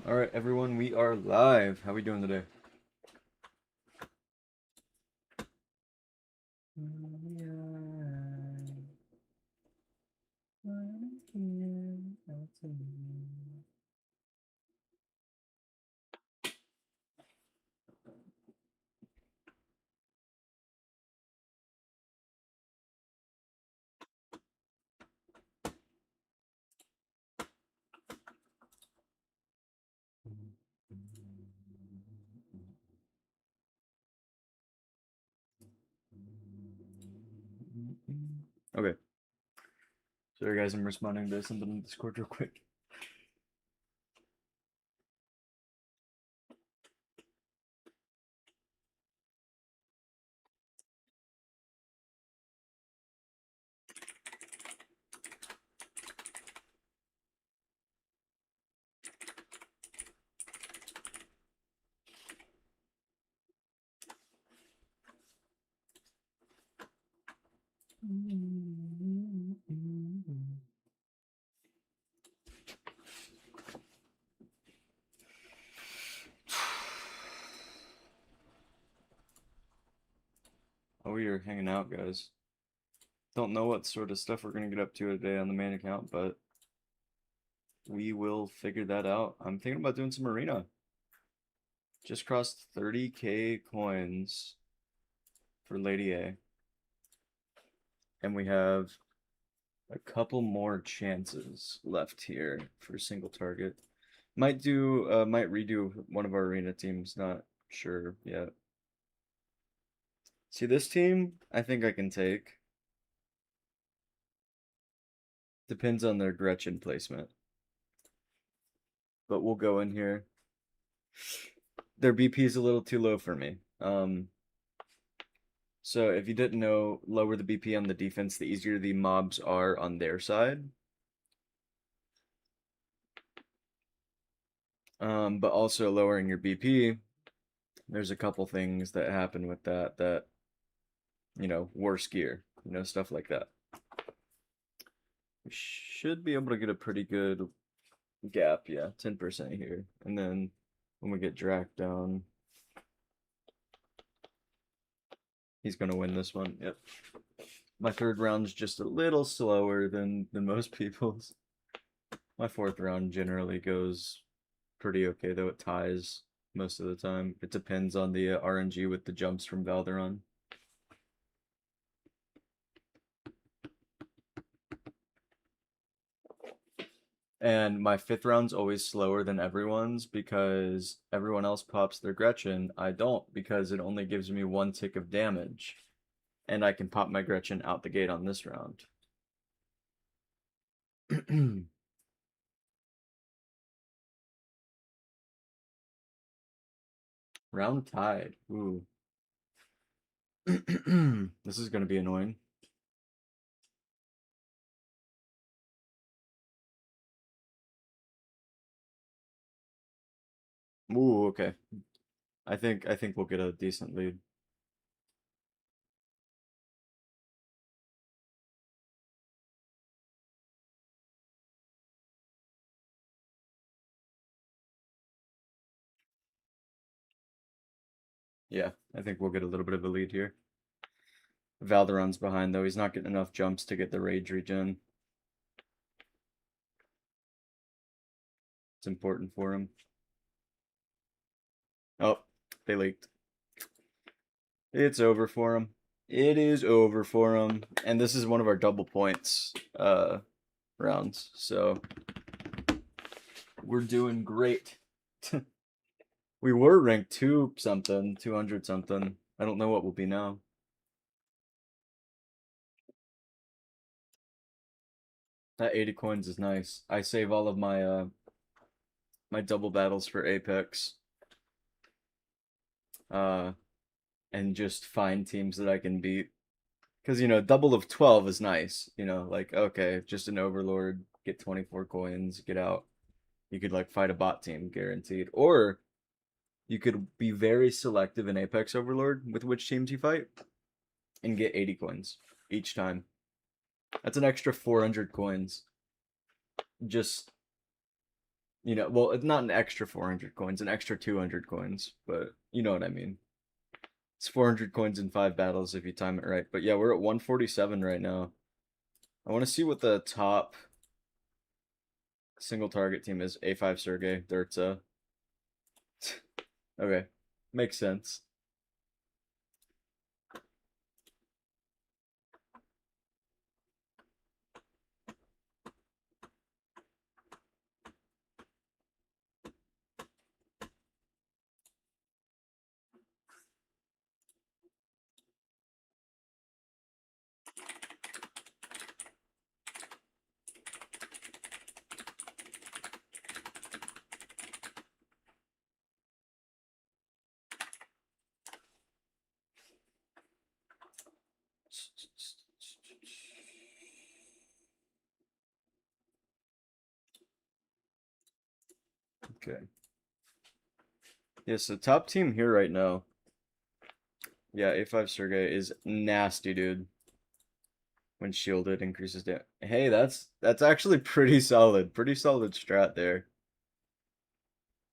All right, everyone, we are live. How we doing today? Okay. Sorry, guys, I'm responding to something in Discord real quick. Oh, we are hanging out, guys. Don't know what sort of stuff we're gonna get up to today on the main account, but we will figure that out. I'm thinking about doing some arena. Just crossed 30K coins for Lady A. And we have a couple more chances left here for single target. Might redo one of our arena teams, not sure yet. See, this team, I think I can take. Depends on their Gretchen placement. But we'll go in here. Their BP is a little too low for me. So if you didn't know, lower the BP on the defense, the easier the mobs are on their side. But also lowering your BP, there's a couple things that happen with that, worse gear, stuff like that. We should be able to get a pretty good gap, yeah, 10% here. And then when we get Drac down, he's gonna win this one. Yep. My third round's just a little slower than most people's. My fourth round generally goes pretty okay, though it ties most of the time. It depends on the RNG with the jumps from Valderon. And my fifth round's always slower than everyone's because everyone else pops their Gretchen. I don't because it only gives me 1 tick of damage. And I can pop my Gretchen out the gate on this round. Round tied. Ooh. This is going to be annoying. Ooh, okay. I think we'll get a decent lead. Yeah, I think we'll get a little bit of a lead here. Valderon's behind though. He's not getting enough jumps to get the rage regen. It's important for him. Oh, they leaked. It's over for him. It is over for him. And this is one of our double points rounds. So we're doing great. We were ranked 2 something, 200 something. I don't know what we'll be now. That 80 coins is nice. I save all of my my double battles for Apex. And just find teams that I can beat. Because, double of 12 is nice. Like, okay, just an Overlord, get 24 coins, get out. You could, like, fight a bot team, guaranteed. Or you could be very selective in Apex Overlord with which teams you fight and get 80 coins each time. That's an extra 400 coins. Just You know, well, it's not an extra 400 coins, an extra 200 coins, but you know what I mean. It's 400 coins in 5 battles if you time it right. But yeah, we're at 147 right now. I want to see what the top single target team is. A5 Sergey, Durtsa. Okay, makes sense. Okay. Yeah, so top team here right now. Yeah, A5 Sergey is nasty, dude. When shielded, increases damage. Hey, that's actually pretty solid. Pretty solid strat there.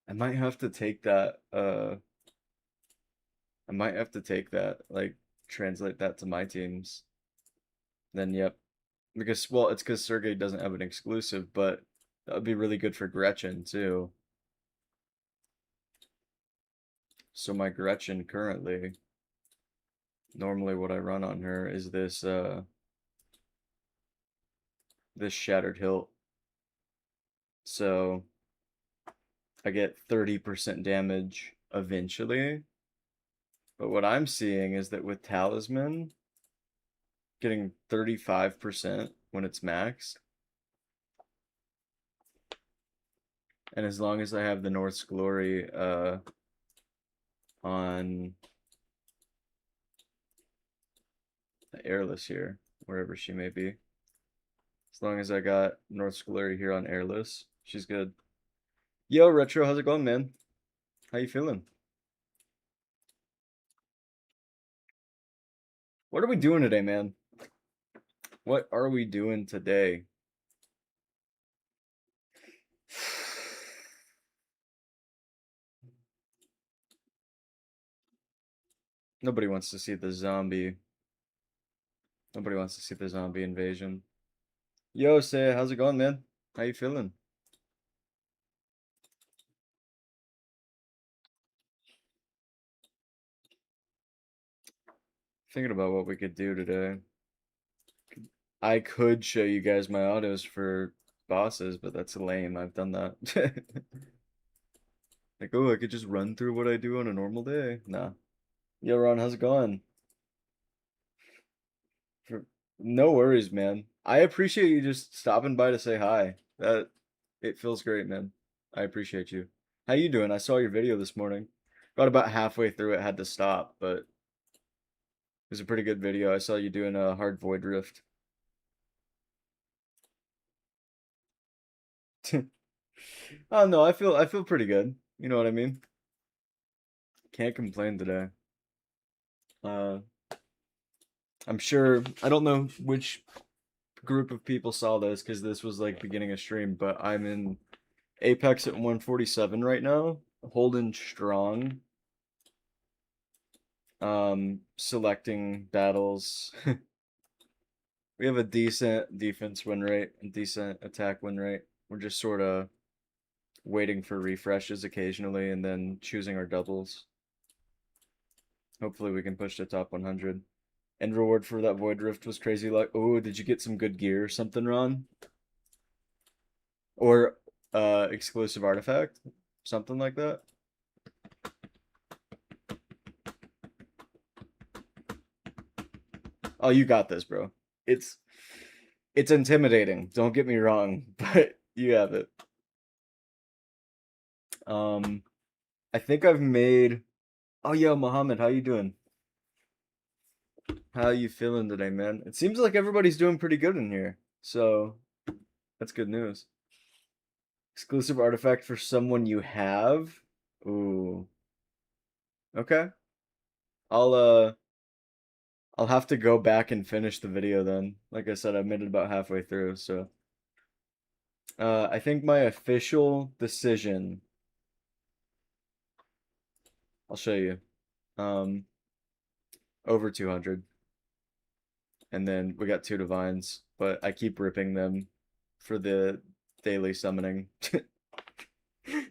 I might have to take that, I might have to take that, like, translate that to my teams. Then, yep. Because, well, it's because Sergey doesn't have an exclusive, but that would be really good for Gretchen, too. So my Gretchen currently, normally what I run on her is this, this Shattered Hilt. So I get 30% damage eventually. But what I'm seeing is that with Talisman, getting 35% when it's maxed. And as long as I have the North's Glory on the Airless here, wherever she may be. As long as I got North's Glory here on Airless, she's good. Yo, Retro, how's it going, man? How you feeling? What are we doing today, man? What are we doing today? Nobody wants to see the zombie. Nobody wants to see the zombie invasion. Yo, Say, how's it going, man? How you feeling? Thinking about what we could do today. I could show you guys my autos for bosses, but that's lame. I've done that. Like, oh, I could just run through what I do on a normal day. Nah. Yo, Ron, how's it going? For... No worries, man. I appreciate you just stopping by to say hi. That it feels great, man. I appreciate you. How you doing? I saw your video this morning. Got about halfway through it, had to stop, but it was a pretty good video. I saw you doing a hard void rift. Oh no, I feel pretty good. You know what I mean? Can't complain today. Uh, I'm sure I don't know which group of people saw this because this was like beginning of stream, but I'm in Apex at 147 right now, holding strong. Selecting battles. We have a decent defense win rate and decent attack win rate. We're just sort of waiting for refreshes occasionally and then choosing our doubles. Hopefully we can push to top 100. And reward for that Void Rift was crazy. Like, oh, did you get some good gear or something, Ron? Or exclusive artifact? Something like that? Oh, you got this, bro. It's intimidating. Don't get me wrong, but you have it. I think I've made. Oh, yo, Mohammed, how you doing? How you feeling today, man? It seems like everybody's doing pretty good in here, so that's good news. Exclusive artifact for someone you have? Ooh. Okay. I'll I'll have to go back and finish the video then. Like I said, I made it about halfway through, so I think my official decision, I'll show you. Over 200. And then we got 2 divines, but I keep ripping them for the daily summoning.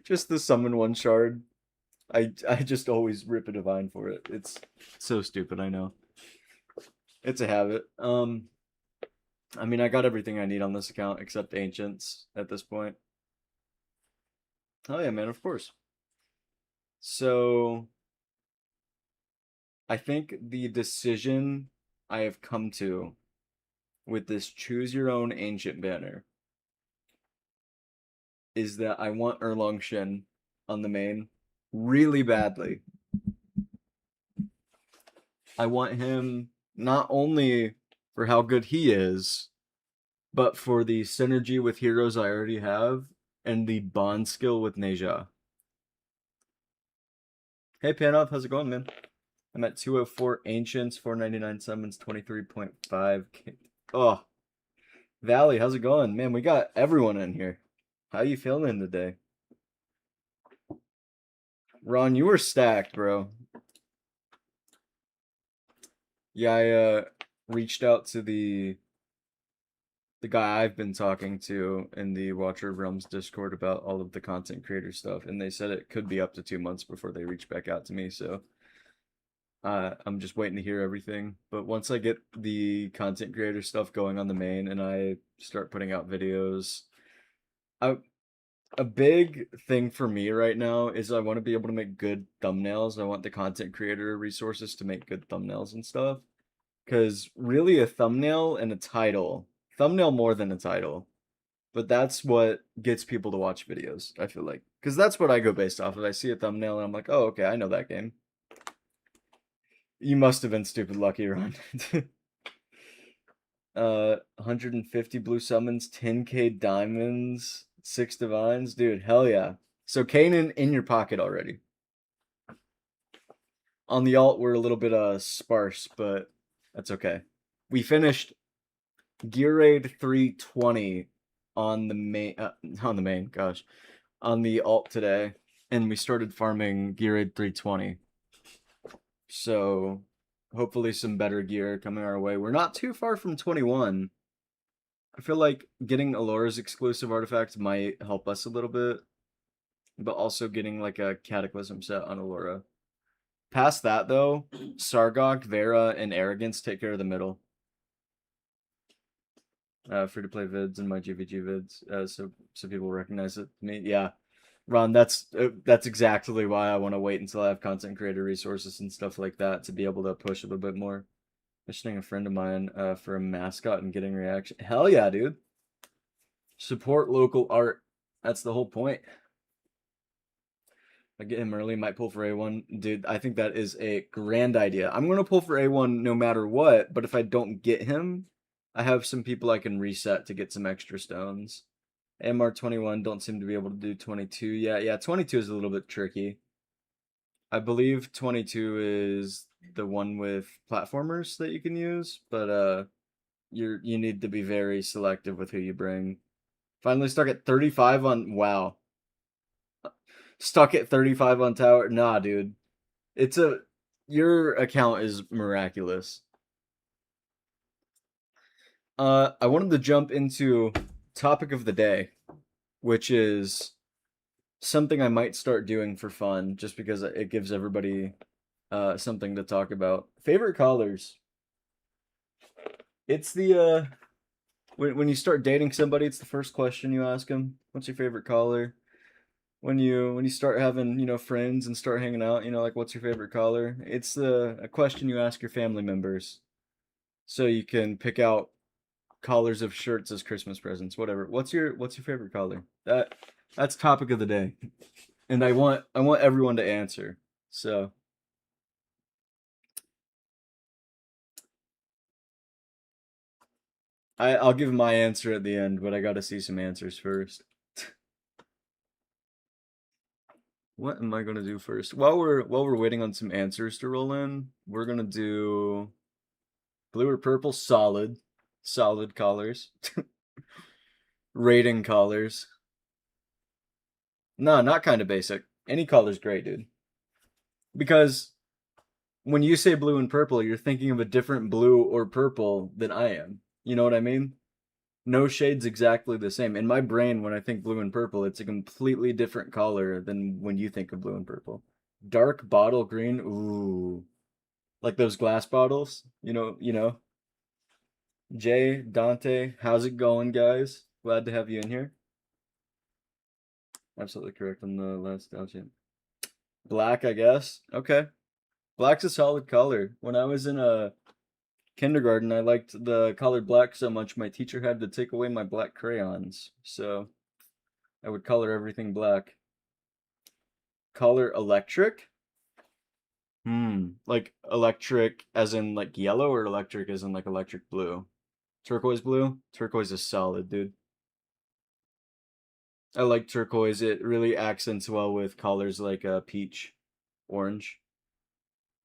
Just the summon 1 shard. I just always rip a divine for it. It's so stupid, I know. It's a habit. I mean, I got everything I need on this account except ancients at this point. Oh yeah, man, of course. So I think the decision I have come to with this choose your own ancient banner is that I want Erlong Shin on the main really badly. I want him not only for how good he is, but for the synergy with heroes I already have and the bond skill with Neja. Hey Panov, how's it going, man? I'm at 204 Ancients, 499 Summons, 23.5K. Oh, Valley, how's it going? Man, we got everyone in here. How you feeling today? Ron, you were stacked, bro. Yeah, I reached out to the guy I've been talking to in the Watcher of Realms Discord about all of the content creator stuff, and they said it could be up to 2 months before they reach back out to me, so I'm just waiting to hear everything. But once I get the content creator stuff going on the main and I start putting out videos, a big thing for me right now is I want to be able to make good thumbnails. I want the content creator resources to make good thumbnails and stuff. Because really, a thumbnail and a title, thumbnail more than a title, but that's what gets people to watch videos, I feel like. Because that's what I go based off of. I see a thumbnail and I'm like, oh, okay, I know that game. You must have been stupid lucky, Ron. 150 blue summons, 10k diamonds, 6 divines. Dude, hell yeah. So Kanan in your pocket already. On the alt, we're a little bit sparse, but that's okay. We finished Gear Raid 320 on the main, gosh, on the alt today, and we started farming Gear Raid 320. So hopefully some better gear coming our way. We're not too far from 21. I feel like getting Alora's exclusive artifacts might help us a little bit, but also getting like a Cataclysm set on Alora. Past that though, Sargok, Vera, and Arrogance take care of the middle. Free to play vids and my GVG vids, so people recognize it. Me, yeah, Ron, that's exactly why I want to wait until I have content creator resources and stuff like that to be able to push a little bit more. Mentioning a friend of mine for a mascot and getting reaction. Hell yeah, dude. Support local art. That's the whole point. I get him early, might pull for A1. Dude, I think that is a grand idea. I'm going to pull for A1 no matter what, but if I don't get him, I have some people I can reset to get some extra stones. AMR 21 don't seem to be able to do 22 yet. Yeah, 22 is a little bit tricky. I believe 22 is the one with platformers that you can use, but you need to be very selective with who you bring. Finally stuck at 35 on wow. Stuck at 35 on tower. Nah, dude. Your account is miraculous. I wanted to jump into topic of the day, which is something I might start doing for fun, just because it gives everybody something to talk about. Favorite colors. It's the when you start dating somebody, it's the first question you ask them. What's your favorite color? When you start having friends and start hanging out, like what's your favorite color? It's a question you ask your family members, so you can pick out collars of shirts as Christmas presents, whatever. What's your favorite color? That's topic of the day, and I want everyone to answer. So I'll give my answer at the end, but I got to see some answers first. What am I gonna do first? While we're waiting on some answers to roll in, we're gonna do blue or purple, solid colors. Rating collars. No, not kind of basic. Any color's great, dude. Because when you say blue and purple, you're thinking of a different blue or purple than I am. You know what I mean? No shade's exactly the same. In my brain, when I think blue and purple, it's a completely different color than when you think of blue and purple. Dark bottle green, ooh. Like those glass bottles, you know. Jay, Dante, how's it going, guys? Glad to have you in here. Absolutely correct on the last outfit. Black, I guess. Okay. Black's a solid color. When I was in a kindergarten, I liked the color black so much my teacher had to take away my black crayons. So I would color everything black. Color electric? Like electric as in like yellow or electric as in like electric blue? Turquoise blue? Turquoise is solid, dude. I like turquoise. It really accents well with colors like peach, orange.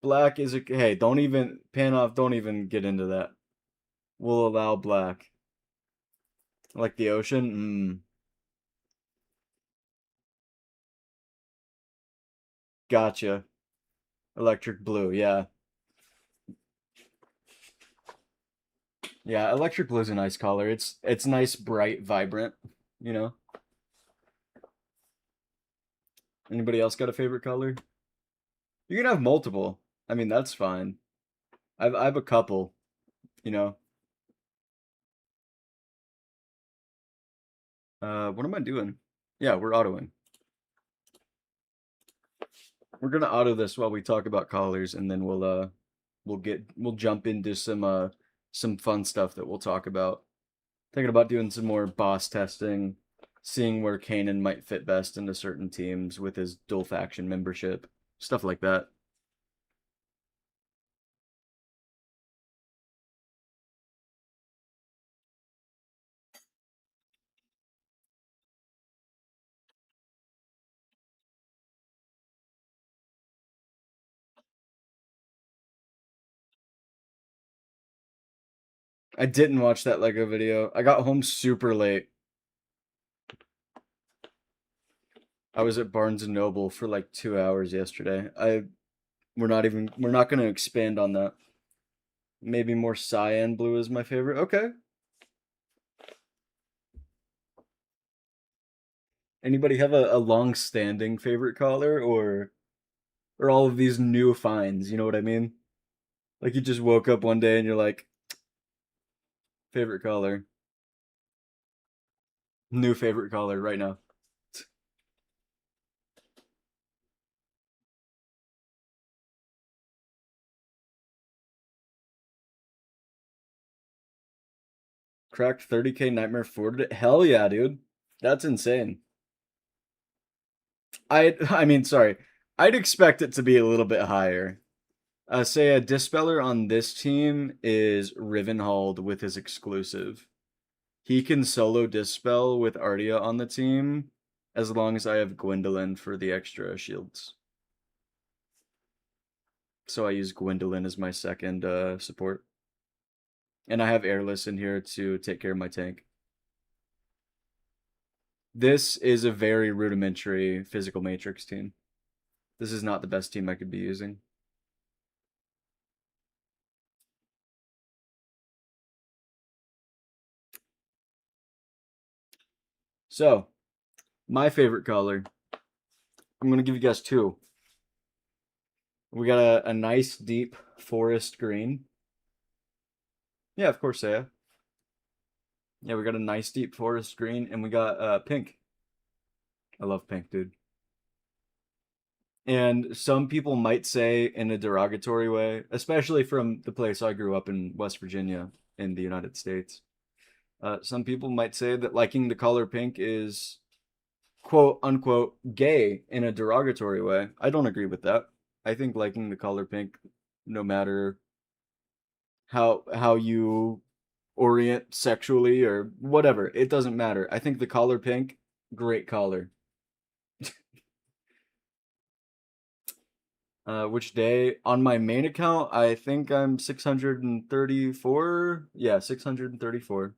Black is a hey, don't even pan off, don't even get into that. We'll allow black. Like the ocean? Gotcha. Electric blue, yeah. Yeah, electric blue is a nice color. It's nice, bright, vibrant, you know? Anybody else got a favorite color? You can have multiple. I mean, that's fine. I have a couple, you know. What am I doing? Yeah, we're autoing. We're gonna auto this while we talk about colors, and then we'll jump into some fun stuff that we'll talk about. Thinking about doing some more boss testing, seeing where Kanan might fit best into certain teams with his dual faction membership, stuff like that. I didn't watch that Lego video. I got home super late. I was at Barnes and Noble for like 2 hours yesterday. We're not gonna expand on that. Maybe more cyan blue is my favorite. Okay. Anybody have a long-standing favorite color or all of these new finds, you know what I mean? Like you just woke up one day and you're like, favorite color. New favorite color right now. Cracked 30K Nightmare 4 today. Hell yeah, dude. That's insane. I mean, sorry. I'd expect it to be a little bit higher. Say a dispeller on this team is Rivenhold with his exclusive. He can solo dispel with Ardia on the team as long as I have Gwendolyn for the extra shields. So I use Gwendolyn as my second support. And I have Airless in here to take care of my tank. This is a very rudimentary physical matrix team. This is not the best team I could be using. So, my favorite color. I'm going to give you guys two. We got a nice deep forest green. Yeah, of course, Saya. Yeah, we got a nice deep forest green, and we got pink. I love pink, dude. And some people might say in a derogatory way, especially from the place I grew up in, West Virginia, in the United States. Some people might say that liking the color pink is quote unquote gay in a derogatory way. I don't agree with that. I think liking the color pink, no matter how you orient sexually or whatever, it doesn't matter. I think the color pink, great color. Which day? On my main account, I think I'm 634. Yeah, 634.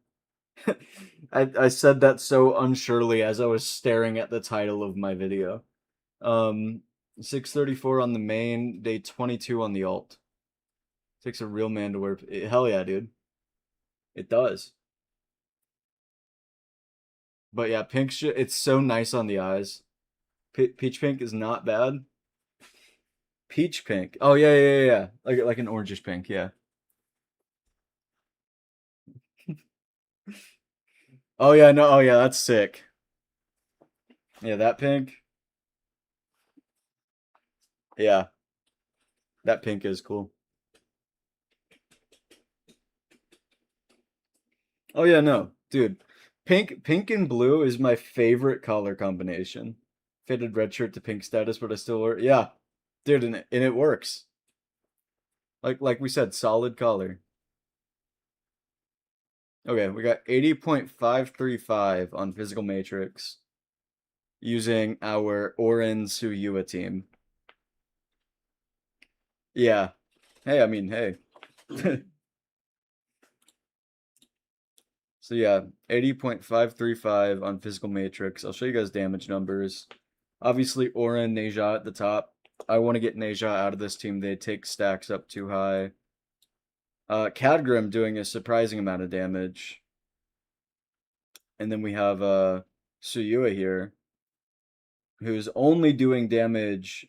I said that so unsurely as I was staring at the title of my video. 634 on the main, day 22 on the alt. Takes a real man to wear. Hell yeah, dude. It does. But yeah, pink it's so nice on the eyes. Peach pink is not bad. Peach pink. Oh yeah, yeah, yeah, yeah. Like an orangish pink, yeah. Oh yeah, no, oh yeah, that's sick. Yeah, that pink. Yeah, that pink is cool. Oh yeah, no, dude. Pink and blue is my favorite color combination. Faded red shirt to pink status, but I still wear. Yeah, dude, and it works. Like we said, solid color. Okay, we got 80.535 on physical matrix using our Orin Suyua team. Yeah. Hey, I mean, hey. So yeah, 80.535 on physical matrix. I'll show you guys damage numbers. Obviously, Aura and Neja at the top. I want to get Neja out of this team. They take stacks up too high. Khadgrim doing a surprising amount of damage. And then we have Suyua here, who's only doing damage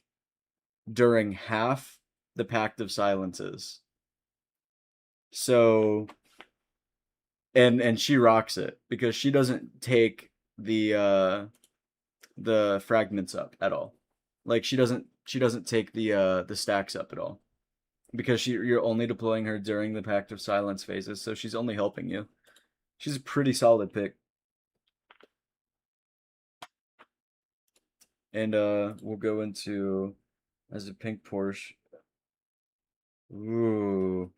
during half the Pact of Silences. So and she rocks it because she doesn't take the fragments up at all. Like she doesn't take the stacks up at all because you're only deploying her during the Pact of Silence phases, so she's only helping you. She's a pretty solid pick. And we'll go into as a pink Porsche. Ooh.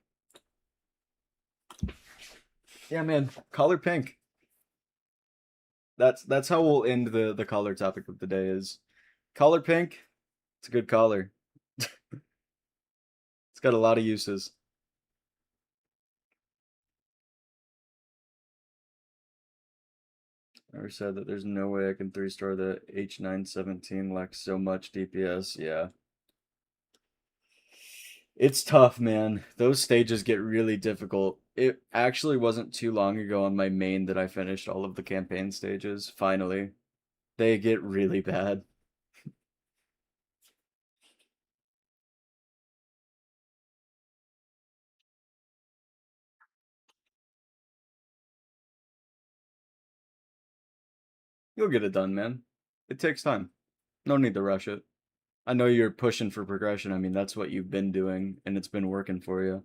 Yeah, man, color pink. That's how we'll end the color topic of the day is color pink. It's a good color. It's got a lot of uses. I already said that there's no way I can 3-star the H917 lacks so much DPS. Yeah. It's tough, man. Those stages get really difficult. It actually wasn't too long ago on my main that I finished all of the campaign stages, finally. They get really bad. You'll get it done, man. It takes time. No need to rush it. I know you're pushing for progression. I mean, that's what you've been doing, and it's been working for you.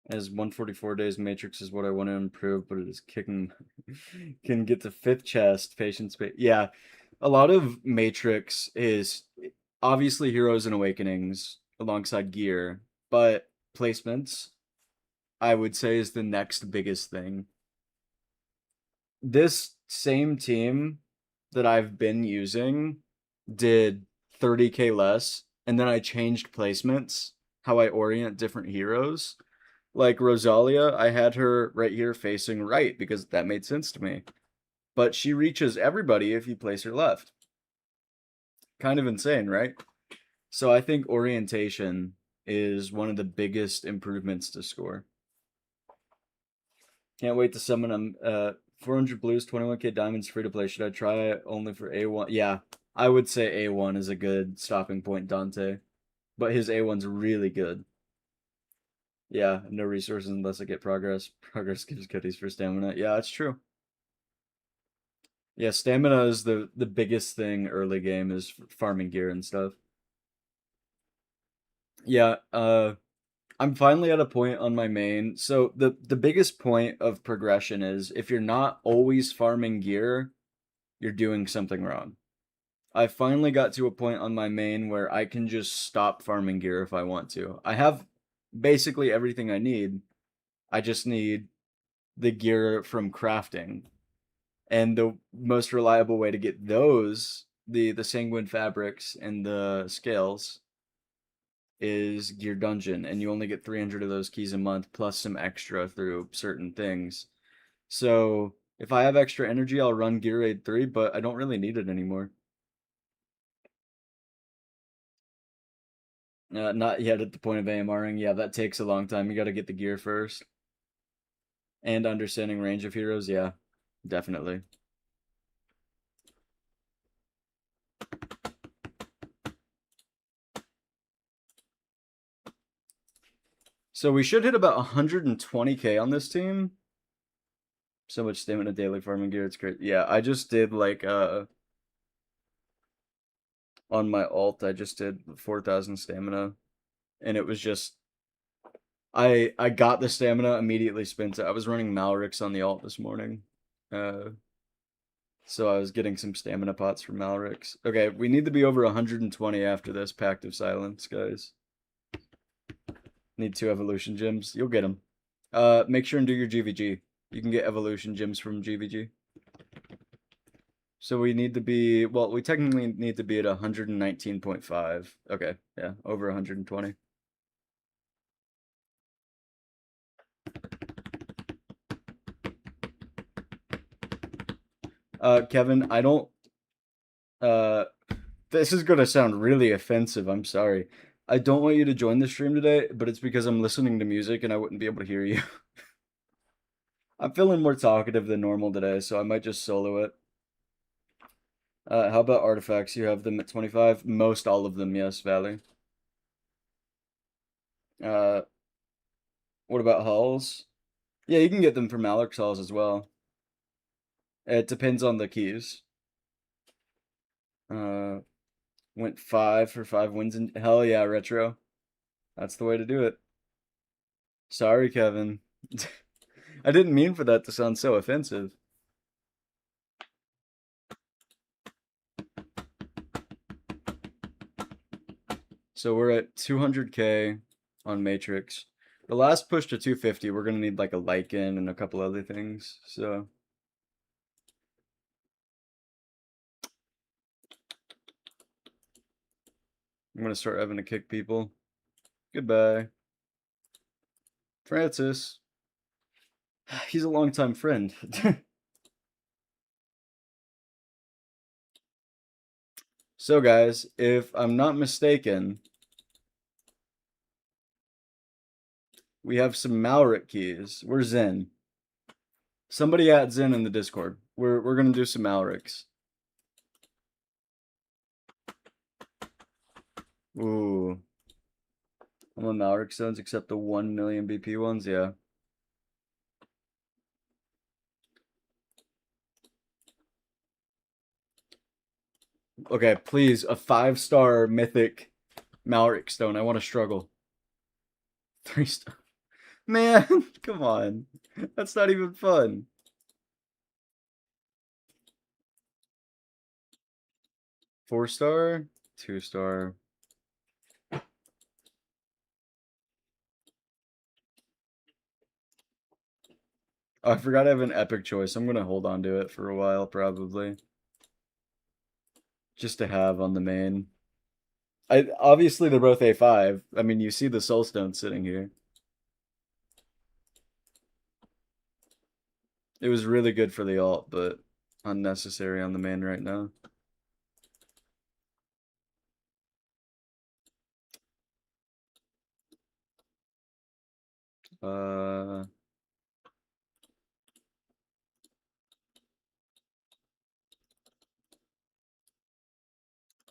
As 144 days Matrix is what I want to improve, but it is kicking can get to fifth chest, patience. Yeah, a lot of Matrix is obviously Heroes and Awakenings alongside gear, but placements I would say is the next biggest thing. This same team that I've been using did 30k less, and then I changed placements, how I orient different heroes. Like Rosalia, I had her right here facing right because that made sense to me. But she reaches everybody if you place her left. Kind of insane, right? So I think orientation is one of the biggest improvements to score. Can't wait to summon them. 400 blues, 21k diamonds, free to play. Should I try it only for A1? Yeah, I would say A1 is a good stopping point, Dante. But his A1's really good. Yeah, no resources unless I get progress. Progress gives goodies for stamina. Yeah, that's true. Yeah, stamina is the biggest thing early game is farming gear and stuff. Yeah, I'm finally at a point on my main. So the biggest point of progression is if you're not always farming gear, you're doing something wrong. I finally got to a point on my main where I can just stop farming gear if I want to. I have basically everything I need. I just need the gear from crafting. And the most reliable way to get those, the sanguine fabrics and the scales, is Gear Dungeon, and you only get 300 of those keys a month, plus some extra through certain things. So if I have extra energy, I'll run Gear Raid 3, but I don't really need it anymore. Not yet at the point of AMRing. Yeah, that takes a long time. You got to get the gear first. And understanding range of heroes, yeah, definitely. So we should hit about 120k on this team. So much stamina daily farming gear, it's great. Yeah, I just did like on my alt, I just did 4,000 stamina, and it was just I got the stamina, immediately spent it. I was running Malrix on the alt this morning. So I was getting some stamina pots from Malrix. Okay, we need to be over 120 after this Pact of Silence, guys. Need 2 evolution gems. You'll get them. Make sure and do your GVG. You can get evolution gems from GVG. So we need to be, well, we technically need to be at 119.5. Okay, yeah, over 120. Kevin, I don't, this is gonna sound really offensive, I'm sorry. I don't want you to join the stream today, but it's because I'm listening to music and I wouldn't be able to hear you. I'm feeling more talkative than normal today, so I might just solo it. How about artifacts? You have them at 25? Most all of them, yes, Valley. What about halls? Yeah, you can get them from Alex halls as well. It depends on the keys. Went 5 for 5 wins and hell yeah, retro. That's the way to do it. Sorry, Kevin. I didn't mean for that to sound so offensive. So we're at 200k on Matrix. The last push to 250, we're gonna need like a Lycan and a couple other things. So I'm gonna start having to kick people. Goodbye. Francis. He's a longtime friend. So guys, if I'm not mistaken, we have some Malric keys. We're Zen. Somebody add Zen in the Discord. We're gonna do some Malrics. Ooh. I'm on Malric zones except the 1 million BP ones, yeah. Okay, please, a 5-star mythic Malric stone. I want to struggle. 3-star. Man, come on. That's not even fun. Four-star, 2-star. Oh, I forgot I have an epic choice. I'm gonna hold on to it for a while, probably. Just to have on the main. Obviously they're both A5. I mean, you see the soulstone sitting here. It was really good for the alt, but unnecessary on the main right now.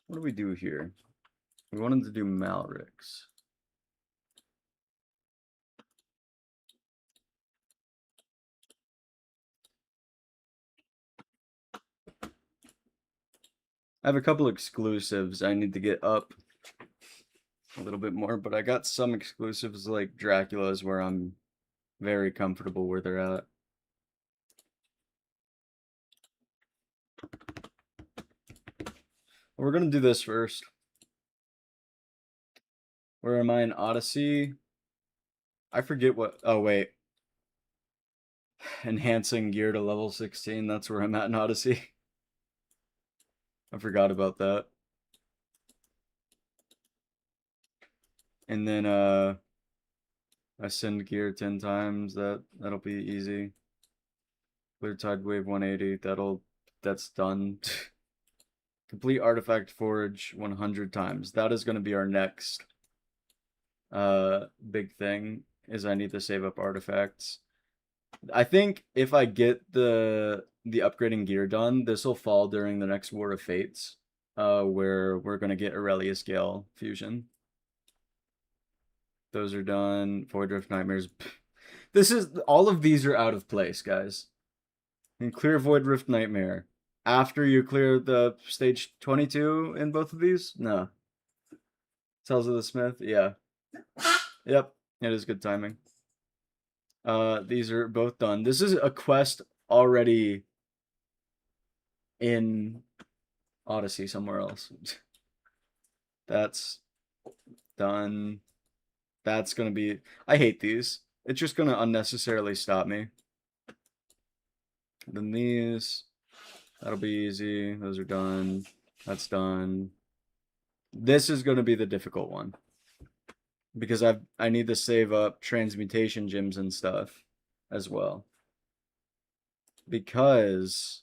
What do we do here? We wanted to do Malrix. I have a couple exclusives I need to get up a little bit more, but I got some exclusives like Dracula's where I'm very comfortable where they're at. We're gonna do this first. Where am I in Odyssey? I forget what. Oh, wait. Enhancing gear to level 16. That's where I'm at in Odyssey. I forgot about that. And then ascend gear 10 times. That'll be easy. Clear tide wave 180. That's done. Complete artifact forge 100 times. That is going to be our next big thing. Is I need to save up artifacts. I think if I get the upgrading gear done, this will fall during the next War of Fates, where we're gonna get Aurelius Gale fusion. Those are done. Void Rift Nightmares. This is all of these are out of place, guys. And clear Void Rift Nightmare after you clear the stage 22 in both of these. No. Tales of the Smith. Yeah. Yep. It is good timing. These are both done. This is a quest already in Odyssey somewhere else. That's done. That's gonna be... I hate these. It's just gonna unnecessarily stop me. Then these... That'll be easy. Those are done. That's done. This is gonna be the difficult one. Because I need to save up transmutation gems and stuff as well. Because...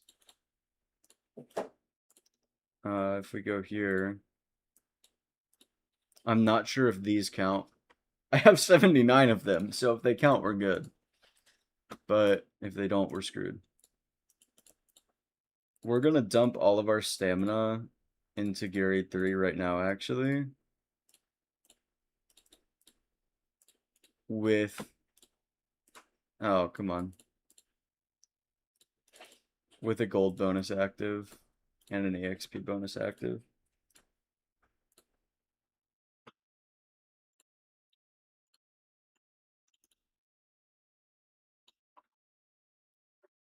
if we go here... I'm not sure if these count. I have 79 of them, so if they count, we're good. But if they don't, we're screwed. We're going to dump all of our stamina into Gear 3 right now, actually. With... Oh, come on. With a gold bonus active and an EXP bonus active.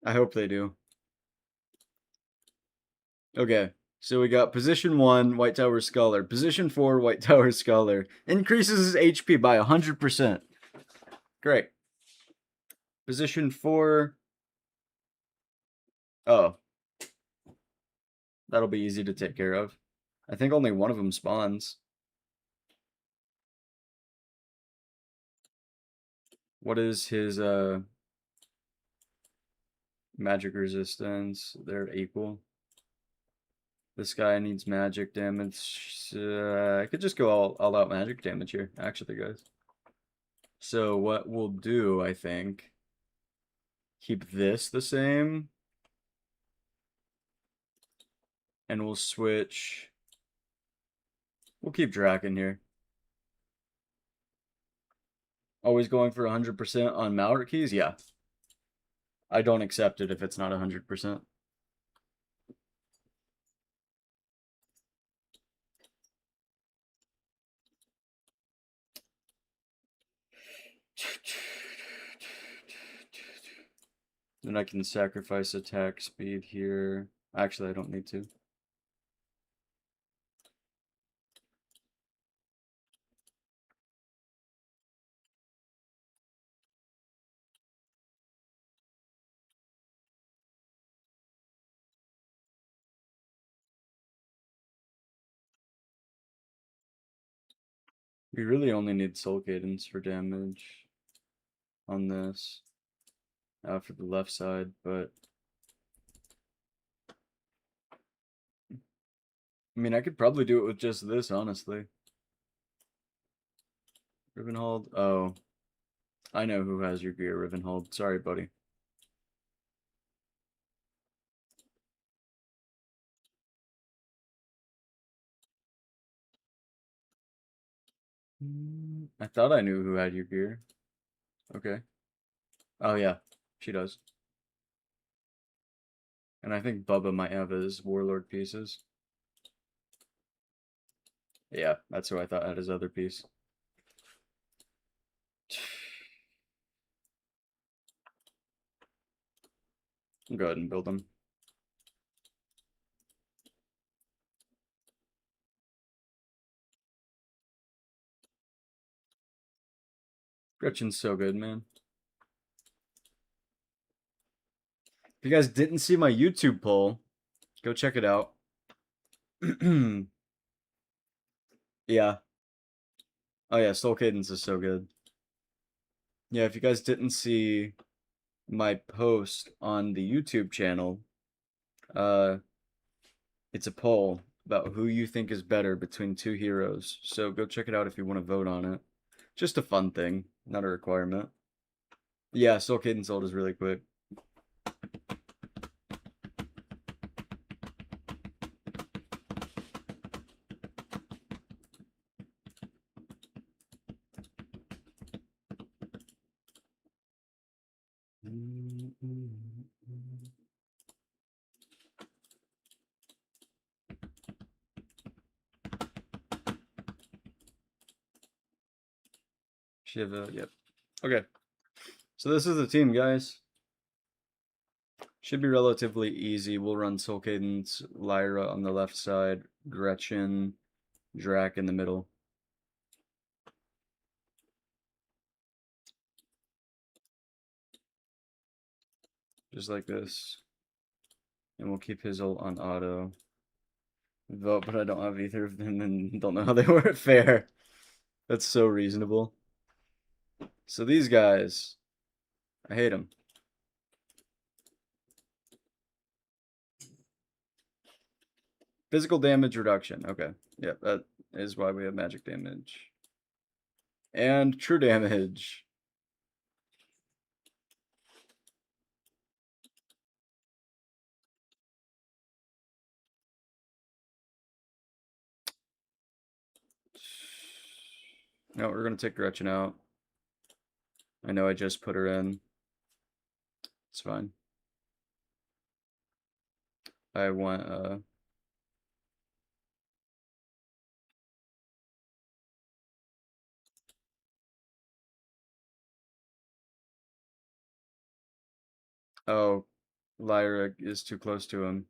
I hope they do. Okay, so we got position 1, White Tower Scholar. Position 4, White Tower Scholar. Increases his HP by 100%. Great. Position 4. Oh. That'll be easy to take care of. I think only one of them spawns. What is his magic resistance? They're equal. This guy needs magic damage. I could just go all out magic damage here, actually, guys. So what we'll do, I think, keep this the same. And we'll switch. We'll keep Draken here. Always going for 100% on Malric keys? Yeah. I don't accept it if it's not 100%. Then I can sacrifice attack speed here. Actually, I don't need to. We really only need Soul Cadence for damage on this. For the left side, but... I mean, I could probably do it with just this, honestly. Rivenhold? Oh. I know who has your gear, Rivenhold. Sorry, buddy. I thought I knew who had your gear. Okay. Oh, yeah. She does. And I think Bubba might have his Warlord pieces. Yeah, that's who I thought had his other piece. Go ahead and build them. Gretchen's so good, man. If you guys didn't see my YouTube poll, go check it out. Yeah. Oh yeah, Soul Cadence is so good. Yeah, if you guys didn't see my post on the YouTube channel, it's a poll about who you think is better between two heroes. So go check it out if you want to vote on it. Just a fun thing, not a requirement. Yeah, Soul Cadence ult is really quick. Shiva, yep. Okay. So this is the team, guys. Should be relatively easy. We'll run Soul Cadence, Lyra on the left side, Gretchen, Drac in the middle. Just like this. And we'll keep his ult on auto. Vote, but I don't have either of them and don't know how they were fair. That's so reasonable. So these guys, I hate them. Physical damage reduction. Okay. Yeah, that is why we have magic damage. And true damage. No, we're going to take Gretchen out. I know I just put her in. It's fine. I want, oh, Lyra is too close to him.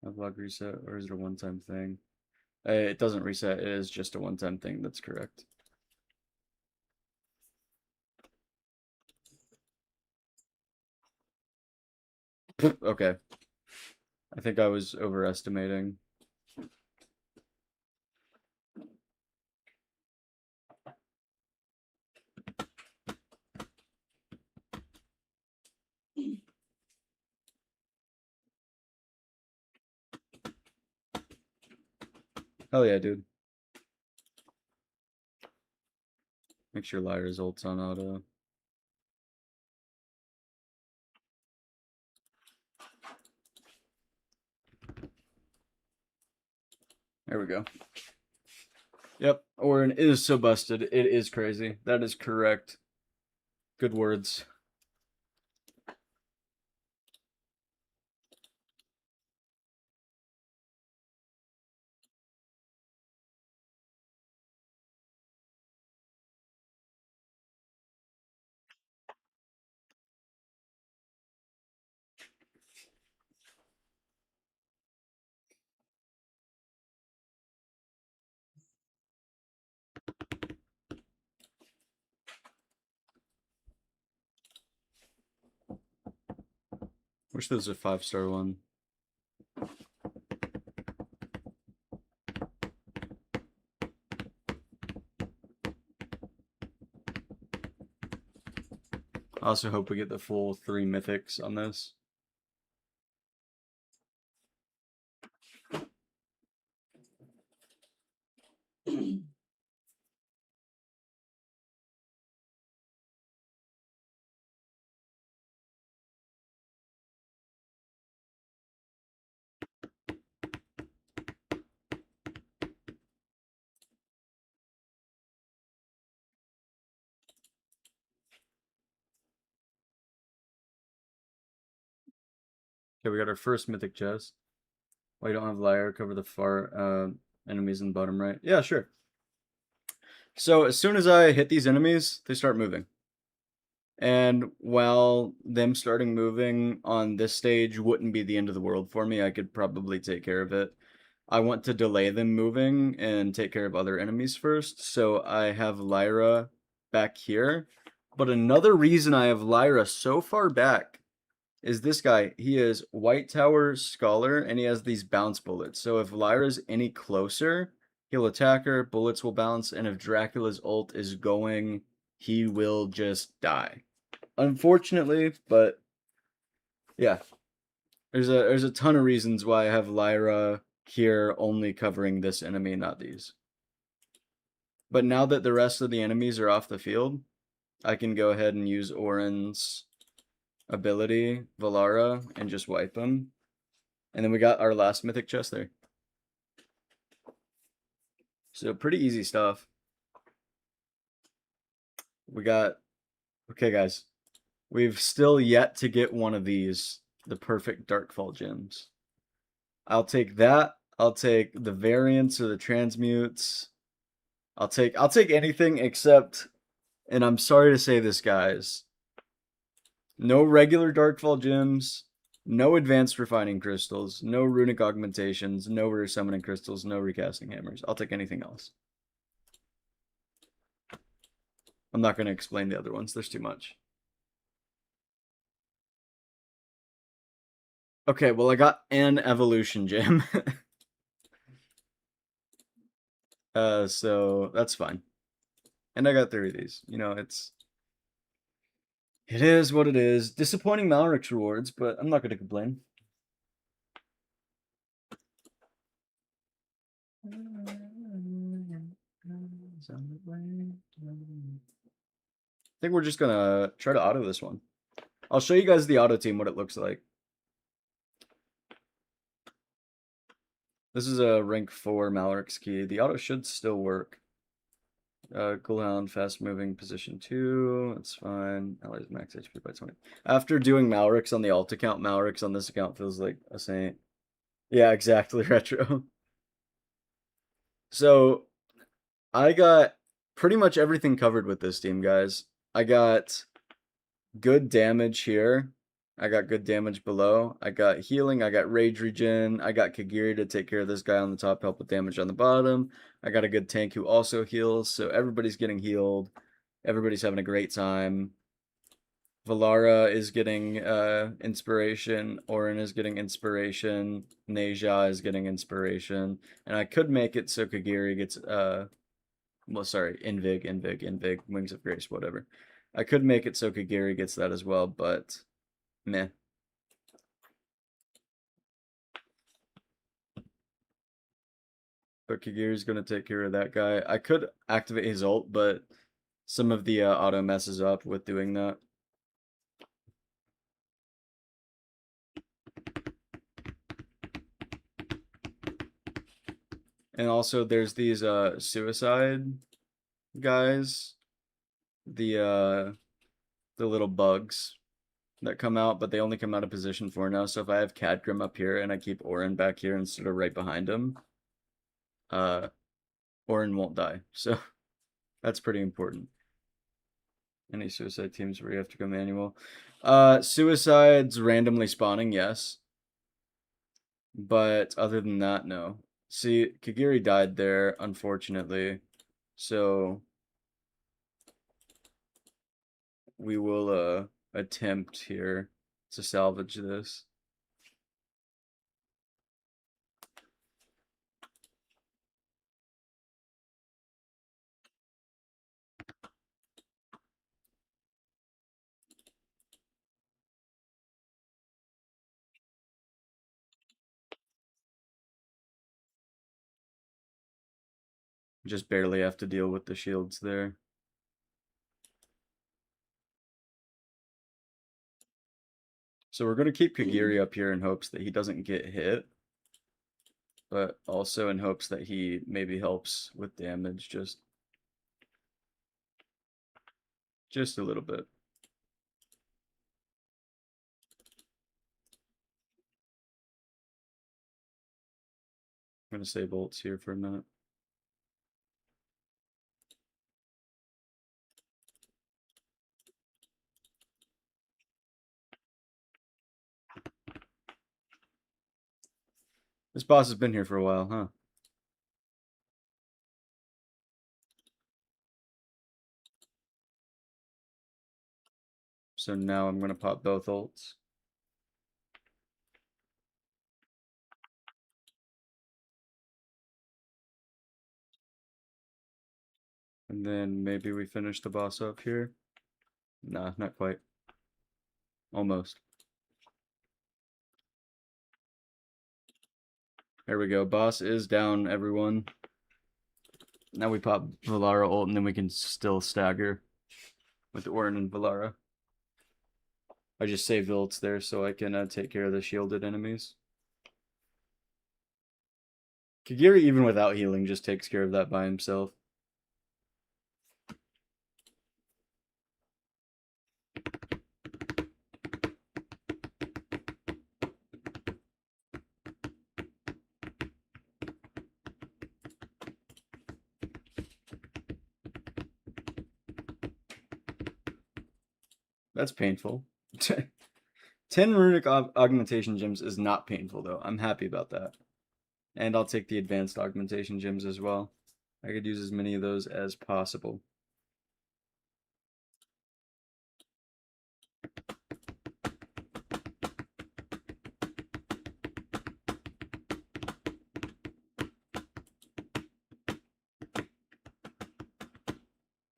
A vlog reset, or is it a one-time thing? It doesn't reset, it is just a one-time thing, that's correct. Okay. I think I was overestimating. Hell yeah, dude. Make sure Lyra's ult's on auto. There we go. Yep, Orin is so busted. It is crazy. That is correct. Good words. Wish there was a 5-star one. I also hope we get the full 3 mythics on this. Okay, we got our first mythic chest. Why you don't have Lyra cover the far enemies in the bottom right? Yeah, sure. So as soon as I hit these enemies, they start moving. And while them starting moving on this stage wouldn't be the end of the world for me, I could probably take care of it. I want to delay them moving and take care of other enemies first, so I have Lyra back here. But another reason I have Lyra so far back is this guy. He is White Tower Scholar, and he has these bounce bullets. So if Lyra's any closer, he'll attack her, bullets will bounce, and if Dracula's ult is going, he will just die. Unfortunately, but yeah. There's a ton of reasons why I have Lyra here only covering this enemy, not these. But now that the rest of the enemies are off the field, I can go ahead and use Auron's ability, Valara, and just wipe him. And then we got our last mythic chest there. So pretty easy stuff. We got... Okay, guys. We've still yet to get one of these, the perfect Darkfall gems. I'll take that. I'll take the variants or the transmutes. I'll take anything except, and I'm sorry to say this, guys, no regular Darkfall gems, no advanced refining crystals, no runic augmentations, no rare summoning crystals, no recasting hammers. I'll take anything else. I'm not going to explain the other ones. There's too much. Okay, well, I got an evolution gem. So that's fine. And I got 3 of these. You know, it is what it is. Disappointing Malrix rewards, but I'm not going to complain. I think we're just going to try to auto this one. I'll show you guys the auto team, what it looks like. This is a rank 4 Malrix key. The auto should still work. Cooldown, fast moving, position 2. That's fine. Allies max HP by 20. After doing Malrix on the alt account, Malrix on this account feels like a saint. Yeah, exactly, retro. So, I got pretty much everything covered with this team, guys. I got good damage here. I got good damage below. I got healing. I got rage regen. I got Kagiri to take care of this guy on the top, help with damage on the bottom. I got a good tank who also heals. So everybody's getting healed. Everybody's having a great time. Valara is getting inspiration. Auron is getting inspiration. Neja is getting inspiration. And I could make it so Kagiri gets well, sorry, Invig, Wings of Grace, whatever. I could make it so Kagiri gets that as well, but meh. But Kagiri's going to take care of that guy. I could activate his ult, but some of the auto messes up with doing that. And also there's these suicide guys. The little bugs that come out, but they only come out of position 4 now. So if I have Cadgrim up here and I keep Auron back here instead of right behind him, Auron won't die. So that's pretty important. Any suicide teams where you have to go manual? Suicides randomly spawning, yes. But other than that, no. See, Kagiri died there, unfortunately. So we will attempt here to salvage this. Just barely have to deal with the shields there. So we're going to keep Kagiri up here in hopes that he doesn't get hit. But also in hopes that he maybe helps with damage just a little bit. I'm going to save ults here for a minute. This boss has been here for a while, huh? So now I'm going to pop both ults. And then maybe we finish the boss up here. Nah, not quite. Almost. There we go. Boss is down, everyone. Now we pop Valara ult, and then we can still stagger with Orin and Valara. I just saved ults there so I can take care of the shielded enemies. Kagiri, even without healing, just takes care of that by himself. That's painful. 10 runic augmentation gems is not painful, though. I'm happy about that. And I'll take the advanced augmentation gems as well. I could use as many of those as possible.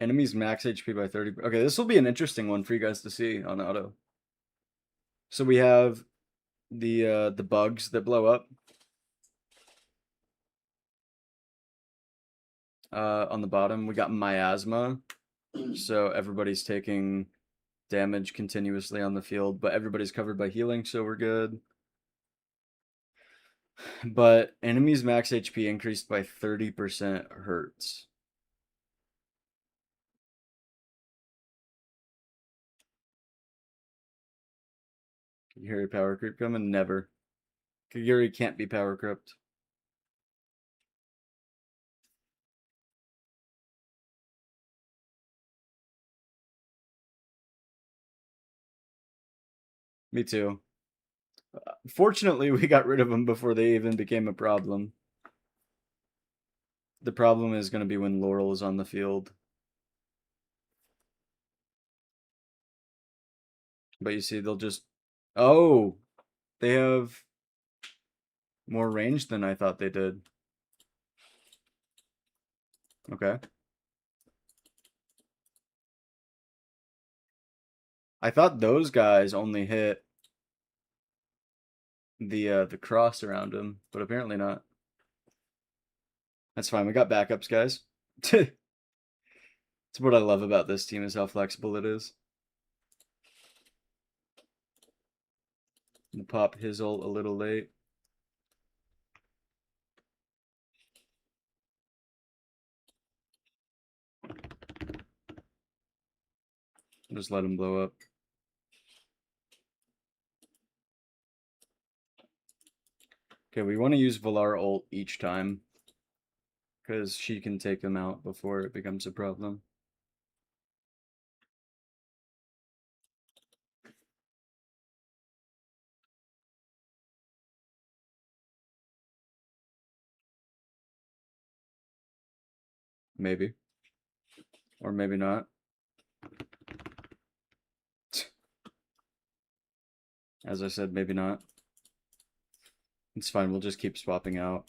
Enemies max HP by 30. Okay, this will be an interesting one for you guys to see on auto. So we have the bugs that blow up. On the bottom, we got miasma. So everybody's taking damage continuously on the field, but everybody's covered by healing, so we're good. But enemies max HP increased by 30% hurts. You hear a power creep coming? Never. Kagiri can't be power crept. Me too. Fortunately, we got rid of them before they even became a problem. The problem is going to be when Laurel is on the field. But you see, they'll just... Oh! They have more range than I thought they did. Okay. I thought those guys only hit the cross around him, but apparently not. That's fine. We got backups, guys. That's what I love about this team, is how flexible it is. We'll pop his ult a little late. Just let him blow up. Okay, we want to use Valar ult each time, because she can take them out before it becomes a problem. Maybe. Or maybe not. As I said, maybe not. It's fine, we'll just keep swapping out.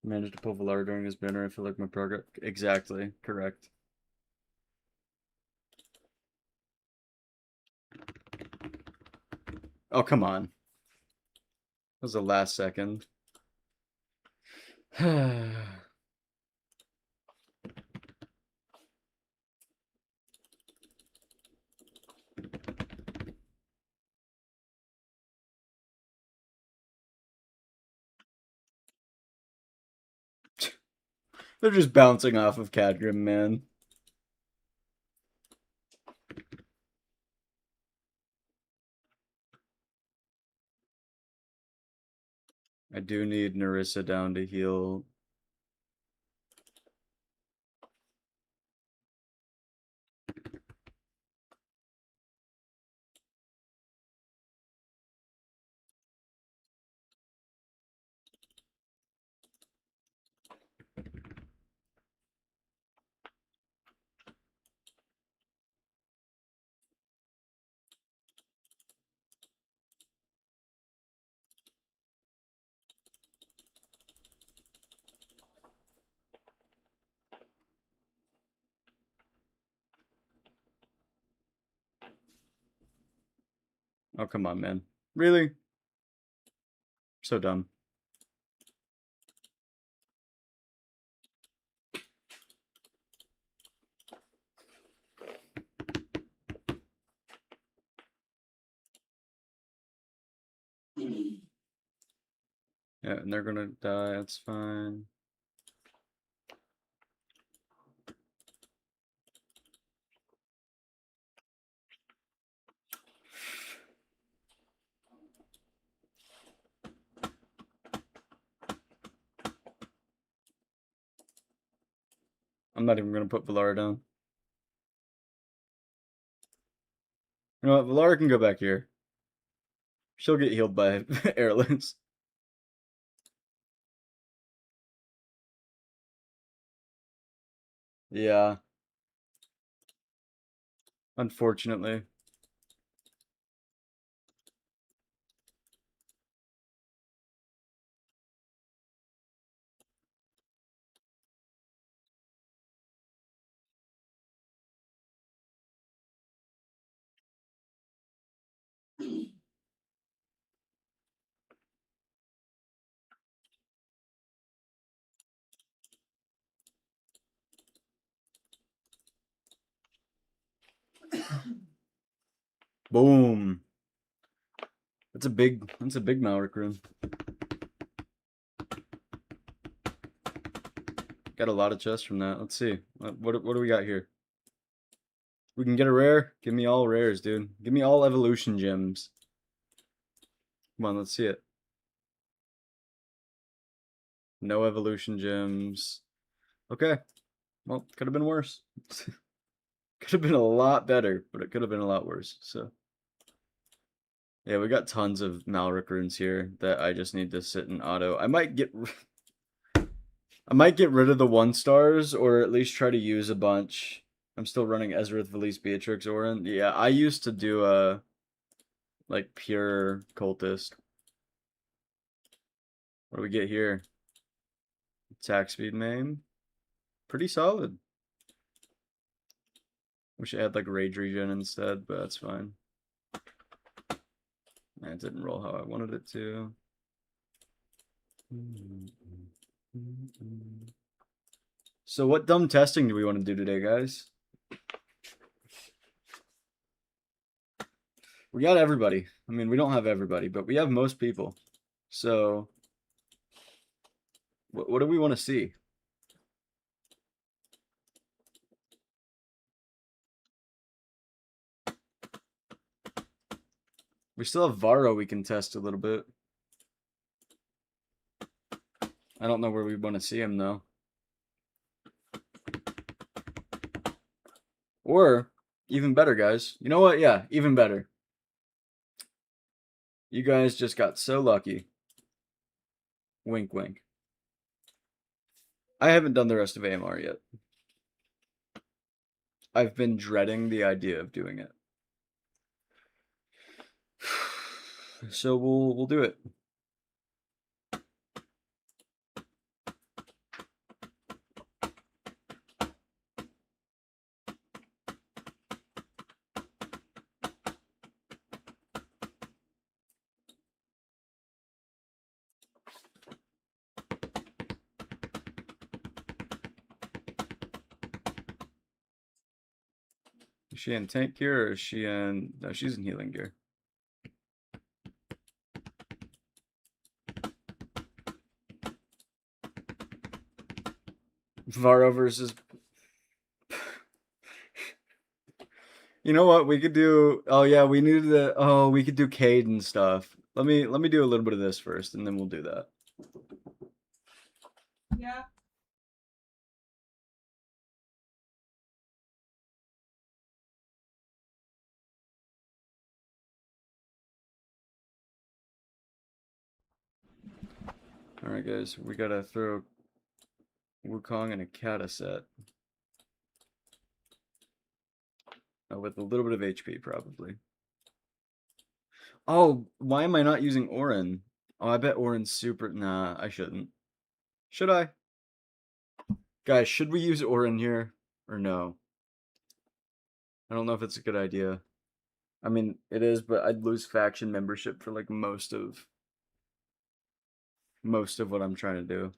Managed to pull Valar during his banner. I feel like my progress. Exactly. Correct. Oh, come on. That was the last second. They're just bouncing off of Cadgrim, man. I do need Narissa down to heal. Oh, come on, man. Really? So dumb. Yeah, and they're gonna die, that's fine. I'm not even gonna put Valara down. You know what? Valara can go back here. She'll get healed by Airless. Yeah. Unfortunately. Boom. That's a big Malric rune. Got a lot of chests from that. Let's see. What do we got here? We can get a rare? Give me all rares, dude. Give me all evolution gems. Come on, let's see it. No evolution gems. Okay. Well, could have been worse. Could have been a lot better, but it could have been a lot worse. So, yeah, we got tons of Malric runes here that I just need to sit in auto. I might get rid of the 1-stars, or at least try to use a bunch. I'm still running Ezreath, Valise, Beatrix, Orin. Yeah, I used to do a like pure cultist. What do we get here? Attack speed main. Pretty solid. Wish I had like rage regen instead, but that's fine. It didn't roll how I wanted it to. So what dumb testing do we want to do today, guys? We got everybody. I mean, we don't have everybody, but we have most people. So what do we want to see? We still have Varro we can test a little bit. I don't know where we want to see him, though. Or, even better, guys. You know what? Yeah, even better. You guys just got so lucky. Wink, wink. I haven't done the rest of AMR yet. I've been dreading the idea of doing it. So we'll do it. Is she in tank gear or is she in... No, she's in healing gear. Varro versus... You know what? We could do... Oh, yeah, we needed the... Oh, we could do Cade and stuff. Let me do a little bit of this first, and then we'll do that. Yeah. Alright, guys, we gotta throw Wukong and a Kata set. With a little bit of HP, probably. Oh, why am I not using Orin? Oh, I bet Orin's super... Nah, I shouldn't. Should I? Guys, should we use Orin here? Or no? I don't know if it's a good idea. I mean, it is, but I'd lose faction membership for like most of what I'm trying to do.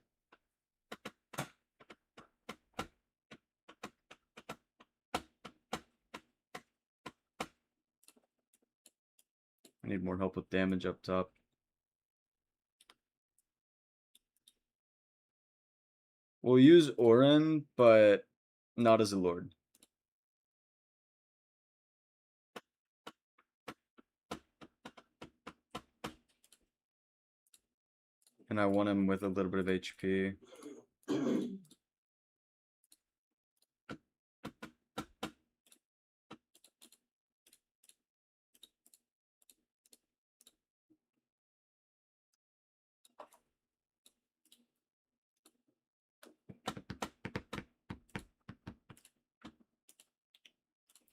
I need more help with damage up top. We'll use Orin, but not as a lord. And I want him with a little bit of HP.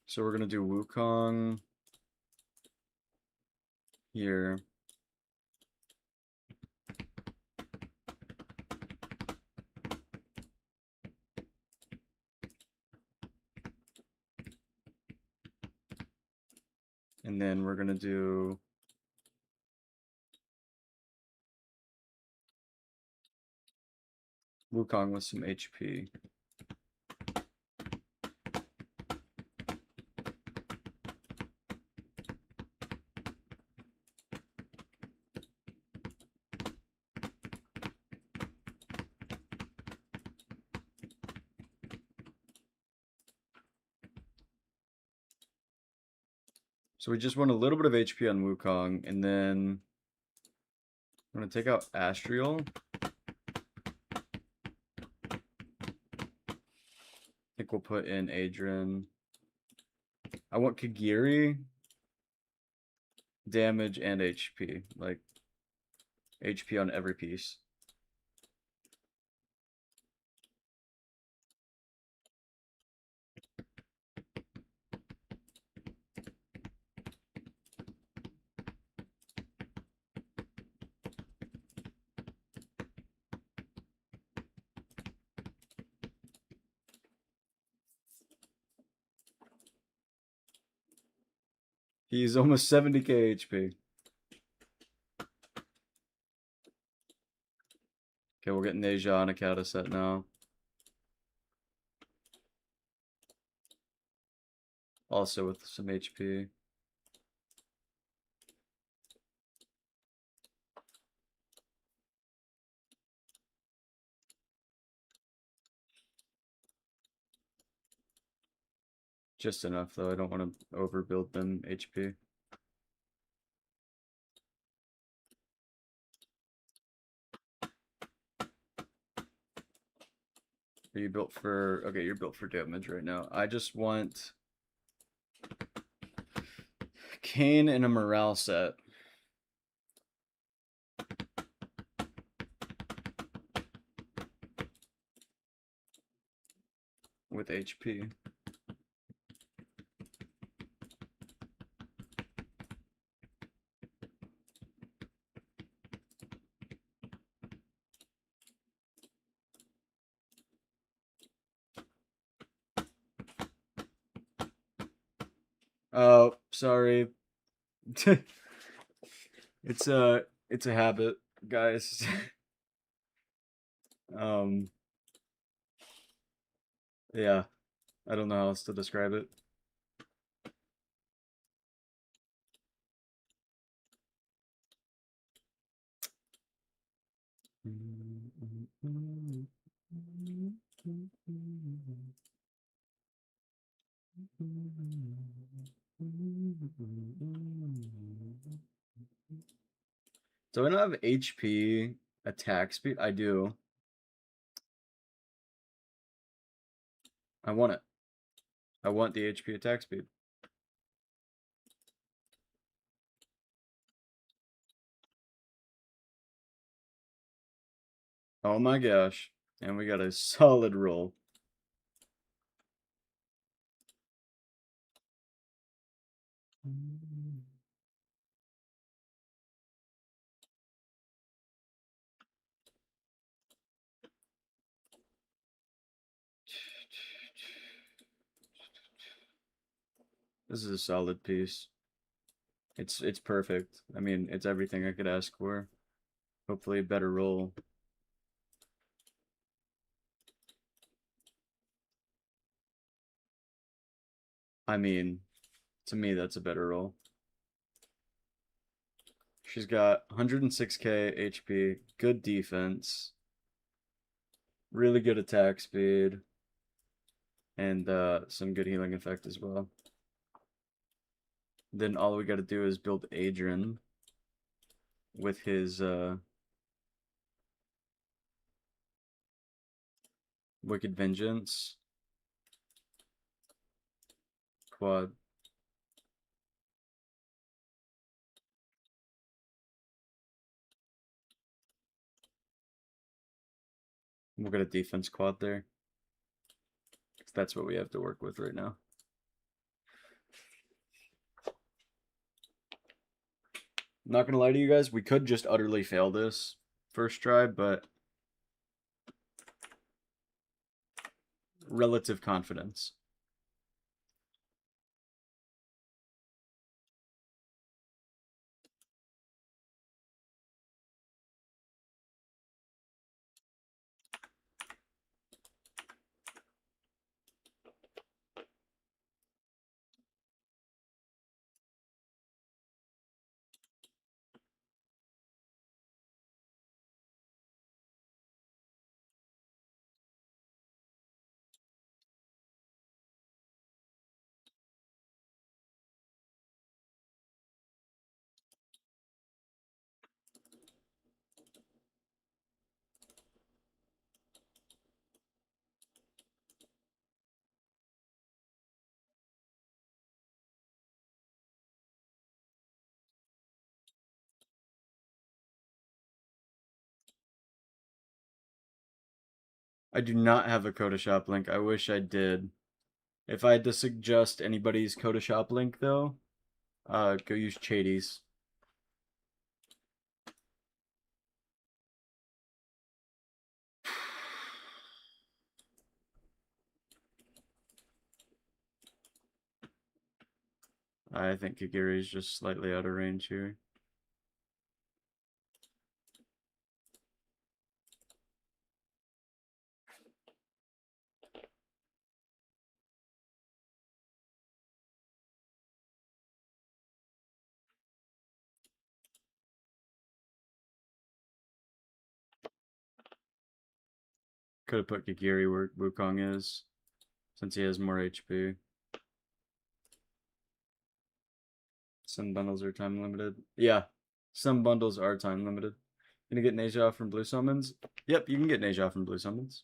So we're gonna do Wukong here. And then we're gonna do Wukong with some HP. So we just want a little bit of HP on Wukong, and then I'm gonna take out Astriel. I think we'll put in Adrian. I want Kagiri, damage, and HP. Like, HP on every piece. He's almost 70k HP. Okay, we're getting Neja on a Kata set now. Also with some HP. Just enough, though. I don't want to overbuild them HP. Are you built for... Okay, you're built for damage right now. I just want Kayn and a morale set. With HP. Oh, sorry. It's a habit, guys. Yeah. I don't know how else to describe it. So I don't have HP Attack speed? I do. I want it. I want the HP attack speed. Oh my gosh. And we got a solid roll. This is a solid piece. It's perfect. I mean, it's everything I could ask for. Hopefully a better roll. I mean, to me, that's a better roll. She's got 106k HP, good defense, really good attack speed, and some good healing effect as well. Then all we got to do is build Adrian with his Wicked Vengeance quad. We'll get a defense quad there. That's what we have to work with right now. I'm not gonna lie to you guys, we could just utterly fail this first try, but relative confidence. I do not have a Photoshop link. I wish I did. If I had to suggest anybody's Photoshop link, though, go use Chady's. I think Kagiri's just slightly out of range here. Could have put Kagiri where Wukong is, since he has more HP. Some bundles are time limited. Yeah, some bundles are time limited. Gonna get Neja from Blue Summons? Yep, you can get Neja from Blue Summons.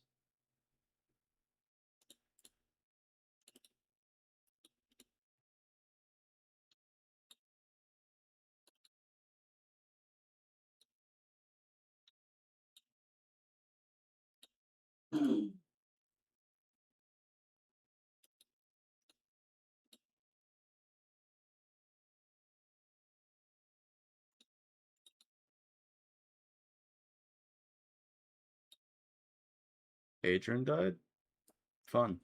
Adrian died? Fun.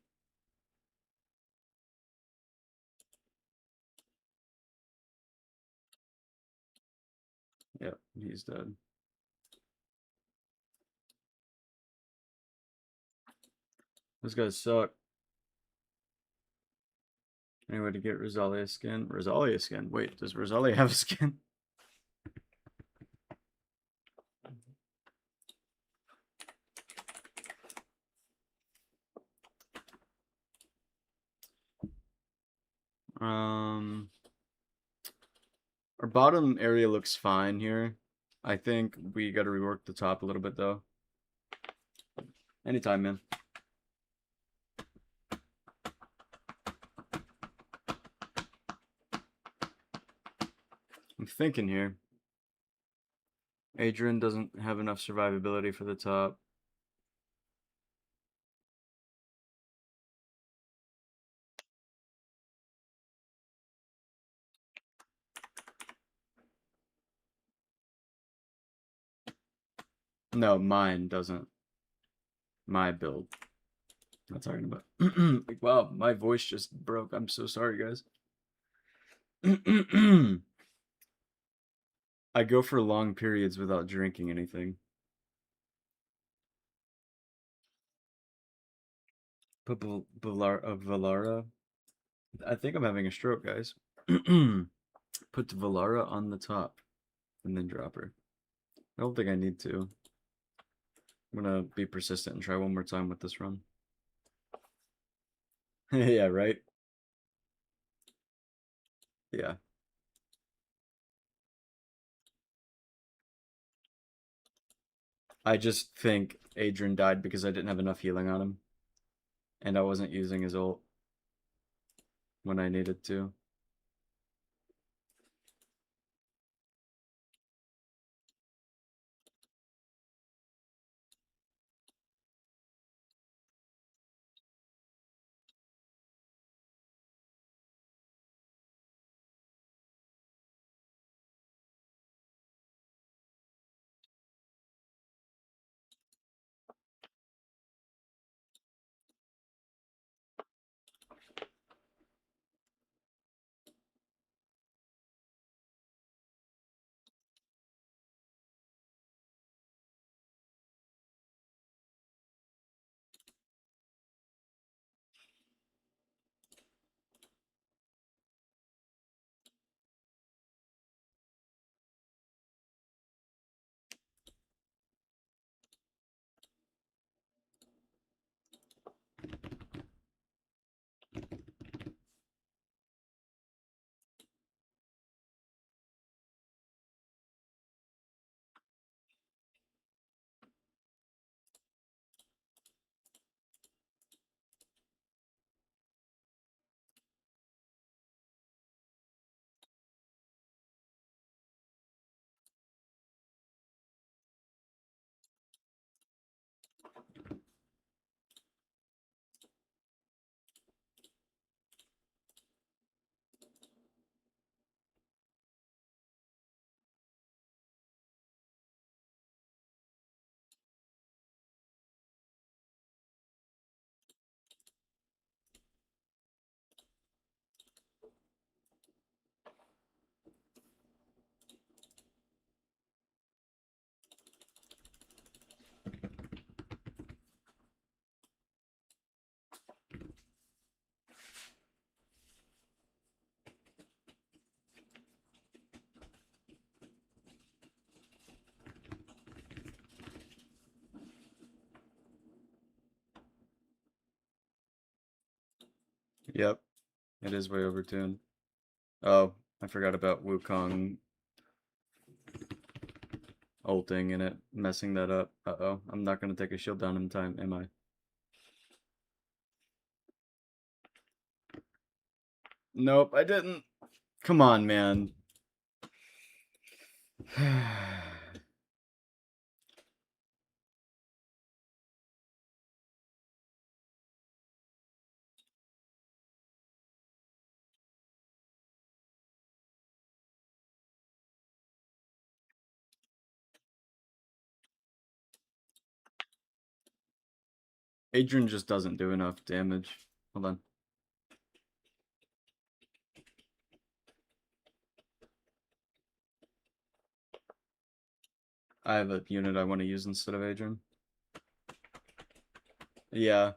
Yep, he's dead. Those guys suck. Anyway, to get Rosalia skin. Rosalia skin? Wait, does Rosalia have a skin? Our bottom area looks fine here. I think we got to rework the top a little bit, though. Anytime, man. I'm thinking here. Adrian doesn't have enough survivability for the top. No, mine doesn't. My build. I'm not talking about. Like, wow, my voice just broke. I'm so sorry, guys. I go for long periods without drinking anything. Put Valara. I think I'm having a stroke, guys. Put Valara on the top and then drop her. I don't think I need to. I'm gonna be persistent and try one more time with this run. Yeah, right? Yeah. I just think Adrian died because I didn't have enough healing on him. And I wasn't using his ult when I needed to. Yep. It is way overtuned. Oh, I forgot about Wukong ulting and it messing that up. Uh-oh. I'm not going to take a shield down in time, am I? Nope, I didn't. Come on, man. Adrian just doesn't do enough damage. Hold on. I have a unit I want to use instead of Adrian. Yeah.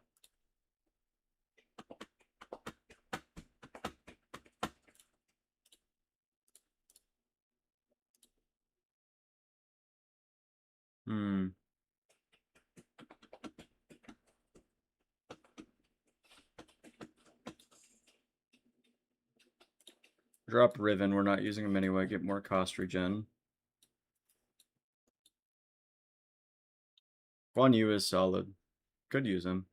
Hmm. Drop Riven. We're not using him anyway. Get more cost regen. Guan Yu is solid. Could use him.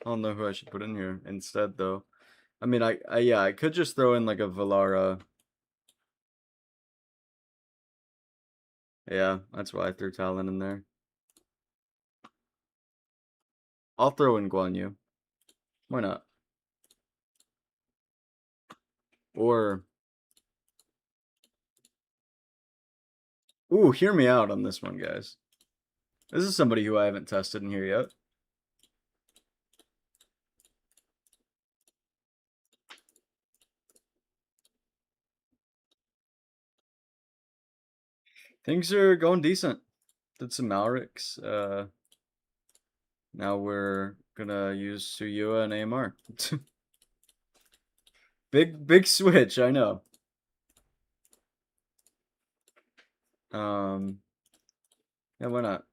I don't know who I should put in here instead, though. I mean, yeah, I could just throw in like a Valara. Yeah, that's why I threw Talon in there. I'll throw in Guan Yu. Why not? Or, ooh, hear me out on this one, guys. This is somebody who I haven't tested in here yet. Things are going decent. Did some Malrix. Now we're gonna use Suyua and AMR. Big switch, I know. Yeah, why not?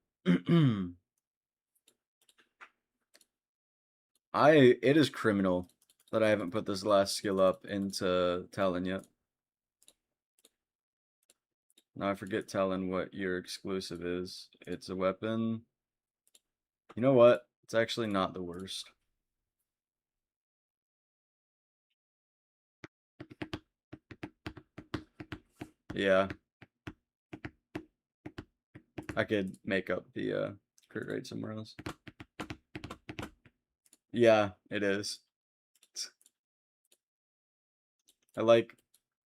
It is criminal that I haven't put this last skill up into Talon yet. Now I forget Talon what your exclusive is. It's a weapon. You know what? It's actually not the worst. Yeah. I could make up the crit rate somewhere else. Yeah, it is. I like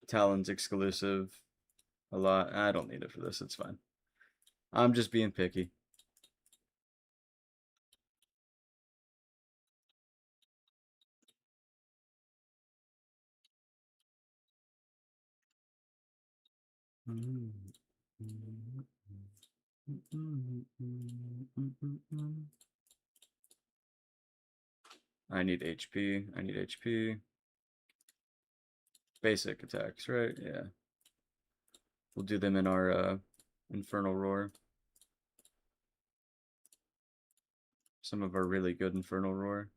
Talon's exclusive a lot. I don't need it for this. It's fine. I'm just being picky. I need HP. I need HP. Basic attacks, right? Yeah. We'll do them in our Infernal Roar. Some of our really good Infernal Roar.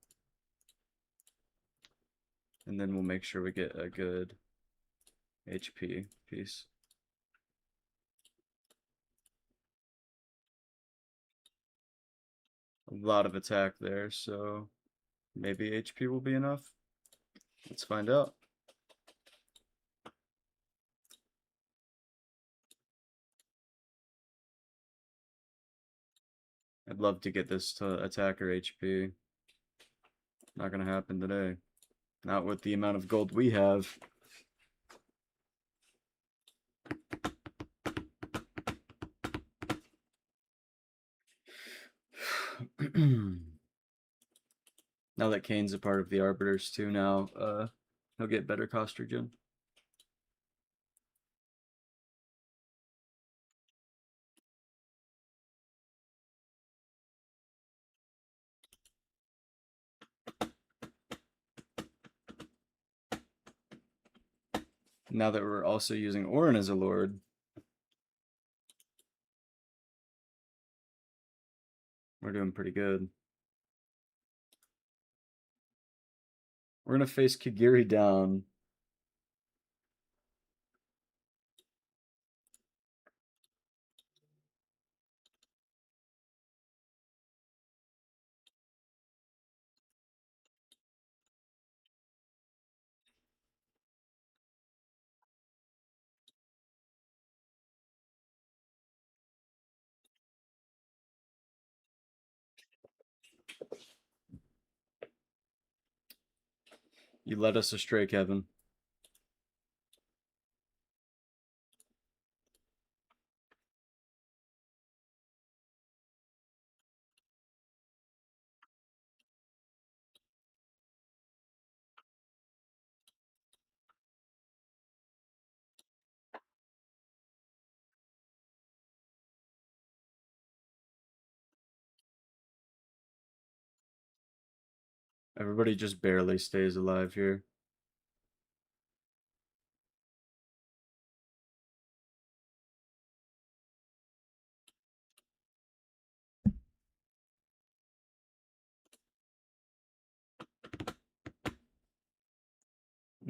And then we'll make sure we get a good HP piece. A lot of attack there, so maybe HP will be enough. Let's find out. I'd love to get this to attacker HP. Not gonna happen today. Not with the amount of gold we have. Now that Kane's a part of the Arbiters too now, he'll get better cost regen. Now that we're also using Orin as a lord, we're doing pretty good. We're gonna face Kagiri down. You led us astray, Kevin. Everybody just barely stays alive here.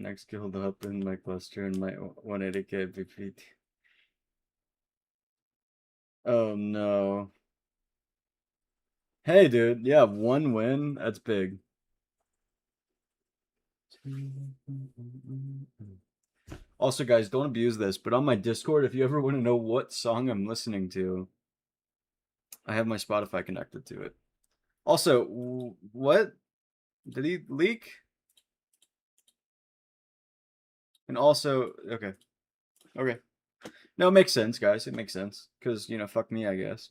Next guild up in my cluster and my 180k BP. Oh no. Hey dude, yeah, one win, that's big. Also, guys, don't abuse this, but on my Discord, if you ever want to know what song I'm listening to, I have my Spotify connected to it. Also, what? Did he leak? And also, okay. Okay. No, it makes sense, guys. It makes sense. Because, you know, fuck me, I guess.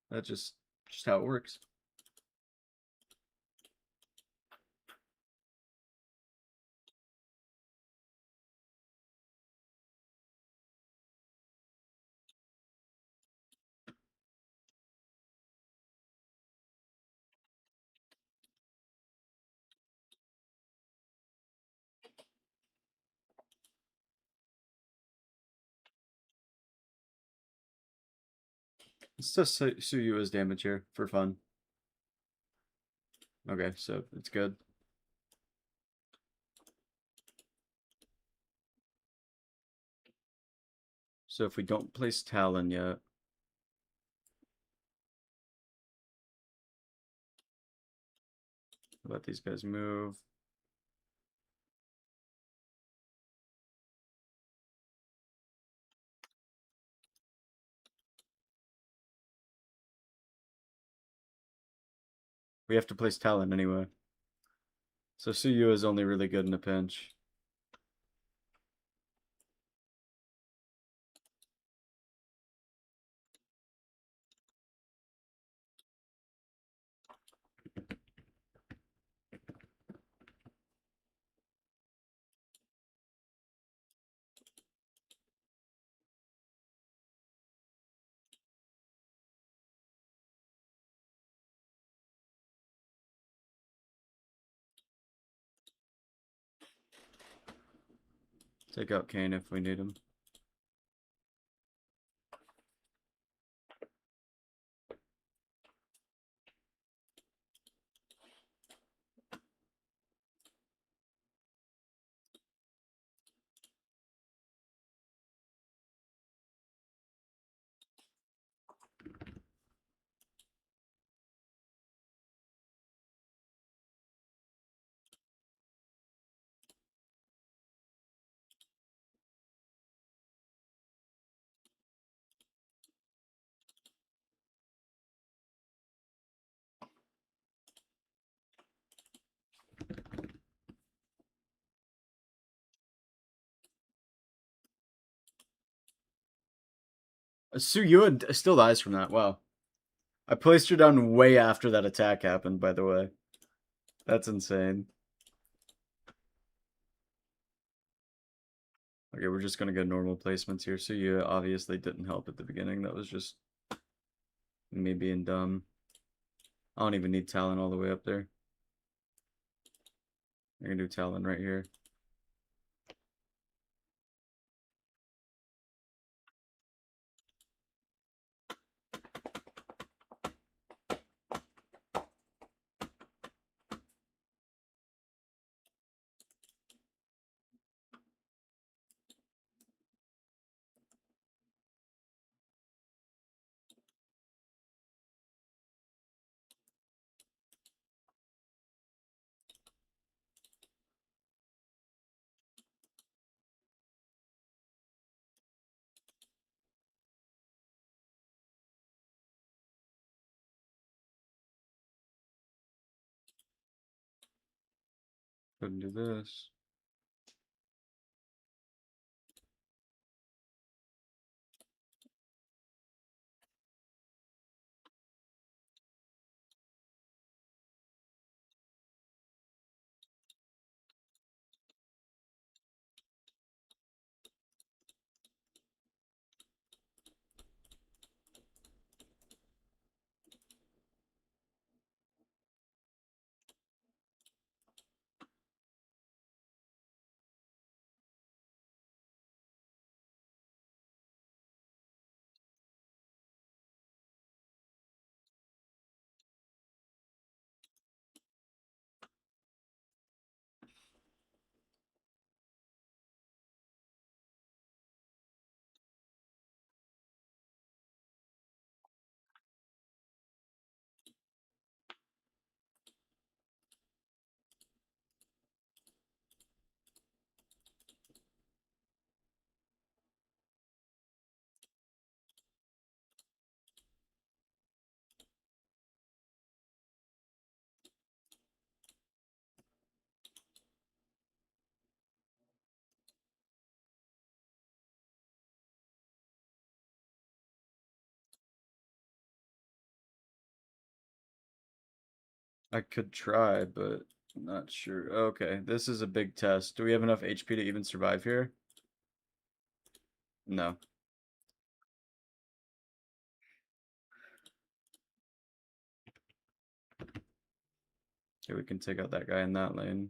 That's just how it works. Let's just sue you as damage here for fun. Okay, so it's good. So if we don't place Talon yet, let these guys move. We have to place Talon anyway. So Suyu is only really good in a pinch. Take out Kane if we need him. Suyu still dies from that. Wow. I placed her down way after that attack happened, by the way. That's insane. Okay, we're just gonna go normal placements here. Suyu obviously didn't help at the beginning. That was just me being dumb. I don't even need Talon all the way up there. I'm gonna do Talon right here. Couldn't do this. I could try, but I'm not sure. Okay, this is a big test. Do we have enough HP to even survive here? No. Okay, we can take out that guy in that lane.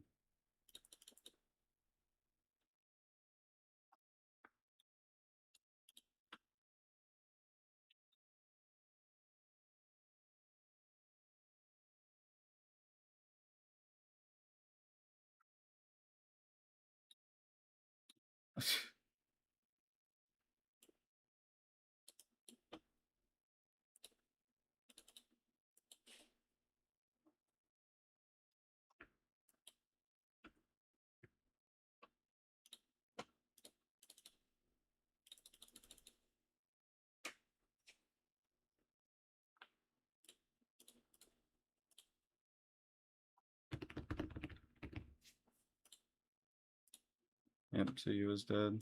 Yep, so he was dead.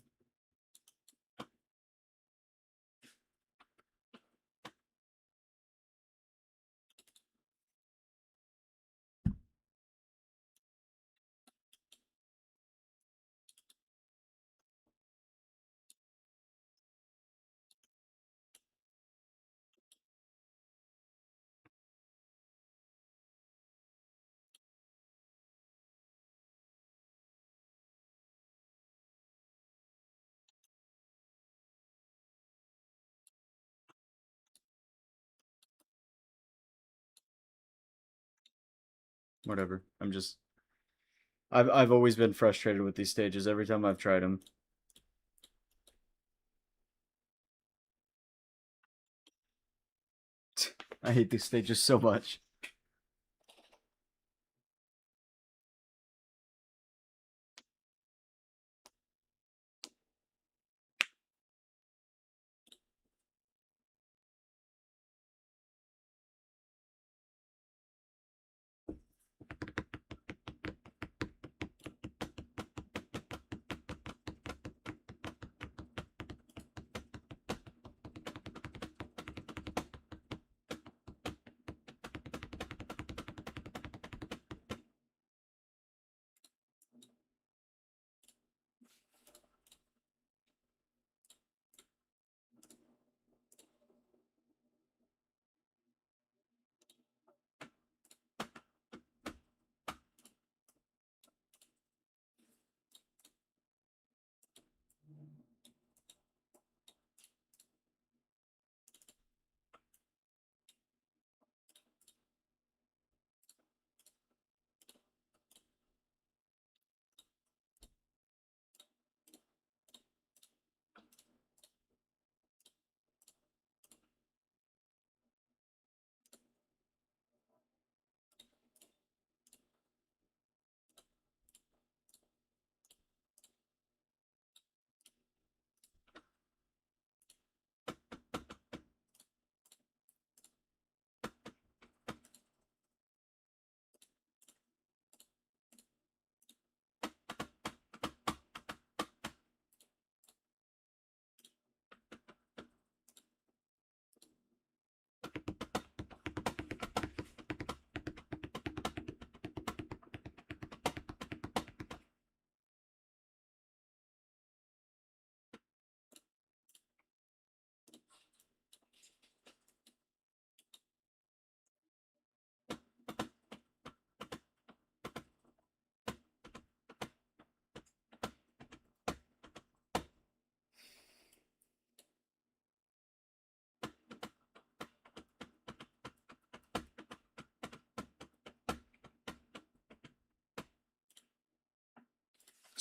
Whatever. I've always been frustrated with these stages every time I've tried them. I hate these stages so much.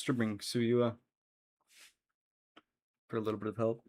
Let's bring Suyua for a little bit of help.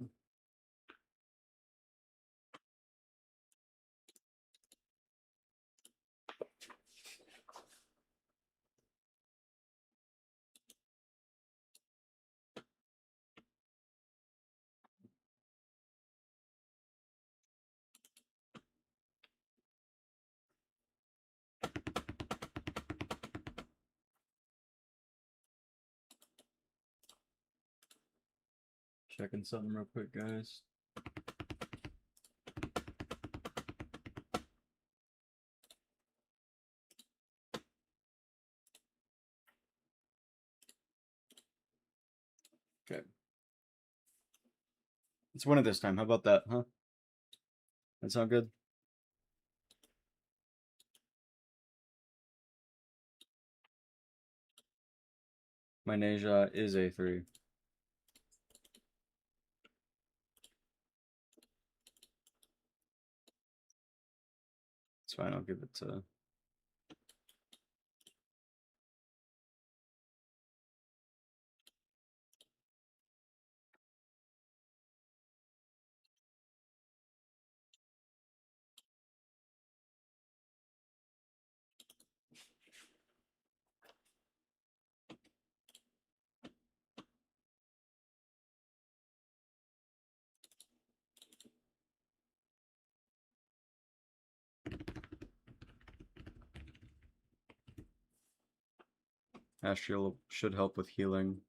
Checking something real quick, guys. Okay. Let's win it this time. How about that, huh? That sound good? My Neja is A3. It's fine, I'll give it to... Astral should help with healing.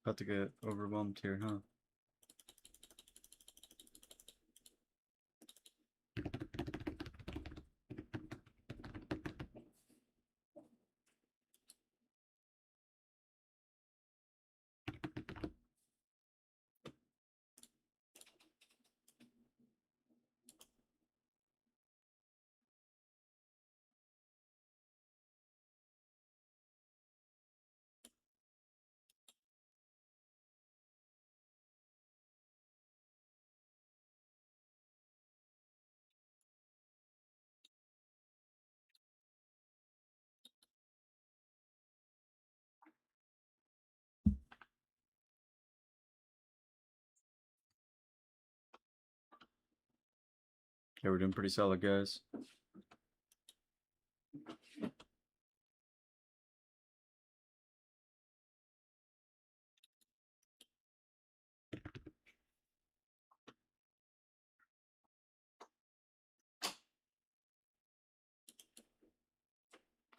About to get overwhelmed here, huh? Okay, we're doing pretty solid, guys.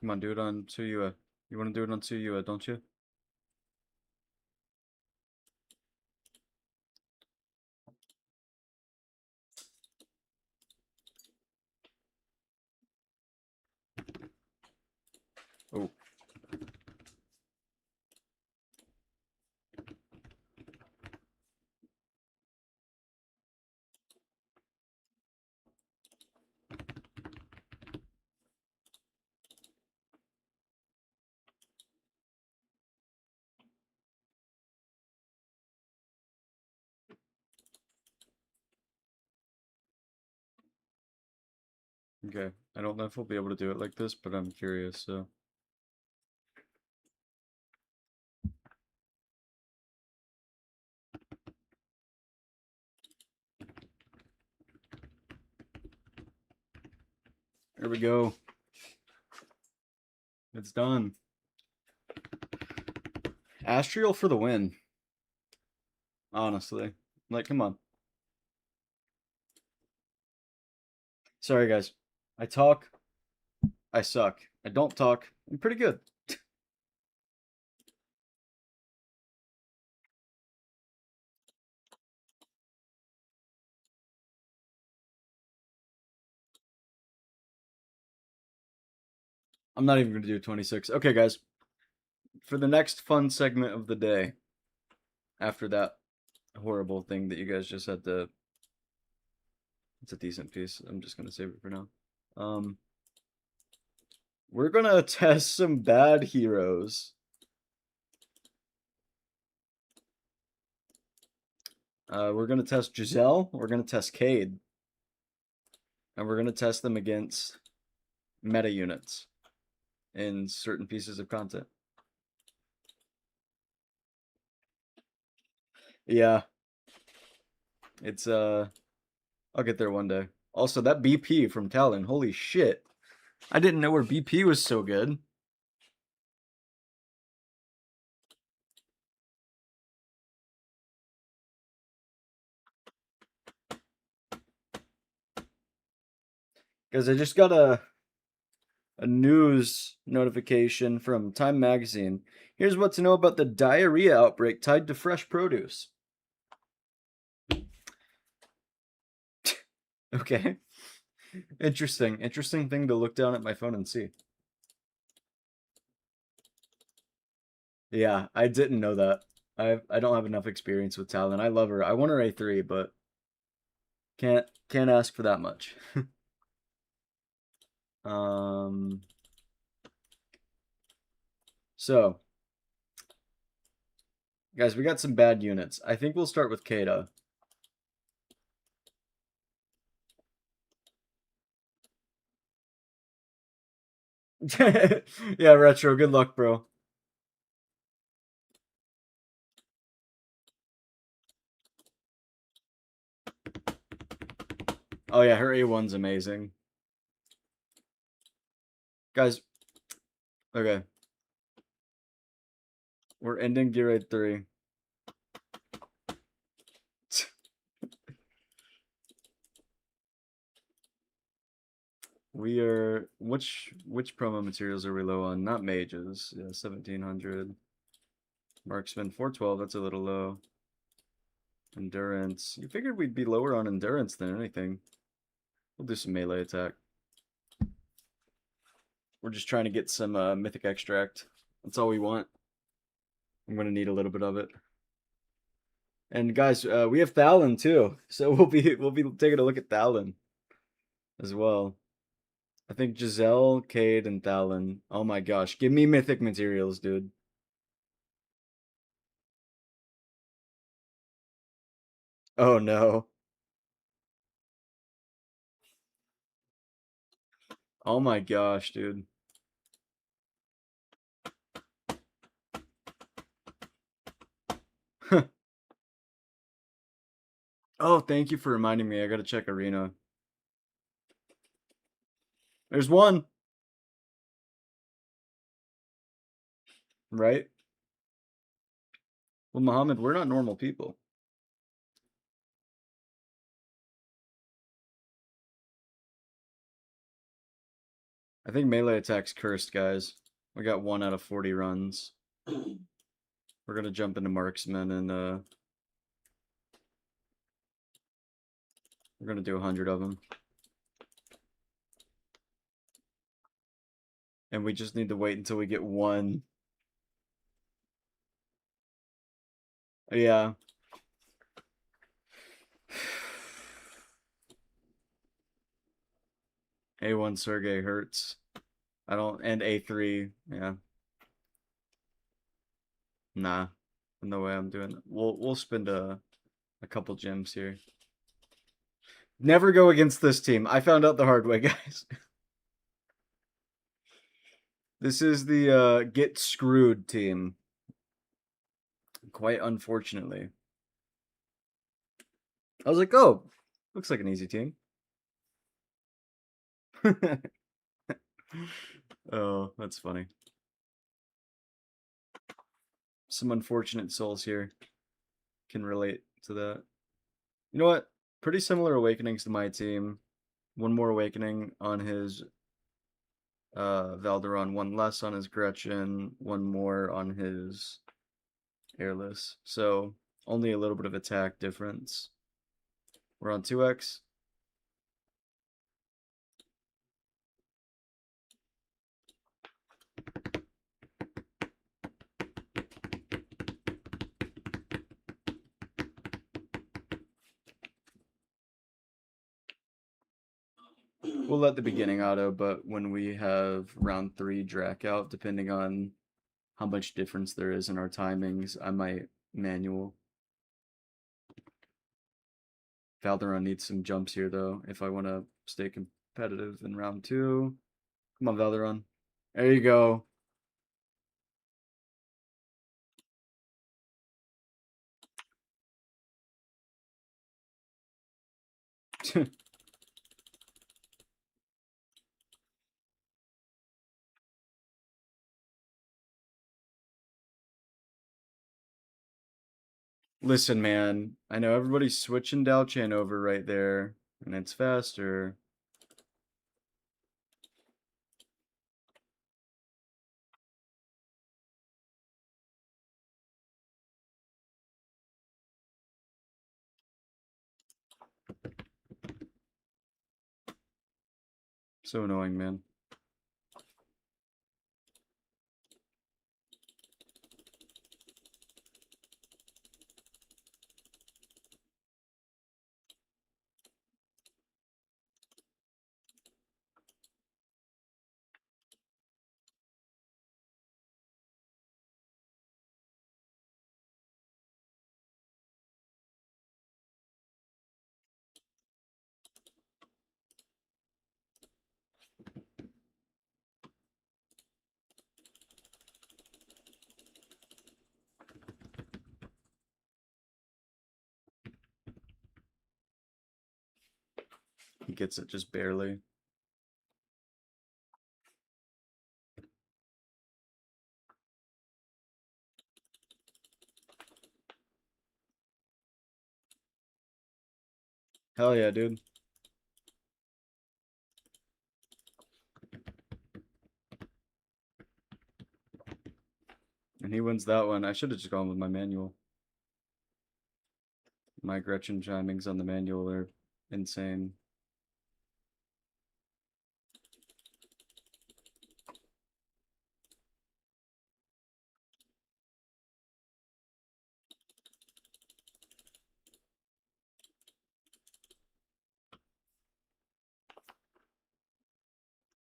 Come on, do it on Tsuyua. You want to do it on Tsuyua, don't you? Oh. Okay, I don't know if we'll be able to do it like this, but I'm curious, so. There we go. It's done. Astrial for the win. Honestly. Like, come on. Sorry, guys. I talk. I suck. I don't talk. I'm pretty good. I'm not even going to do 26. Okay, guys. For the next fun segment of the day, after that horrible thing that you guys just had to. It's a decent piece. I'm just going to save it for now. We're going to test some bad heroes. We're going to test Giselle. We're going to test Cade. And we're going to test them against meta units in certain pieces of content. Yeah. It's, I'll get there one day. Also, that BP from Talon, holy shit. I didn't know where BP was so good. Guys, I just got a news notification from Time Magazine. Here's what to know about the diarrhea outbreak tied to fresh produce. Okay. Interesting. Interesting thing to look down at my phone and see. Yeah, I didn't know that. I don't have enough experience with Talon. I love her. I want her A3, but can't ask for that much. So guys, we got some bad units. I think we'll start with Kata. Yeah, Retro, good luck, bro. Oh yeah, her A1's amazing. Guys, okay. We're ending Gear Raid 3. We are which promo materials are we low on? Not mages. Yeah, 1700. Marksman 412, that's a little low. Endurance. You figured we'd be lower on endurance than anything. We'll do some melee attack. We're just trying to get some mythic extract. That's all we want. I'm gonna need a little bit of it. And guys, we have Thalon too, so we'll be taking a look at Thalon as well. I think Giselle, Cade, and Thalon. Oh my gosh, give me mythic materials, dude. Oh no. Oh my gosh, dude. Oh, thank you for reminding me. I gotta check Arena. There's one. Right? Well, Muhammad, we're not normal people. I think melee attack's cursed, guys. We got 1 out of 40 runs. We're gonna jump into marksman and we're gonna do 100 of them. And we just need to wait until we get 1. Yeah. A1 Sergey hurts. I don't, and A3, yeah. Nah, no way I'm doing that. We'll spend a couple gems here. Never go against this team. I found out the hard way, guys. This is the get screwed team. Quite unfortunately. I was like, oh, looks like an easy team. Oh, that's funny. Some unfortunate souls here can relate to that. You know what? Pretty similar awakenings to my team. One more awakening on his Valderon, one less on his Gretchen, one more on his Airless. So only a little bit of attack difference. We're on 2x. We'll let the beginning auto, but when we have round 3 Drac out, depending on how much difference there is in our timings, I might manual. Valderon needs some jumps here, though, if I want to stay competitive in round 2. Come on, Valderon. There you go. Listen, man, I know everybody's switching Dalchan over right there, and it's faster. So annoying, man. He gets it just barely. Hell yeah, dude. And he wins that one. I should have just gone with my manual. My Gretchen chimings on the manual are insane.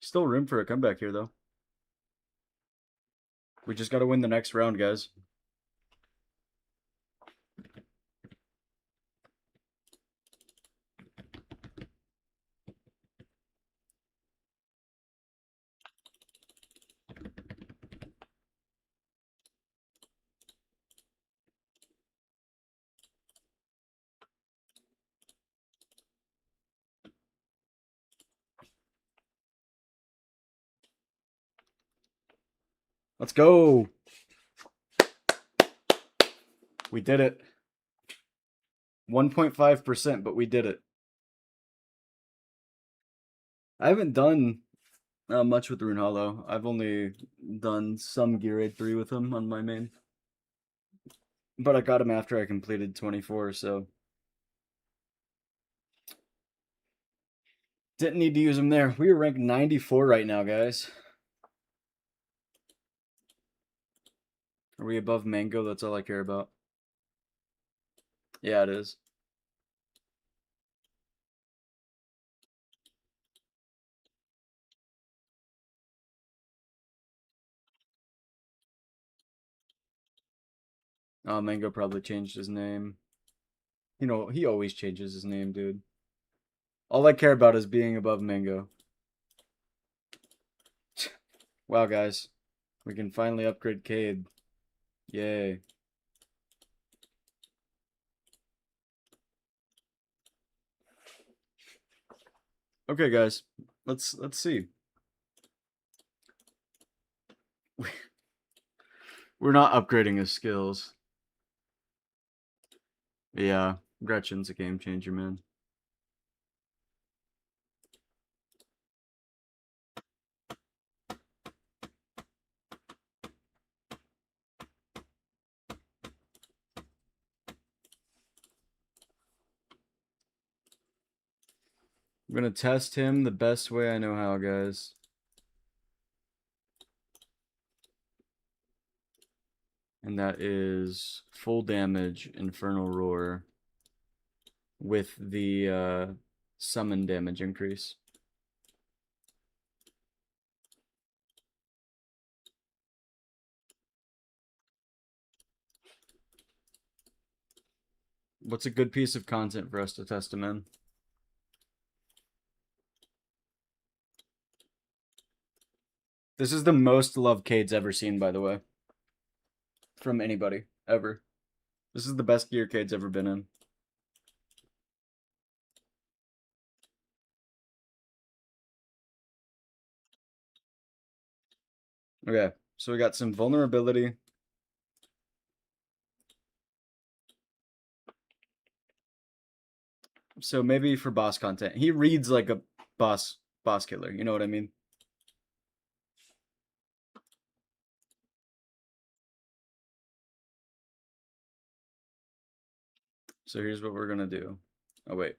Still room for a comeback here, though. We just got to win the next round, guys. Let's go. We did it. 1.5%, but we did it. I haven't done much with Rune Hollow. I've only done some Gear Raid 3 with him on my main. But I got him after I completed 24, so didn't need to use him there. We are ranked 94 right now, guys. Are we above Mango? That's all I care about. Yeah, it is. Oh, Mango probably changed his name. You know, he always changes his name, dude. All I care about is being above Mango. Wow, guys. We can finally upgrade Cade. Yay. Okay, guys. Let's see. We're not upgrading his skills. Yeah, Gretchen's a game changer, man. I'm gonna test him the best way I know how, guys. And that is full damage Infernal Roar with the summon damage increase. What's a good piece of content for us to test him in? This is the most love Cade's ever seen, by the way. From anybody, ever. This is the best gear Cade's ever been in. Okay, so we got some vulnerability. So maybe for boss content. He reads like a boss killer, you know what I mean? So here's what we're gonna do. Oh wait.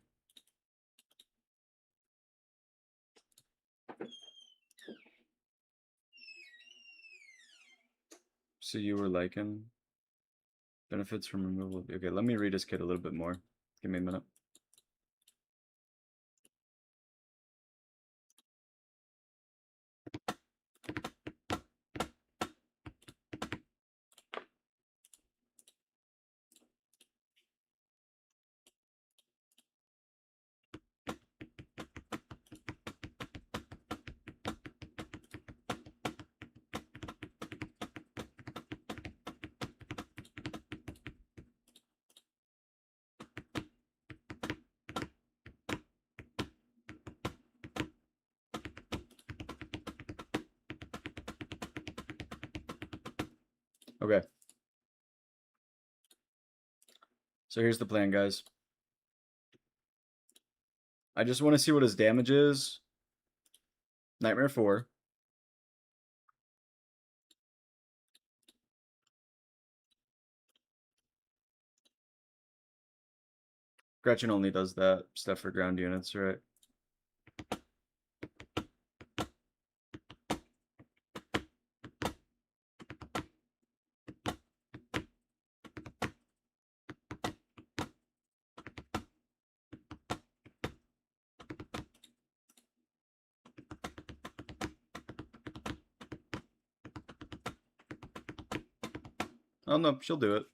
So you were liking benefits from removal. Okay, let me read his kit a little bit more. Give me a minute. Okay. So here's the plan, guys. I just want to see what his damage is. Nightmare 4. Gretchen only does that stuff for ground units, right? Oh no, she'll do it.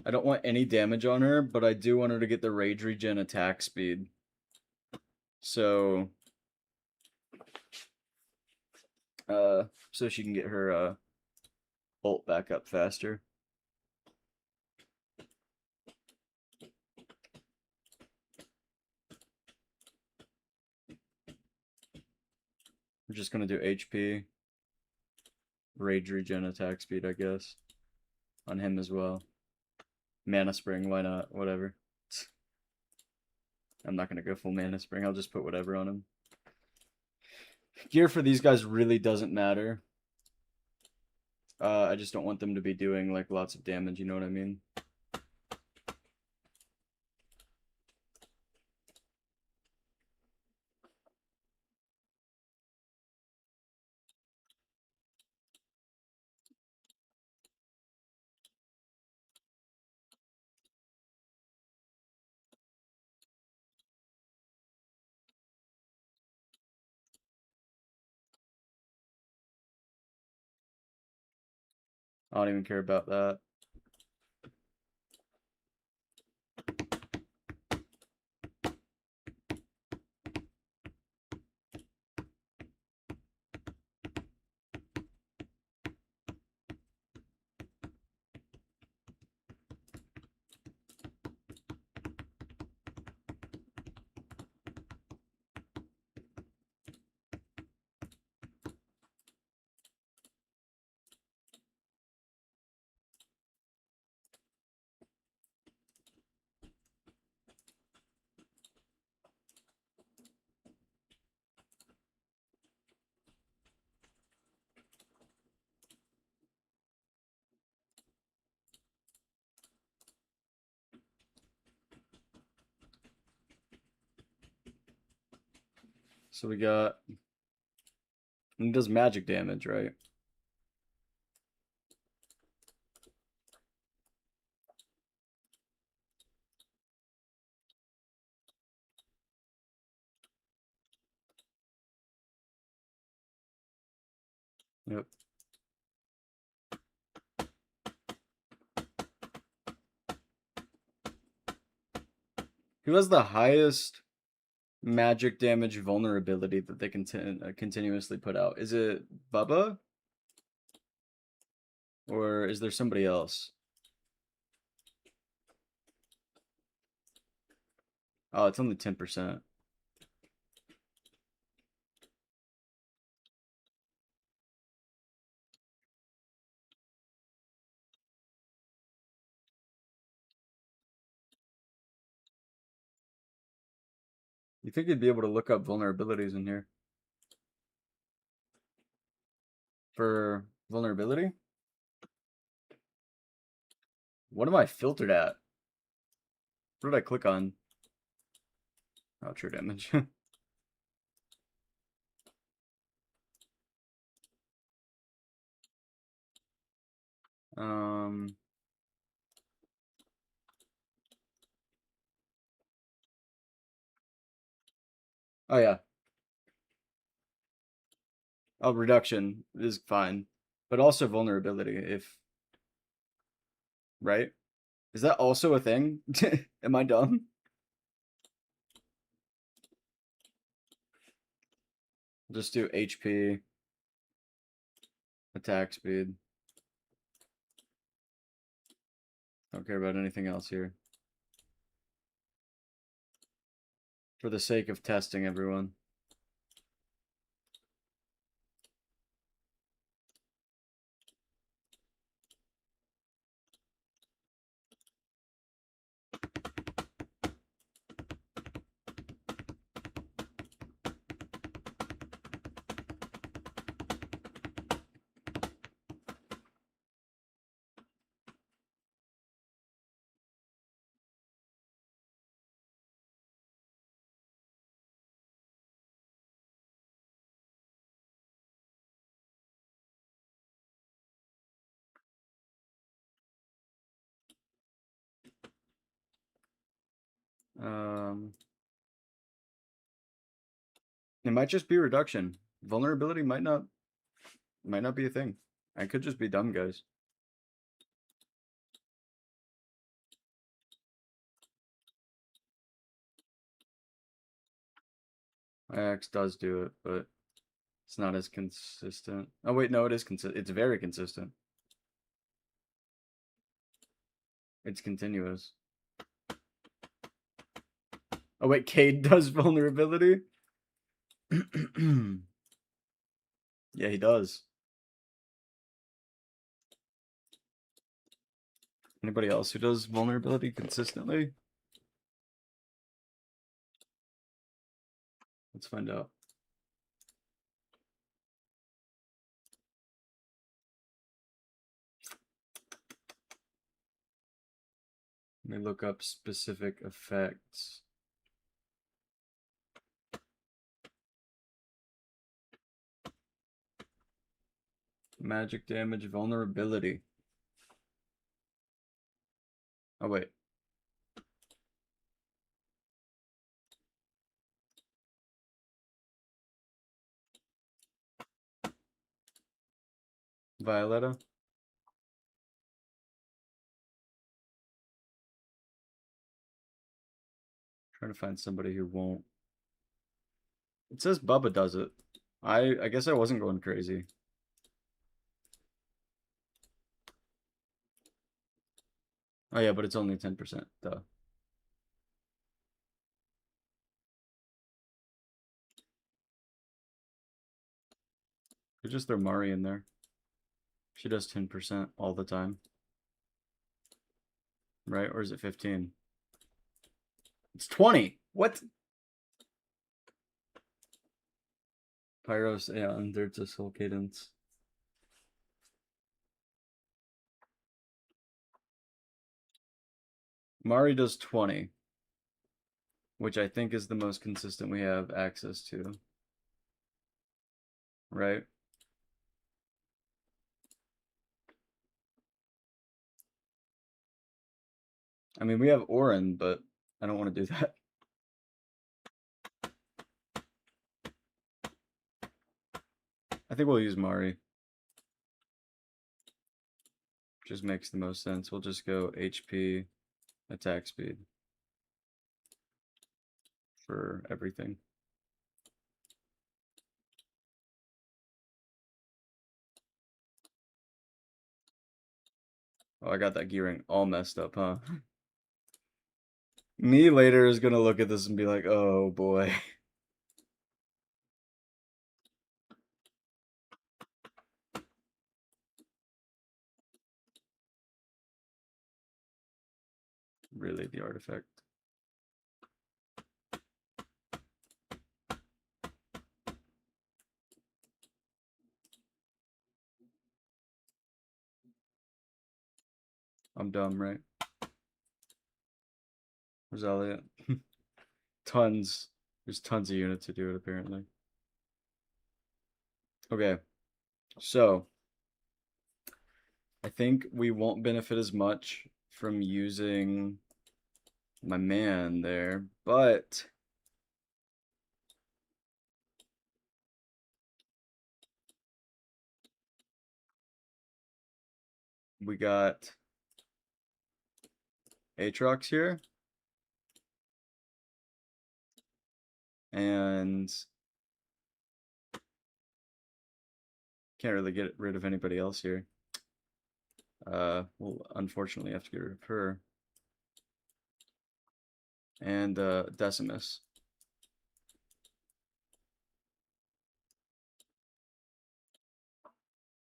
I don't want any damage on her, but I do want her to get the rage regen attack speed. So so she can get her ult back up faster. We're just gonna do HP, rage regen attack speed, I guess, on him as well. Mana Spring, why not? Whatever. I'm not gonna go full Mana Spring. I'll just put whatever on him. Gear for these guys really doesn't matter. I just don't want them to be doing like lots of damage. You know what I mean? I don't even care about that. So we got, it does magic damage, right? Yep. Who has the highest magic damage vulnerability that they can continuously put out? Is it Bubba? Or is there somebody else? Oh, it's only 10%. You think you'd be able to look up vulnerabilities in here? For vulnerability? What am I filtered at? What did I click on? Oh, true damage. um. Oh yeah. Oh, reduction is fine, but also vulnerability. If right, is that also a thing? Am I dumb? Just do HP, attack speed. Don't care about anything else here. For the sake of testing, everyone. It might just be reduction. Vulnerability might not be a thing. I could just be dumb, guys. X does do it, but it's not as consistent. Oh wait, no, it is consistent. It's very consistent. It's continuous. Oh wait, Cade does vulnerability? Yeah, he does. Anybody else who does vulnerability consistently? Let's find out. Let me look up specific effects. Magic damage vulnerability. Oh wait. Violetta? Trying to find somebody who won't. It says Bubba does it. I guess I wasn't going crazy. Oh yeah, but it's only 10%, duh. Could just throw Mari in there. She does 10% all the time. Right? Or is it 15? It's 20! What? Pyros, yeah, and there's a Soul Cadence. Mari does 20. Which I think is the most consistent we have access to. Right? I mean, we have Orin, but I don't want to do that. I think we'll use Mari. Just makes the most sense. We'll just go HP, attack speed for everything. Oh, I got that gearing all messed up, huh? Me later is gonna look at this and be like, oh boy. Really, the artifact. I'm dumb, right? Where's Elliot? Tons. There's tons of units to do it, apparently. Okay. So, I think we won't benefit as much from using my man there, but we got Aatrox here. And can't really get rid of anybody else here. We'll unfortunately have to get rid of her. And Decimus.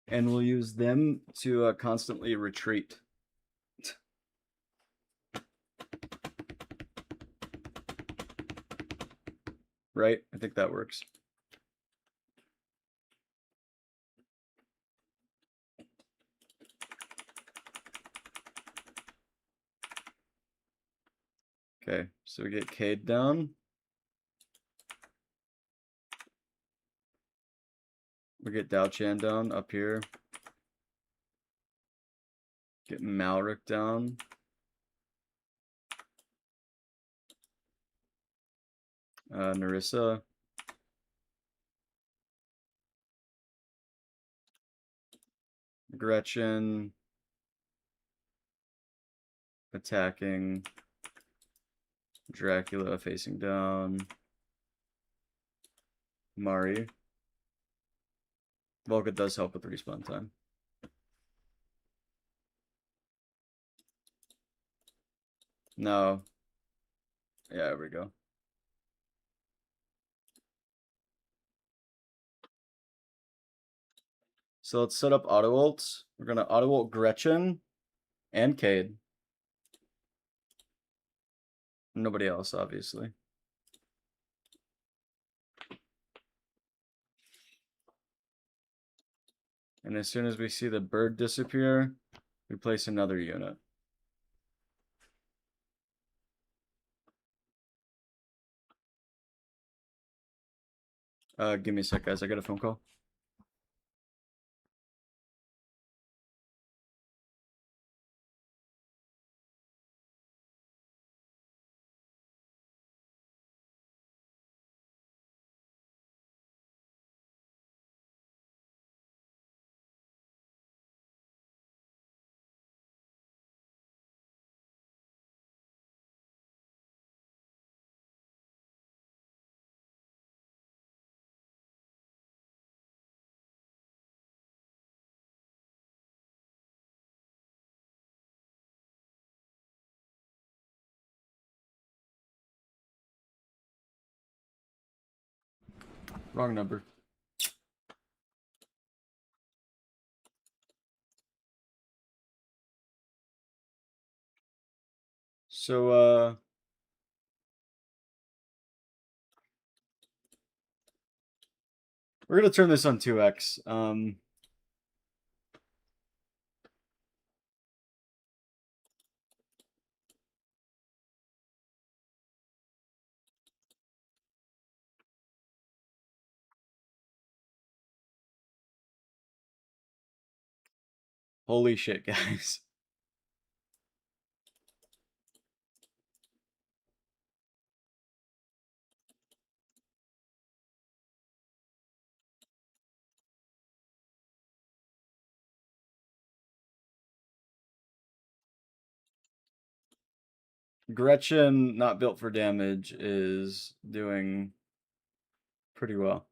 And we'll use them to constantly retreat. Right? I think that works. Okay, so we get Cade down. We get Dao-Chan down up here. Get Malric down. Narissa. Gretchen. Attacking. Dracula facing down. Mari. Volga does help with respawn time. No. Yeah, there we go. So let's set up auto ults. We're gonna auto ult Gretchen and Cade. Nobody else, obviously. And as soon as we see the bird disappear, we place another unit. Give me a sec, guys. I got a phone call. Wrong number. So, we're gonna turn this on 2x. Holy shit, guys. Gretchen, not built for damage, is doing pretty well.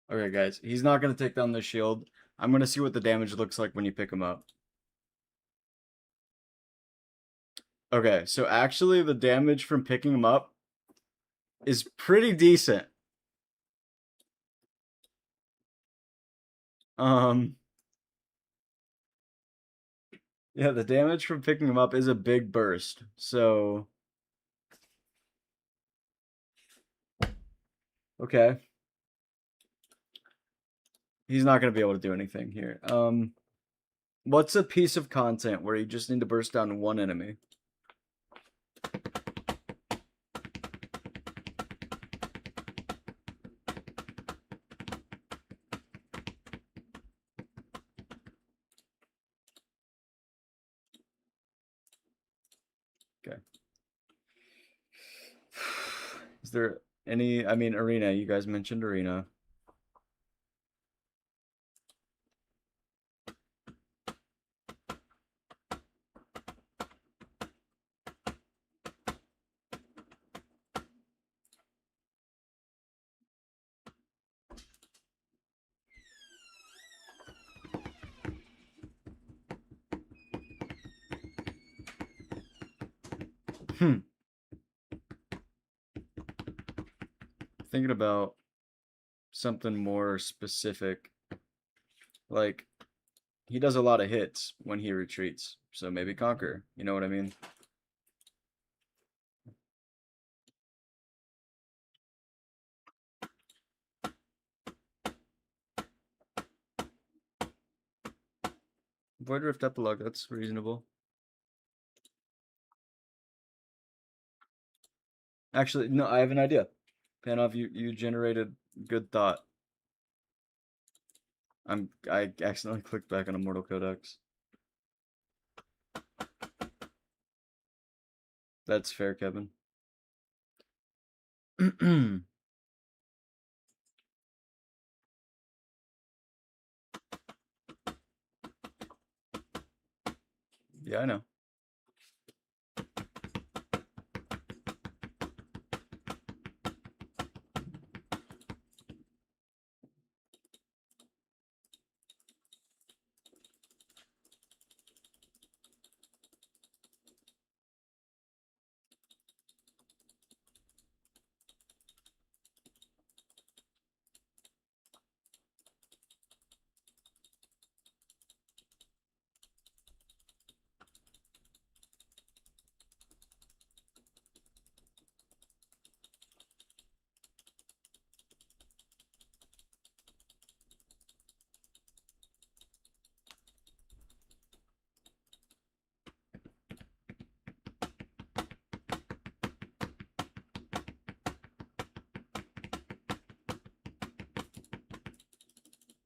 Okay, guys, he's not going to take down the shield. I'm going to see what the damage looks like when you pick him up. Okay, so actually the damage from picking him up is pretty decent. Yeah, the damage from picking him up is a big burst. So, okay. He's not going to be able to do anything here. What's a piece of content where you just need to burst down one enemy? Okay. Is there any, I mean, Arena, you guys mentioned Arena. Thinking about something more specific. Like, he does a lot of hits when he retreats. So maybe Conquer. You know what I mean? Void Rift Epilogue, that's reasonable. Actually, no, I have an idea. Panov, you generated good thought. I accidentally clicked back on Immortal Codex. That's fair, Kevin. Yeah, I know.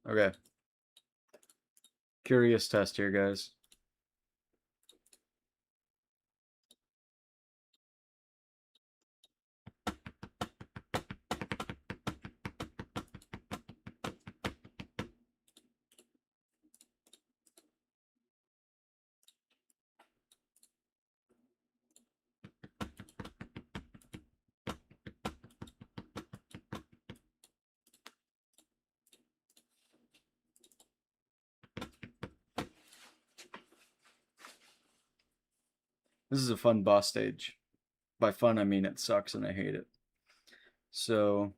Okay. Curious test here, guys. This is a fun boss stage. By fun, I mean it sucks and I hate it. So...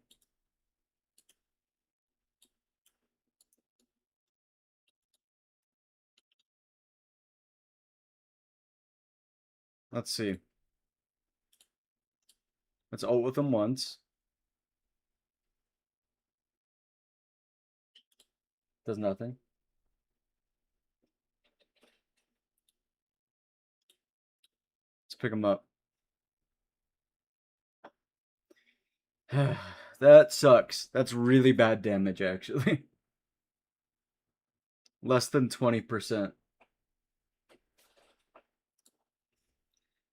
let's see. Let's ult with him once. Does nothing. Let's pick him up. That sucks. That's really bad damage, actually. Less than 20%.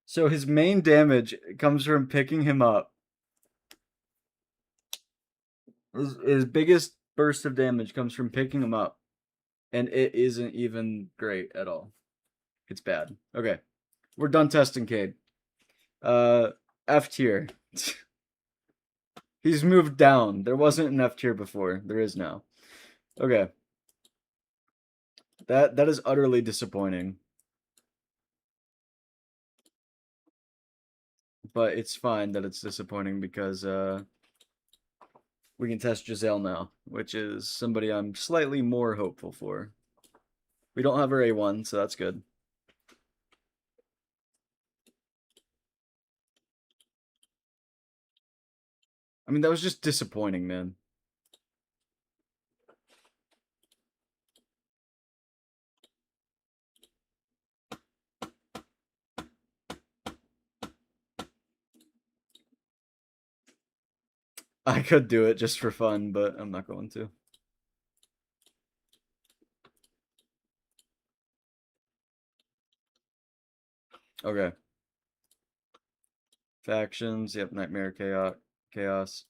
So his main damage comes from picking him up. His biggest burst of damage comes from picking him up. And it isn't even great at all. It's bad. Okay. We're done testing Cade. F tier. He's moved down. There wasn't an F tier before. There is now. Okay. That is utterly disappointing. But it's fine that it's disappointing because we can test Giselle now, which is somebody I'm slightly more hopeful for. We don't have her A1, so that's good. I mean, that was just disappointing, man. I could do it just for fun, but I'm not going to. Okay. Factions, yep, Nightmare Chaos.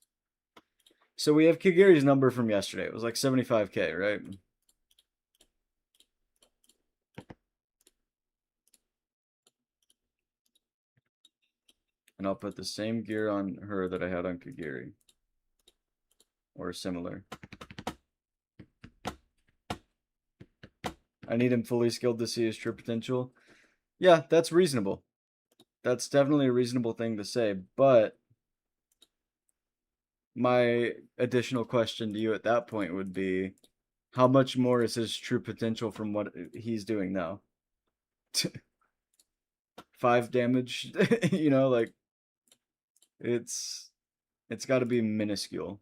So we have Kigiri's number from yesterday. It was like 75k, right? And I'll put the same gear on her that I had on Kigiri. Or similar. I need him fully skilled to see his true potential. Yeah, that's reasonable. That's definitely a reasonable thing to say, but my additional question to you at that point would be, how much more is his true potential from what he's doing now? 5 damage, you know, like it's got to be minuscule.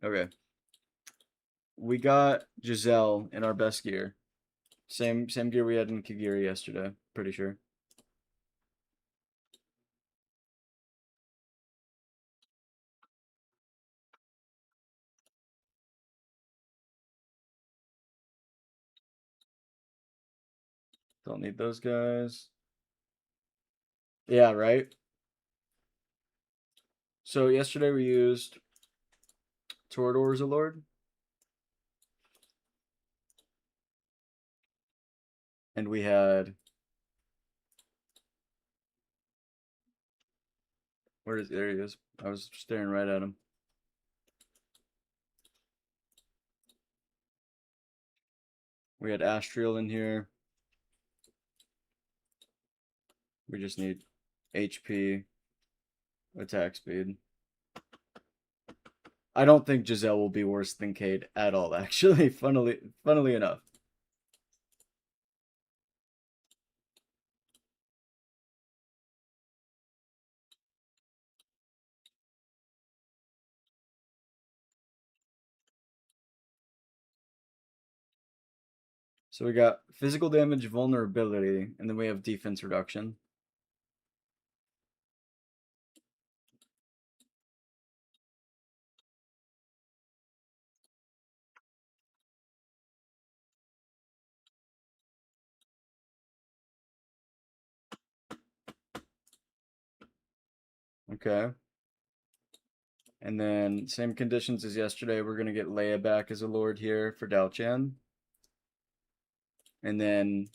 Okay. We got Giselle in our best gear. Same gear we had in Kigiri yesterday, pretty sure. Don't need those guys. Yeah, right? So yesterday we used Torador as a lord. And we had... there he is. I was staring right at him. We had Astriel in here. We just need HP, attack speed. I don't think Giselle will be worse than Cade at all, actually, funnily enough. So we got physical damage, vulnerability, and then we have defense reduction. Okay. And then same conditions as yesterday. We're going to get Leia back as a lord here for Dalchan. And then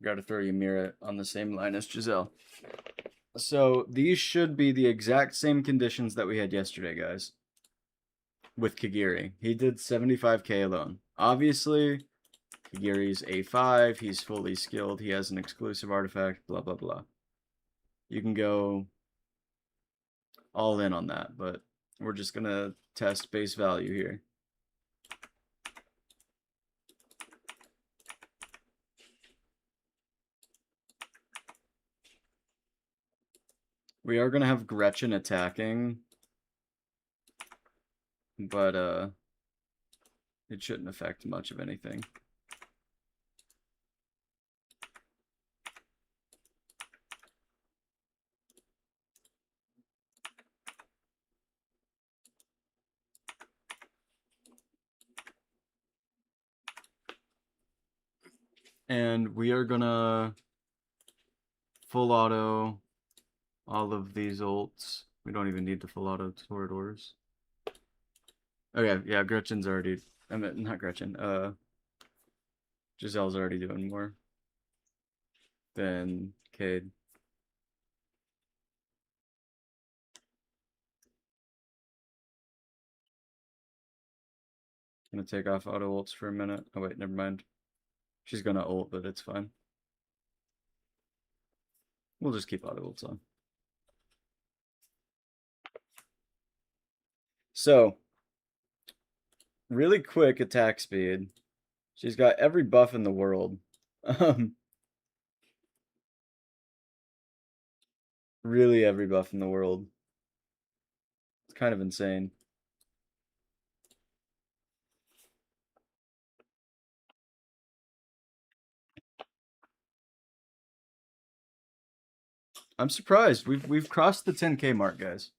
got to throw Ymira on the same line as Giselle. So these should be the exact same conditions that we had yesterday, guys. with Kagiri. He did 75k alone. Obviously, Kagiri's A5. He's fully skilled. He has an exclusive artifact. Blah, blah, blah. You can go all in on that, but we're just going to test base value here. We are going to have Gretchen attacking, but it shouldn't affect much of anything. And we are going to full auto all of these ults. We don't even need the full auto Toradors. Okay, yeah, Gretchen's already... I mean, not Gretchen. Giselle's already doing more than Cade. Gonna take off auto ults for a minute. Oh wait, never mind. She's gonna ult, but it's fine. We'll just keep auto ults on. So, really quick attack speed. She's got every buff in the world. Really every buff in the world. It's kind of insane. I'm surprised. We've crossed the 10k mark, guys.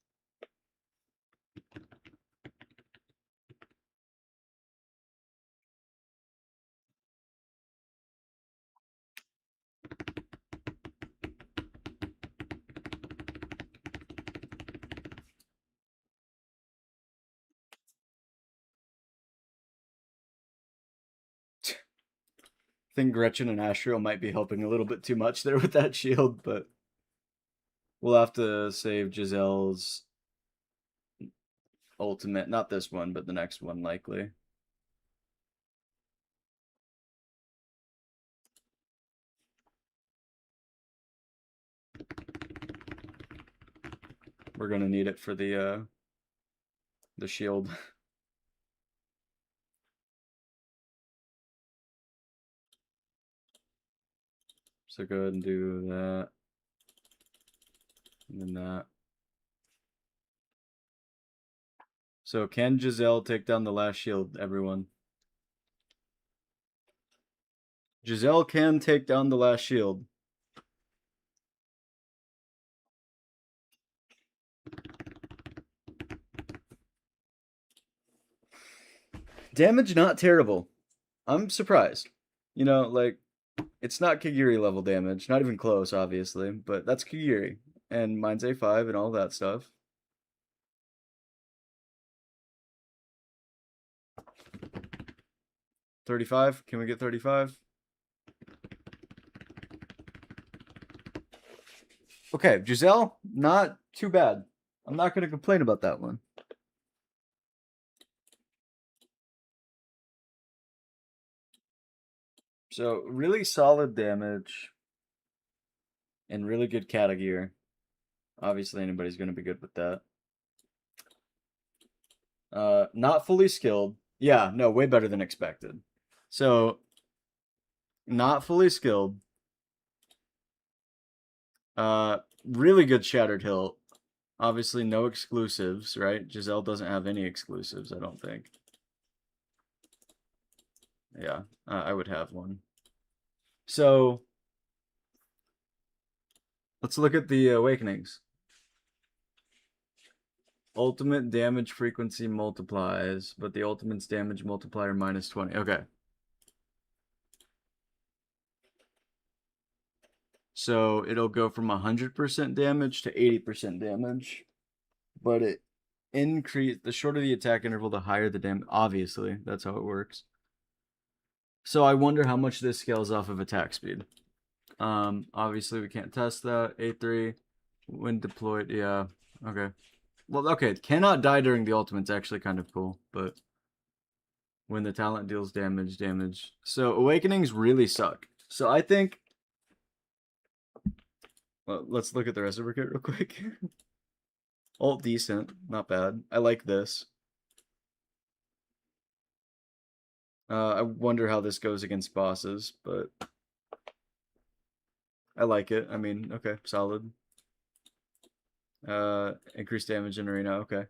I think Gretchen and Astro might be helping a little bit too much there with that shield, but we'll have to save Giselle's ultimate. Not this one, but the next one, likely. We're gonna need it for the shield. So go ahead and do that. And then that. So can Giselle take down the last shield, everyone? Giselle can take down the last shield. Damage not terrible. I'm surprised. You know, like, it's not Kagiri level damage. Not even close, obviously. But that's Kagiri. And mine's A5 and all that stuff. $35? Can we get 35? Okay, Giselle, not too bad. I'm not going to complain about that one. So, really solid damage. And really good Cata gear. Obviously, anybody's going to be good with that. Not fully skilled. Yeah, no, way better than expected. So, not fully skilled. Really good Shattered Hilt. Obviously, no exclusives, right? Giselle doesn't have any exclusives, I don't think. Yeah, I would have one. So, let's look at the Awakenings. Ultimate damage frequency multiplies, but the ultimate's damage multiplier minus 20. Okay. So it'll go from 100% damage to 80% damage. But it the shorter the attack interval, the higher the damage. Obviously, that's how it works. So I wonder how much this scales off of attack speed. Obviously we can't test that. A3 when deployed, yeah. Okay. Well, okay, cannot die during the ultimate's actually kind of cool, but when the talent deals damage. So awakenings really suck. So I think, well, let's look at the rest of her kit real quick. Ult decent, not bad. I like this. I wonder how this goes against bosses, but I like it. I mean, okay, solid. Increased damage in arena, okay.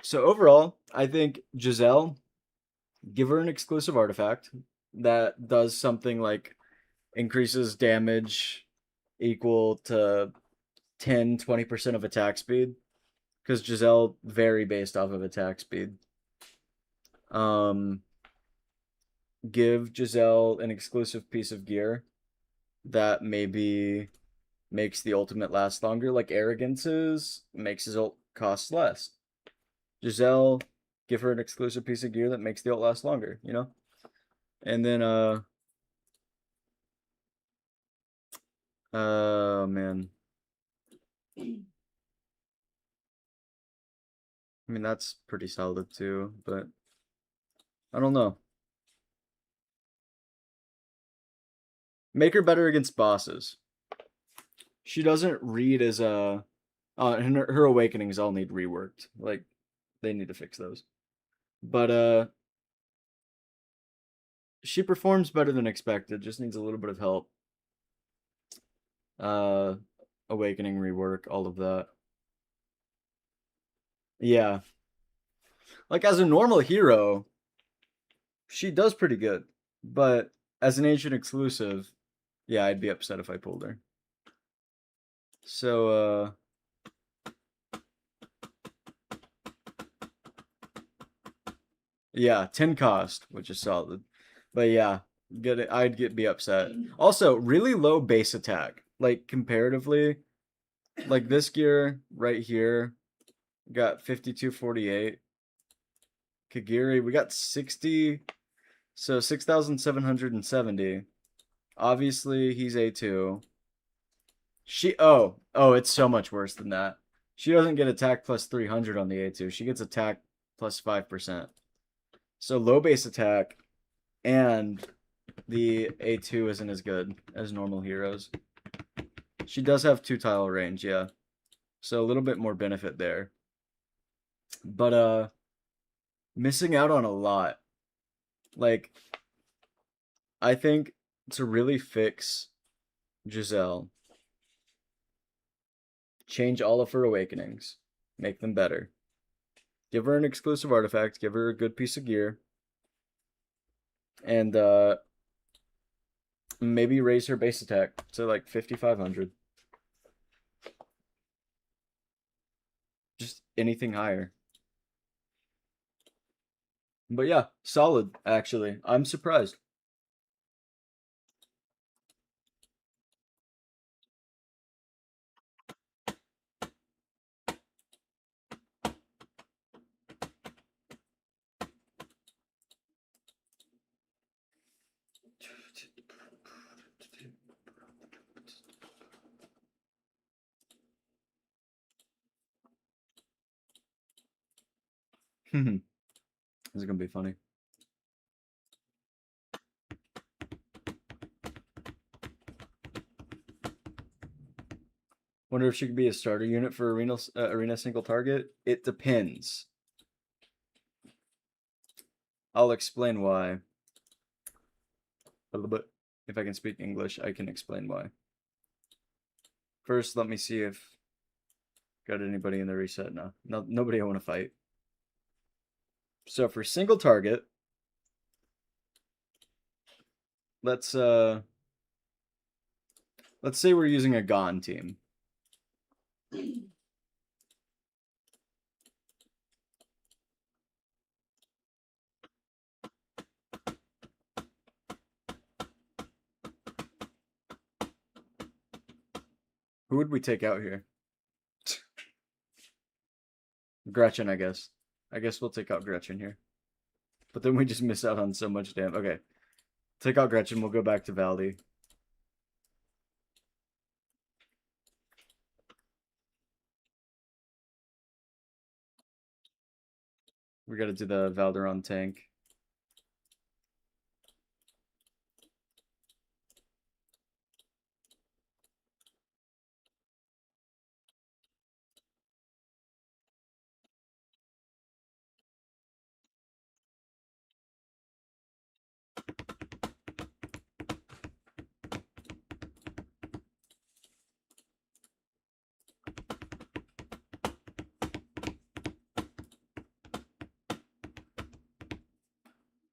So overall, I think Giselle, give her an exclusive artifact that does something like increases damage equal to 10-20% of attack speed. Because Giselle very based off of attack speed. Give Giselle an exclusive piece of gear that maybe makes the ultimate last longer, like Arrogance's makes his ult cost less. Giselle, give her an exclusive piece of gear that makes the ult last longer, you know? And then man. I mean that's pretty solid too, but I don't know. Make her better against bosses. She doesn't read as a and her awakenings all need reworked. Like they need to fix those. But she performs better than expected, just needs a little bit of help. Awakening rework, all of that. Yeah. Like as a normal hero, she does pretty good. But as an ancient exclusive, yeah, I'd be upset if I pulled her. So yeah, 10 cost, which is solid. But yeah, be upset. Also, really low base attack. Like comparatively, like this gear right here got 5248. Kagiri, we got 60, so 6,770. Obviously, he's A2. It's so much worse than that. She doesn't get attack plus 300 on the A2. She gets attack plus 5%. So low base attack and the A2 isn't as good as normal heroes. She does have 2 tile range, yeah. So a little bit more benefit there. But missing out on a lot. Like I think to really fix Giselle, change all of her awakenings, make them better. Give her an exclusive artifact, give her a good piece of gear, and maybe raise her base attack to like 5,500. Just anything higher. But yeah, solid actually. I'm surprised. This is gonna be funny. Wonder if she could be a starter unit for arena single target. It depends. I'll explain why. A little bit. If I can speak English, I can explain why. First, let me see if got anybody in the reset. No, nobody I want to fight. So for single target, let's say we're using a Gon team. Who would we take out here? Gretchen, I guess. I guess we'll take out Gretchen here. But then we just miss out on so much damage. Okay. Take out Gretchen, we'll go back to Valdi. We got to do the Valderon tank.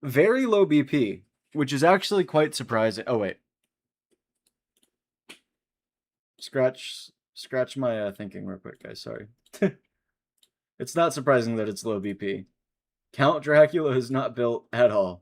Very low BP, which is actually quite surprising. Oh wait, scratch my thinking real quick, guys. Sorry. It's not surprising that it's low BP. Count Dracula is not built at all.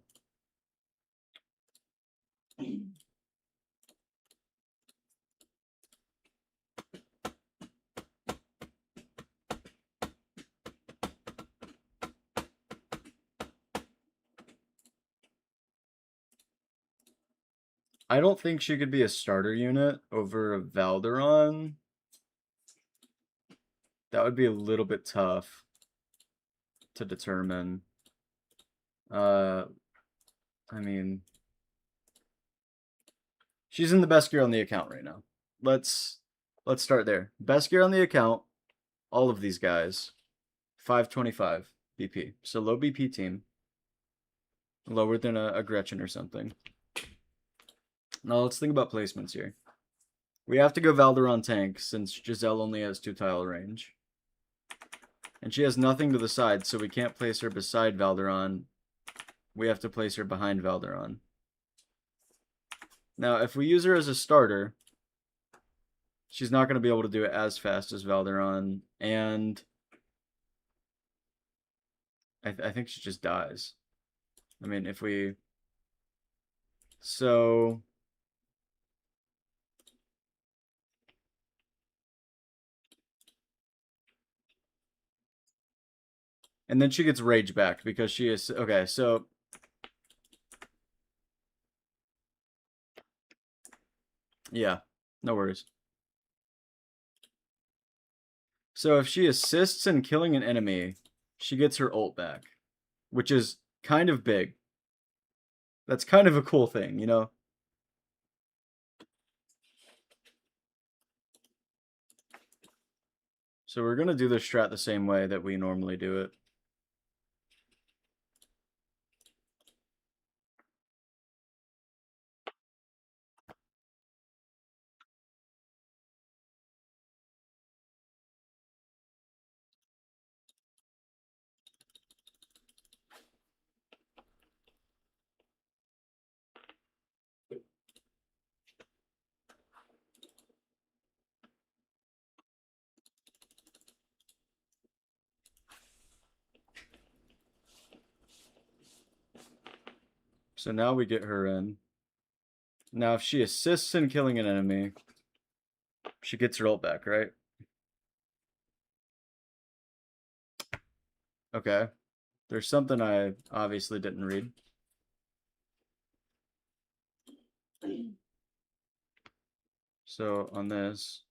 I don't think she could be a starter unit over a Valderon. That would be a little bit tough to determine. I mean, she's in the best gear on the account right now. Let's start there. Best gear on the account, all of these guys, 525 BP. So low BP team. Lower than a Gretchen or something. Now let's think about placements here. We have to go Valderon tank since Giselle only has 2 tile range. And she has nothing to the side, so we can't place her beside Valderon. We have to place her behind Valderon. Now, if we use her as a starter, she's not going to be able to do it as fast as Valderon, and I think she just dies. I mean, if we... So... And then she gets rage back because she is... Okay, so... Yeah, no worries. So if she assists in killing an enemy, she gets her ult back, which is kind of big. That's kind of a cool thing, you know? So we're going to do this strat the same way that we normally do it. So now we get her in. Now if she assists in killing an enemy, she gets her ult back, right? Okay. There's something I obviously didn't read. So on this...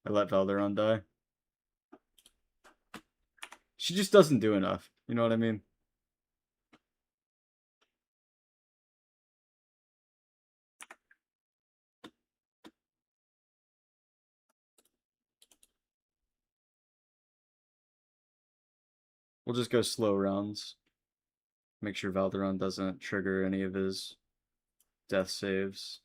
I let Valderon die. She just doesn't do enough. You know what I mean? We'll just go slow rounds. Make sure Valderon doesn't trigger any of his death saves.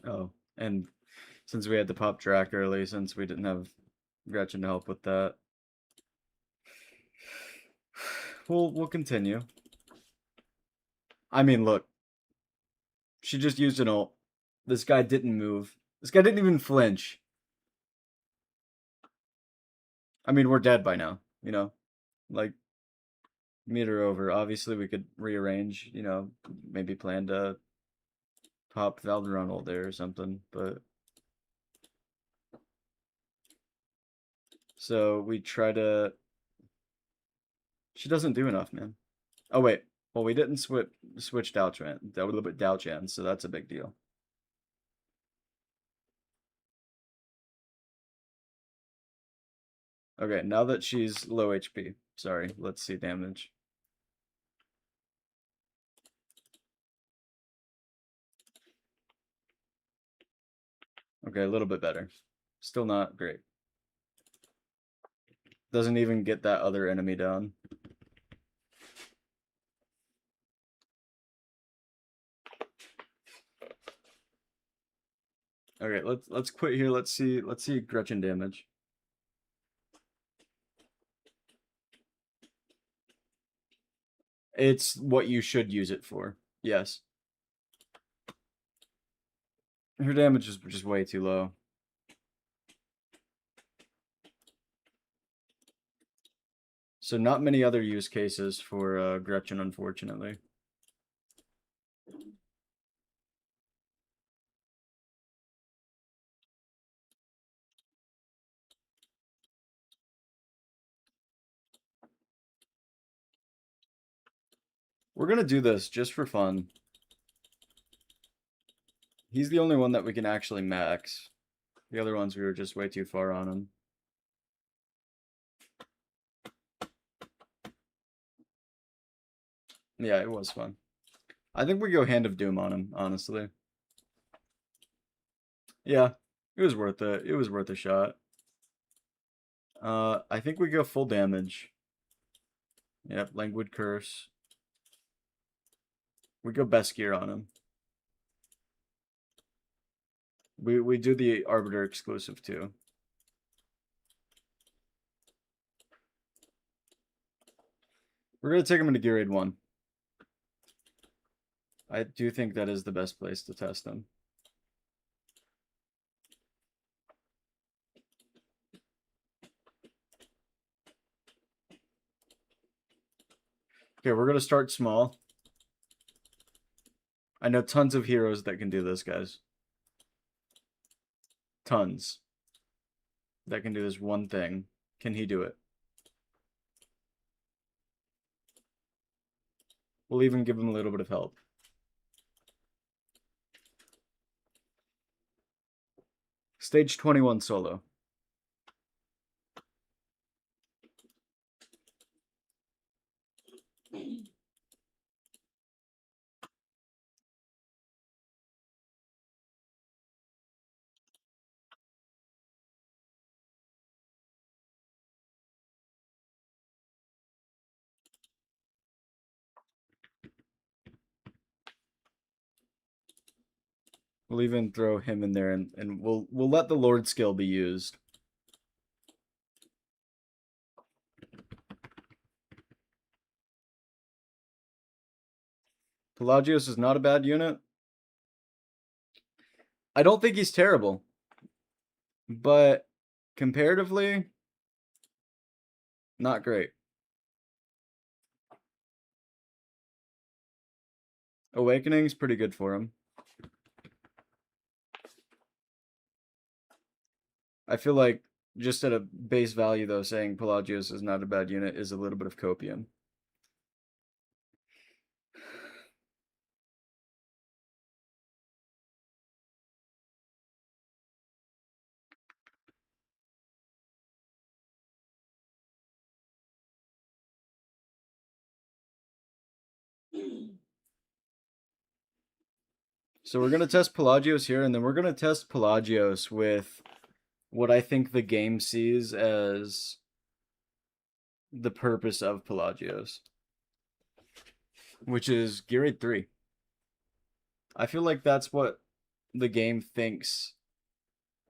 Oh, and since we had to pop Drac early, since we didn't have Gretchen to help with that. We'll continue. I mean, look. She just used an ult. This guy didn't move. This guy didn't even flinch. I mean, we're dead by now, you know? Like, meter over. Obviously, we could rearrange, you know, maybe plan to pop Valderon ult there or something, but... So, we try to... She doesn't do enough, man. Oh, wait. Well, we didn't switch Dalchan, a little bit Dalchan, so that's a big deal. Okay, now that she's low HP. Sorry, let's see damage. Okay, a little bit better. Still not great. Doesn't even get that other enemy down. Okay, let's quit here. Let's see Gretchen damage. It's what you should use it for. Yes. Her damage is just way too low. So not many other use cases for Gretchen, unfortunately. We're gonna do this just for fun. He's the only one that we can actually max. The other ones we were just way too far on him. Yeah, it was fun. I think we go Hand of Doom on him, honestly. Yeah, it was worth it. It was worth a shot. I think we go full damage. Yep, Languid Curse. We go best gear on him. We do the Arbiter exclusive too. We're gonna take him into Gear Raid 1. I do think that is the best place to test him. Okay, we're gonna start small. I know tons of heroes that can do this, guys. Tons. That can do this one thing. Can he do it? We'll even give him a little bit of help. Stage 21 solo. We'll even throw him in there and we'll let the Lord skill be used. Pelagios is not a bad unit. I don't think he's terrible. But comparatively, not great. Awakening's pretty good for him. I feel like just at a base value, though, saying Pelagios is not a bad unit is a little bit of copium. So we're going to test Pelagios here, and then we're going to test Pelagios with what I think the game sees as the purpose of Pelagios, which is Gear Raid 3. I feel like that's what the game thinks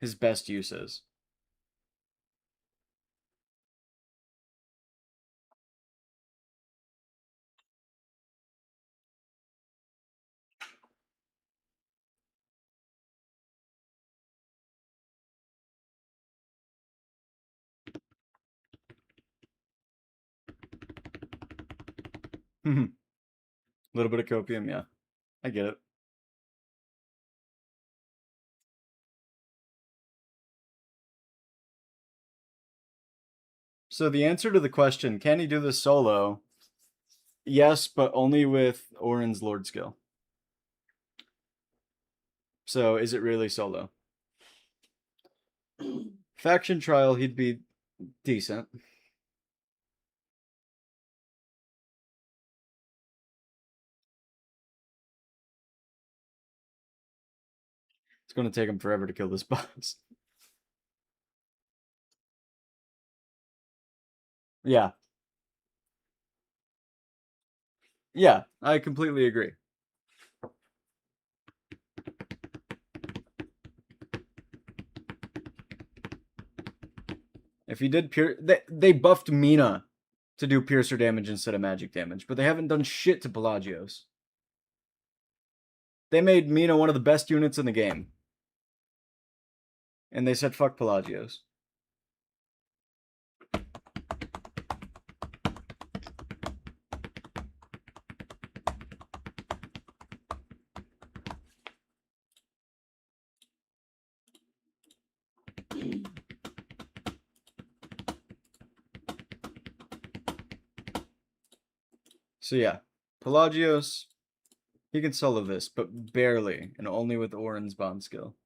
his best use is. A little bit of copium, yeah. I get it. So the answer to the question, can he do this solo? Yes, but only with Orin's Lord skill. So is it really solo? Faction trial, he'd be decent. It's going to take him forever to kill this boss. Yeah. Yeah, I completely agree. If he did pure, they buffed Mina to do piercer damage instead of magic damage, but they haven't done shit to Pelagios. They made Mina one of the best units in the game. And they said fuck Pelagios. So yeah, Pelagios, he can solo this, but barely, and only with Orin's bond skill.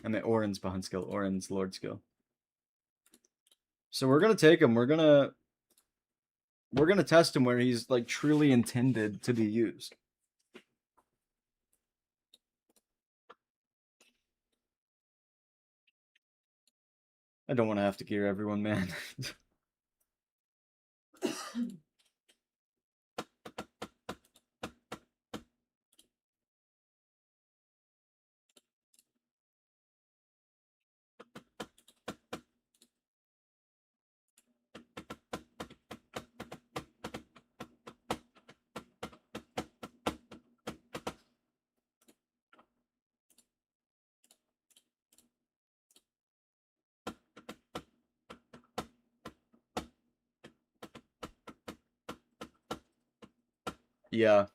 I mean Orin's bond skill, Orin's lord skill. So we're gonna take him. We're gonna test him where he's like truly intended to be used. I don't want to have to gear everyone, man. Yeah.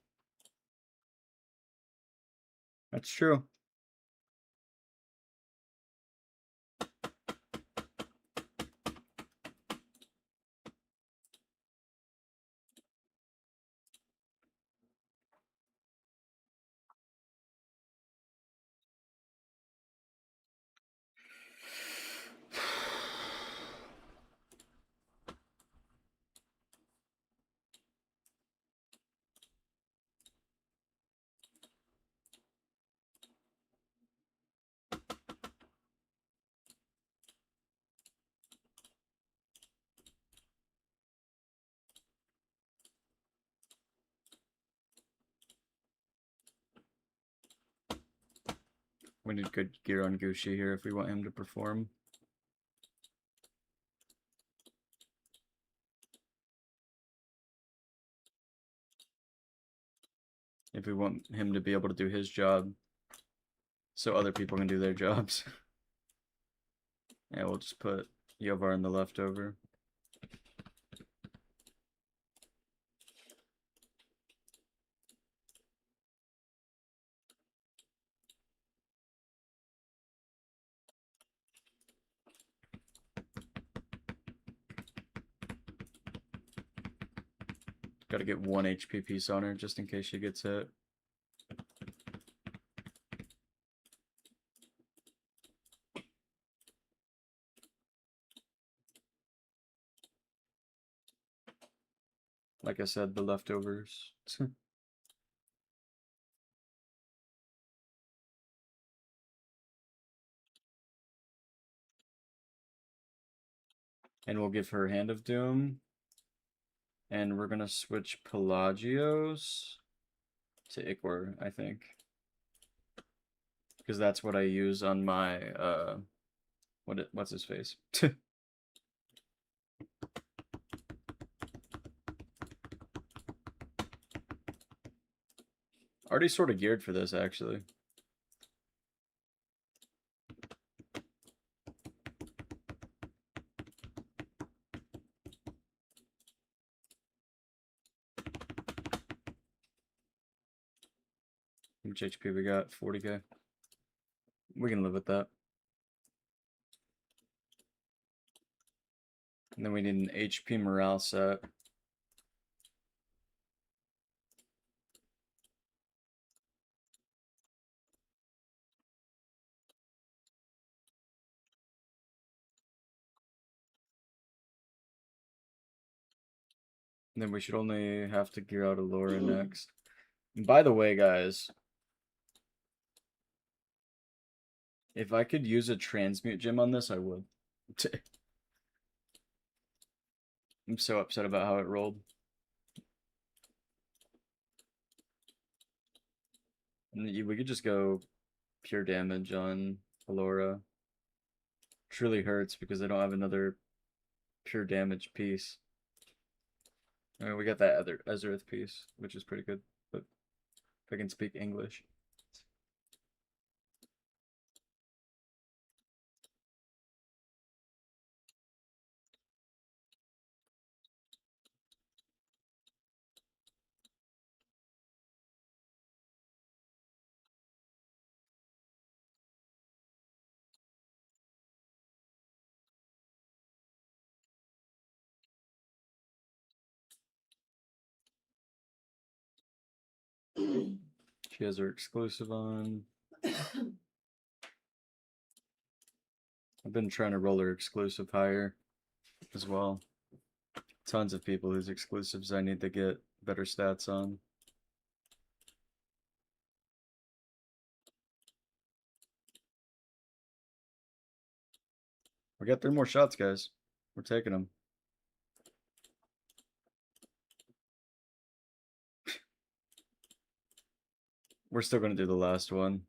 That's true. We need good gear on Gucci here if we want him to perform. If we want him to be able to do his job so other people can do their jobs. Yeah, we'll just put Yovar in the leftover. Gotta get 1 HP piece on her just in case she gets hit. Like I said, the leftovers. And we'll give her Hand of Doom. And we're gonna switch Pelagios to Ichor, I think. because that's what I use on my what's his face? Already sort of geared for this actually. How much HP we got? 40k. We can live with that. And then we need an HP morale set. And then we should only have to gear out Allura next. And by the way, guys, if I could use a transmute gem on this, I would. I'm so upset about how it rolled. And we could just go pure damage on Allura. Truly hurts because I don't have another pure damage piece. I mean, we got that other Ezreath piece, which is pretty good, but if I can speak English. She has her exclusive on. I've been trying to roll her exclusive higher as well. Tons of people whose exclusives I need to get better stats on. We got 3 more shots, guys. We're taking them. We're still going to do the last one.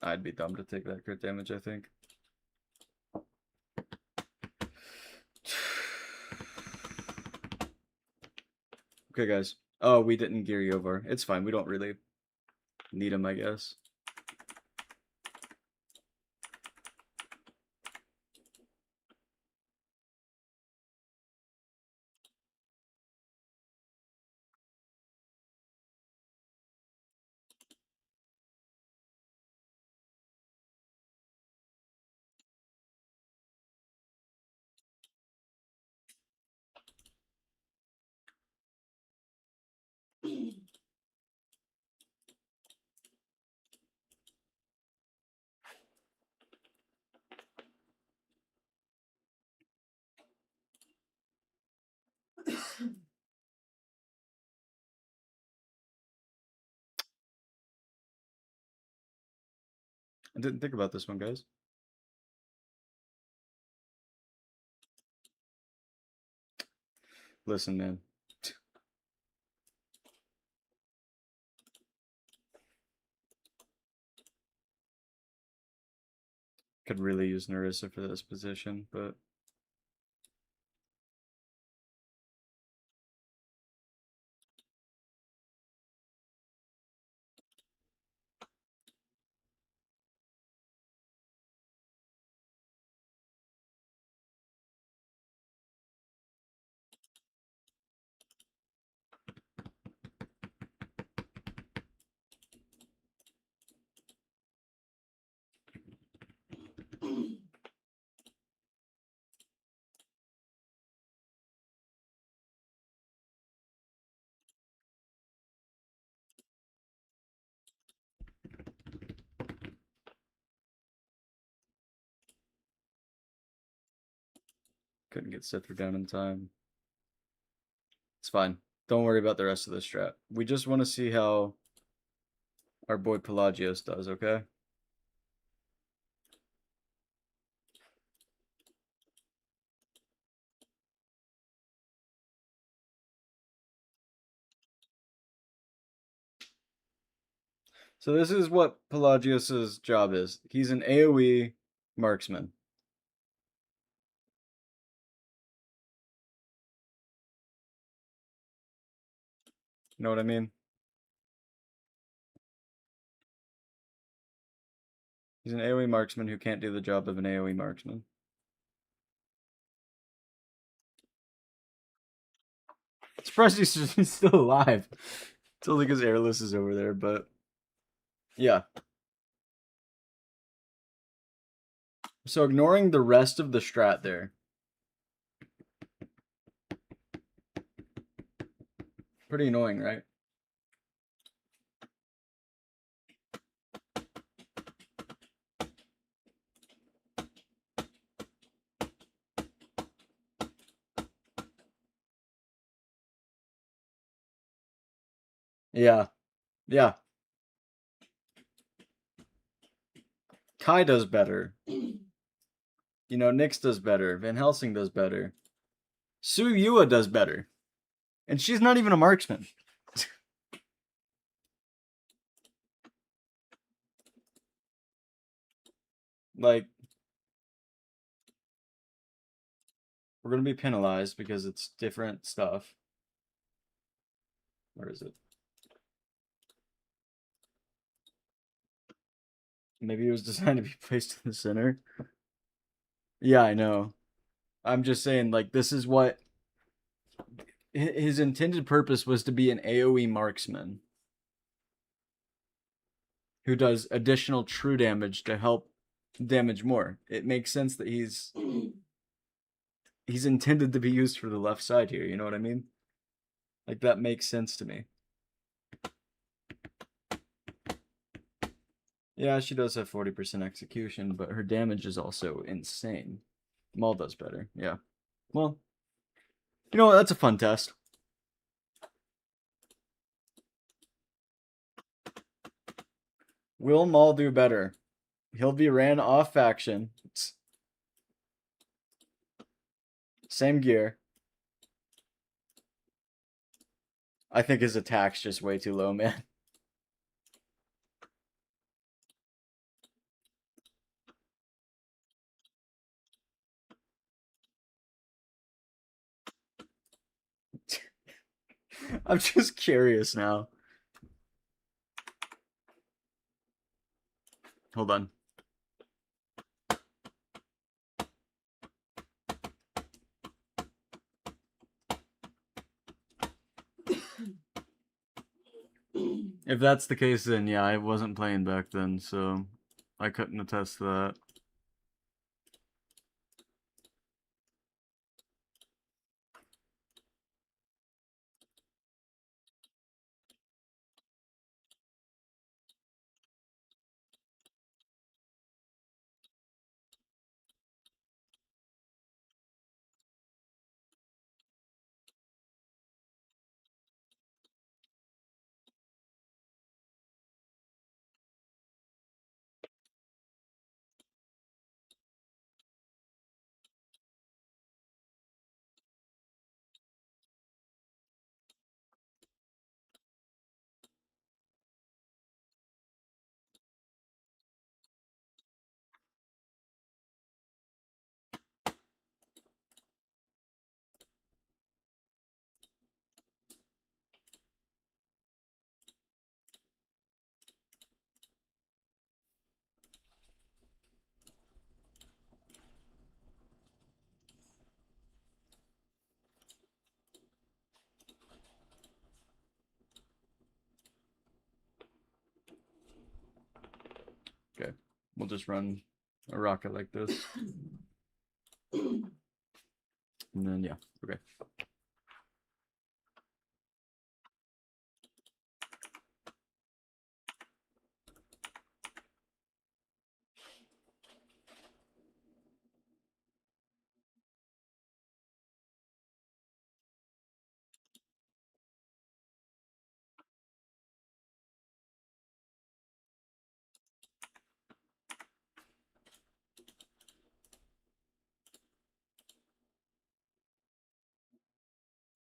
I'd be dumb to take that crit damage, I think. Okay, guys. Oh, we didn't gear you over. It's fine. We don't really need him, I guess. I didn't think about this one, guys. Listen, man. Could really use Narissa for this position, but couldn't get Sifter down in time. It's fine. Don't worry about the rest of the strat. We just want to see how our boy Pelagios does, okay? So this is what Pelagios's job is. He's an AoE marksman. You know what I mean? He's an AoE marksman who can't do the job of an AoE marksman. Surprised he's still alive. It's only because Airless is over there, but yeah. So ignoring the rest of the strat there. Pretty annoying, right? Yeah. Yeah. Kai does better. You know, Nyx does better. Van Helsing does better. Su Yua does better. And she's not even a marksman. Like, we're going to be penalized because it's different stuff. Where is it? Maybe it was designed to be placed in the center. Yeah, I know. I'm just saying, like, this is what his intended purpose was, to be an AoE marksman who does additional true damage to help damage more. It makes sense that he's intended to be used for the left side here, you know what I mean? Like, that makes sense to me. Yeah, she does have 40% execution, but her damage is also insane. Maul does better, yeah. Well, you know what? That's a fun test. Will Maul do better? He'll be ran off faction. Same gear. I think his attack's just way too low, man. I'm just curious now. Hold on. If that's the case, then yeah, I wasn't playing back then, so I couldn't attest to that. Okay, we'll just run a rocket like this. And then, yeah, okay.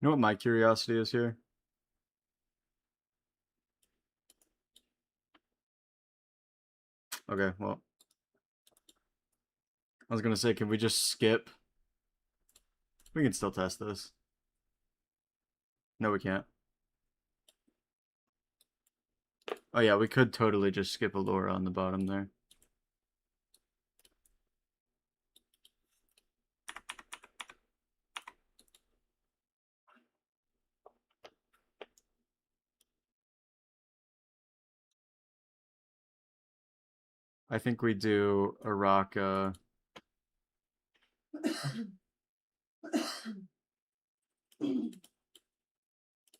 You know what my curiosity is here? Okay, well. I was gonna say, can we just skip? We can still test this. No, we can't. Oh yeah, we could totally just skip Allura on the bottom there. I think we do Araka.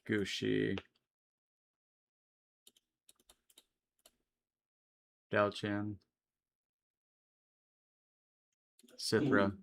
Gushi. Dalchan. Cithra.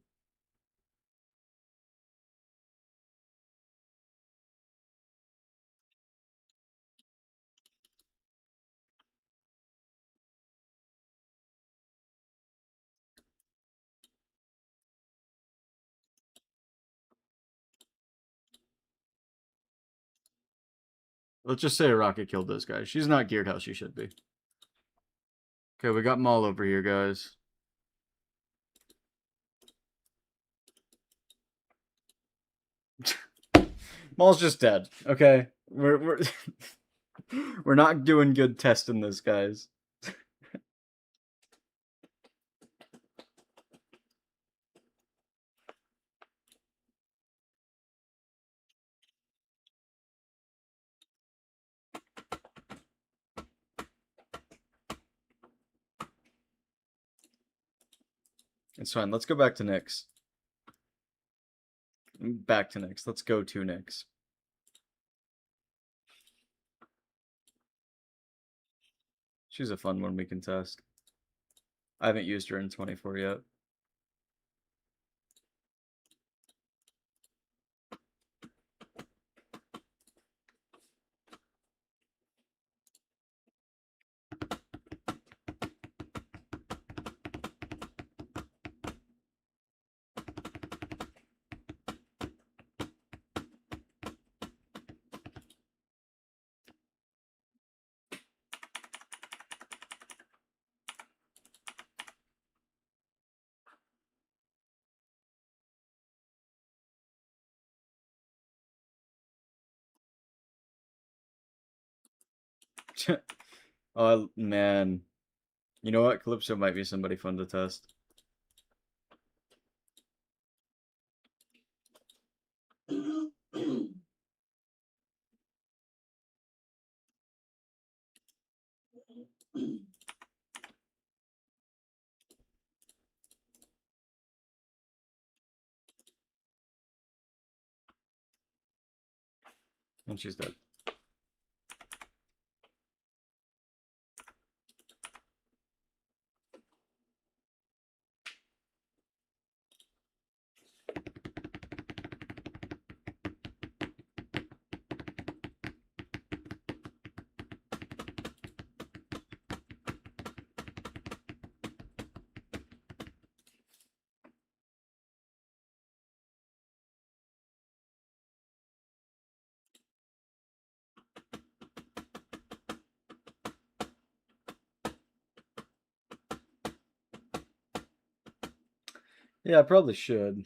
Let's just say Araka killed those guys. She's not geared how she should be. Okay, we got Maul over here, guys. Maul's just dead. Okay, we're we're not doing good testing this, guys. It's fine. Let's go back to Nyx. Back to Nyx. Let's go to Nyx. She's a fun one we can test. I haven't used her in 24 yet. Oh, man. You know what? Calypso might be somebody fun to test. And she's dead. Yeah, I probably should.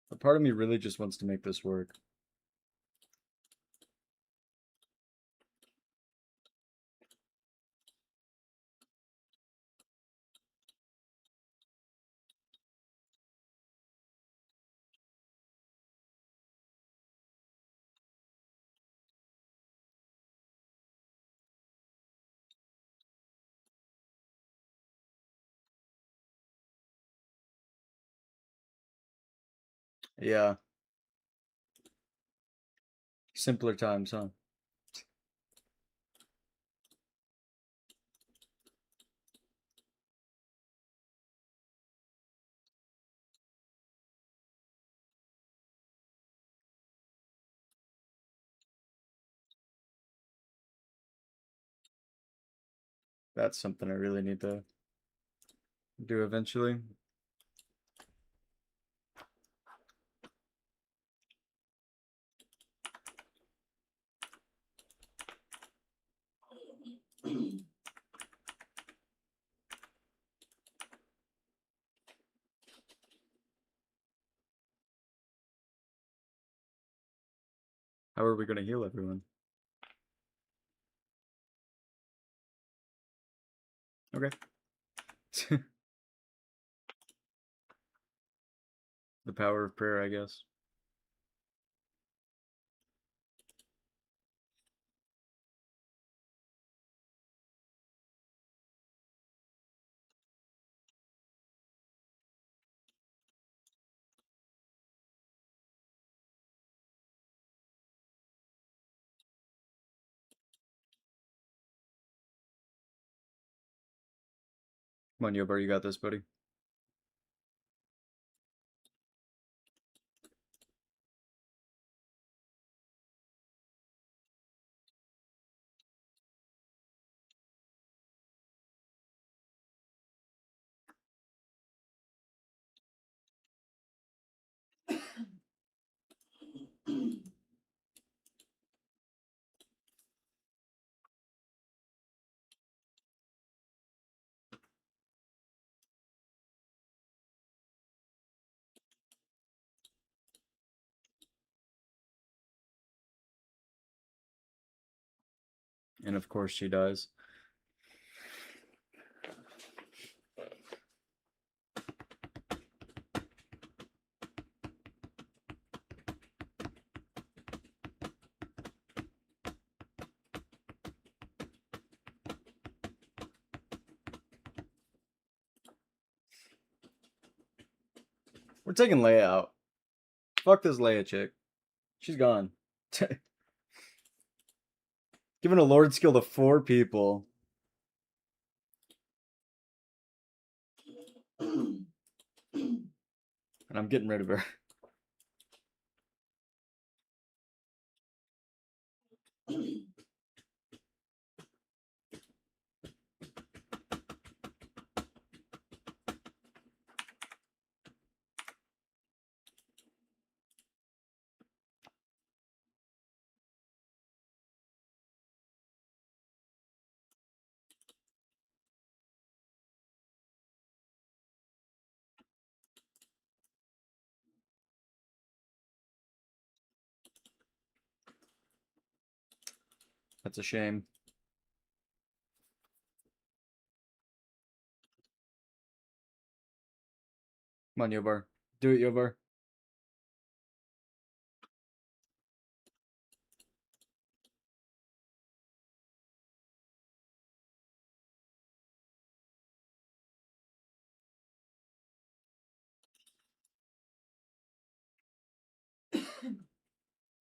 But part of me really just wants to make this work. Yeah. Simpler times, huh? That's something I really need to do eventually. How are we going to heal everyone? Okay. The power of prayer, I guess. Come on, Yobar, you got this, buddy. And of course she dies. We're taking Leia out. Fuck this Leia chick. She's gone. Giving a Lord skill to 4 people. And I'm getting rid of her. That's a shame. Come on, Yobar. Do it, Yobar.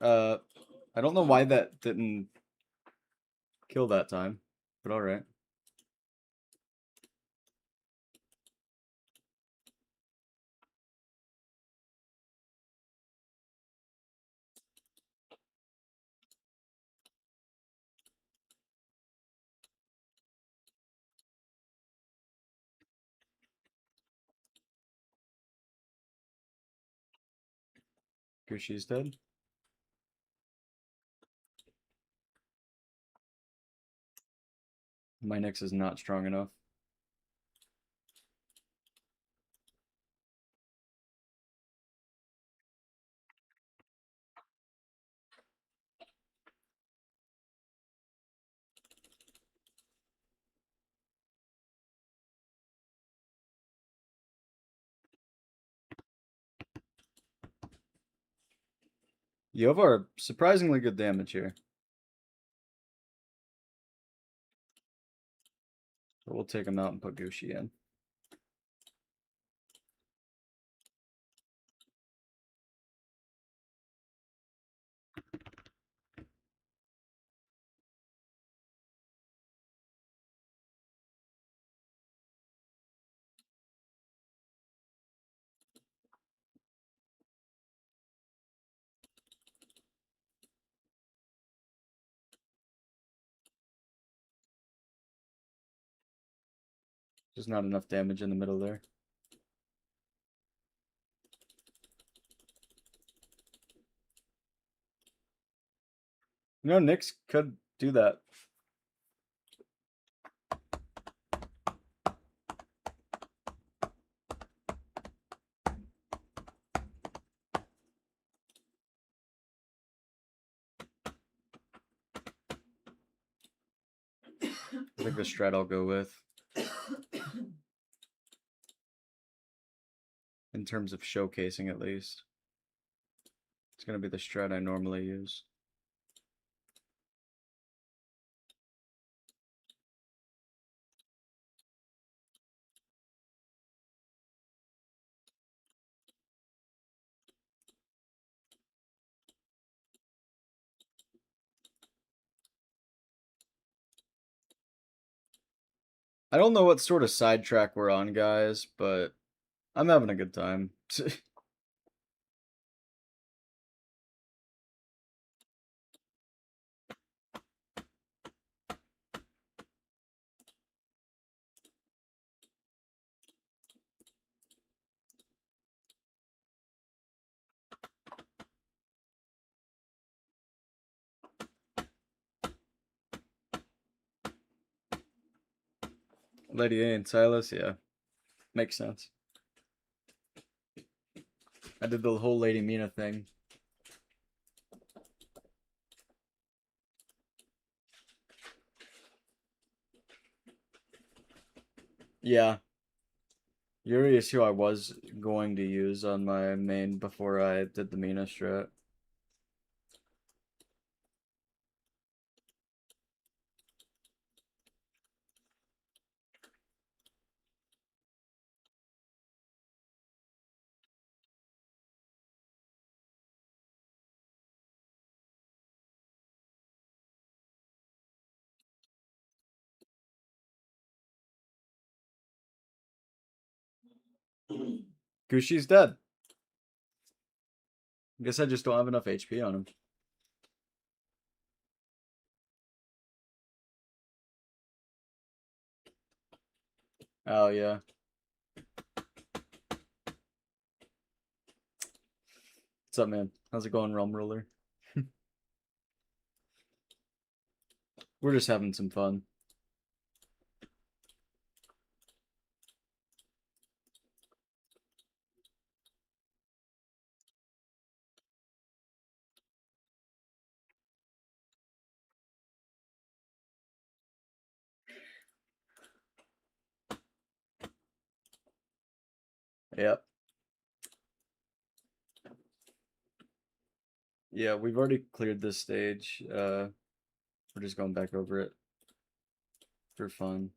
I don't know why that didn't kill that time, but alright. Gushi's dead. My Nyx is not strong enough. Yovar, surprisingly good damage here. But we'll take him out and put Gushi in. Just not enough damage in the middle there. You know, Nyx could do that. I think the strat I'll go with. In terms of showcasing, at least. It's going to be the strat I normally use. I don't know what sort of sidetrack we're on, guys, but I'm having a good time. Lady A and Silas, yeah. Makes sense. I did the whole Lady Mina thing. Yeah. Yuri is who I was going to use on my main before I did the Mina strat. Gushi's dead. I guess I just don't have enough HP on him. Oh, yeah. What's up, man? How's it going, Realm Ruler? We're just having some fun. Yep. Yeah, we've already cleared this stage. We're just going back over it for fun.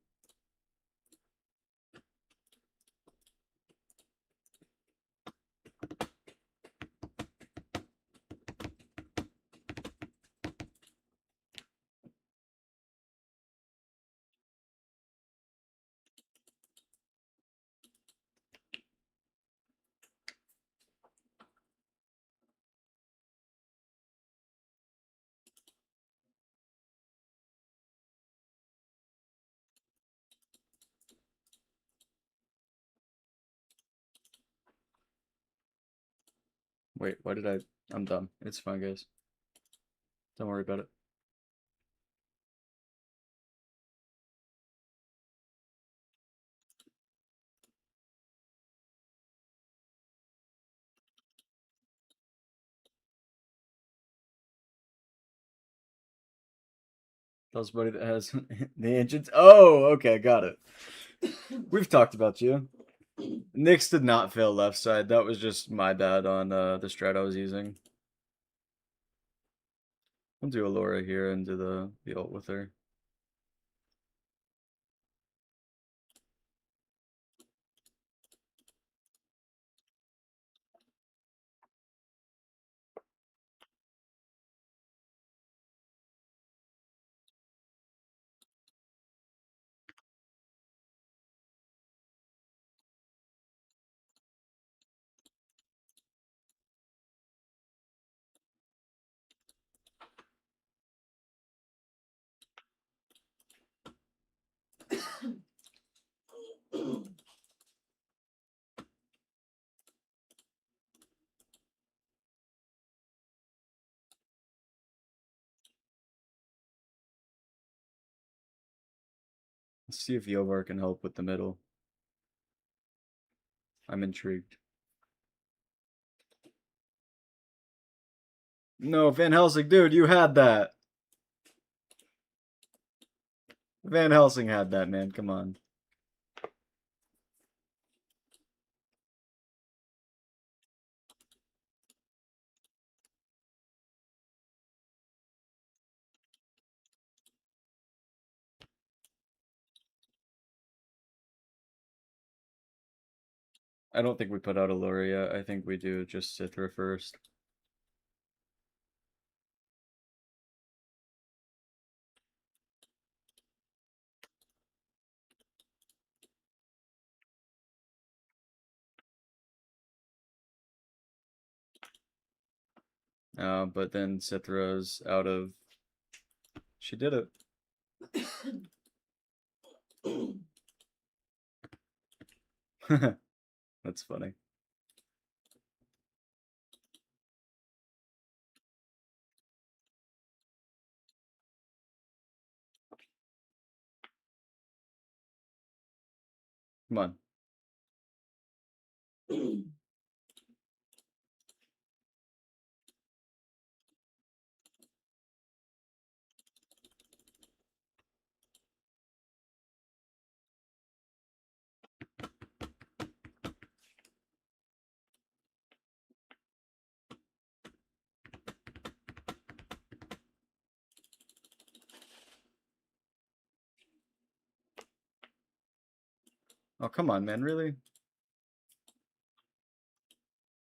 Wait, why did I... I'm dumb. It's fine, guys. Don't worry about it. Tell somebody that has the ancients. Oh, okay, got it. We've talked about you. Nyx did not fail left side. That was just my bad on the strat I was using. We'll do Alora here and do the ult with her. Let's see if Yovar can help with the middle. I'm intrigued. No, Van Helsing, dude, you had that. Van Helsing had that, man. Come on. I don't think we put out a Luria. I think we do just Cithra first. But then Cithra's out of... She did it. That's funny. Come on. Oh, come on, man. Really?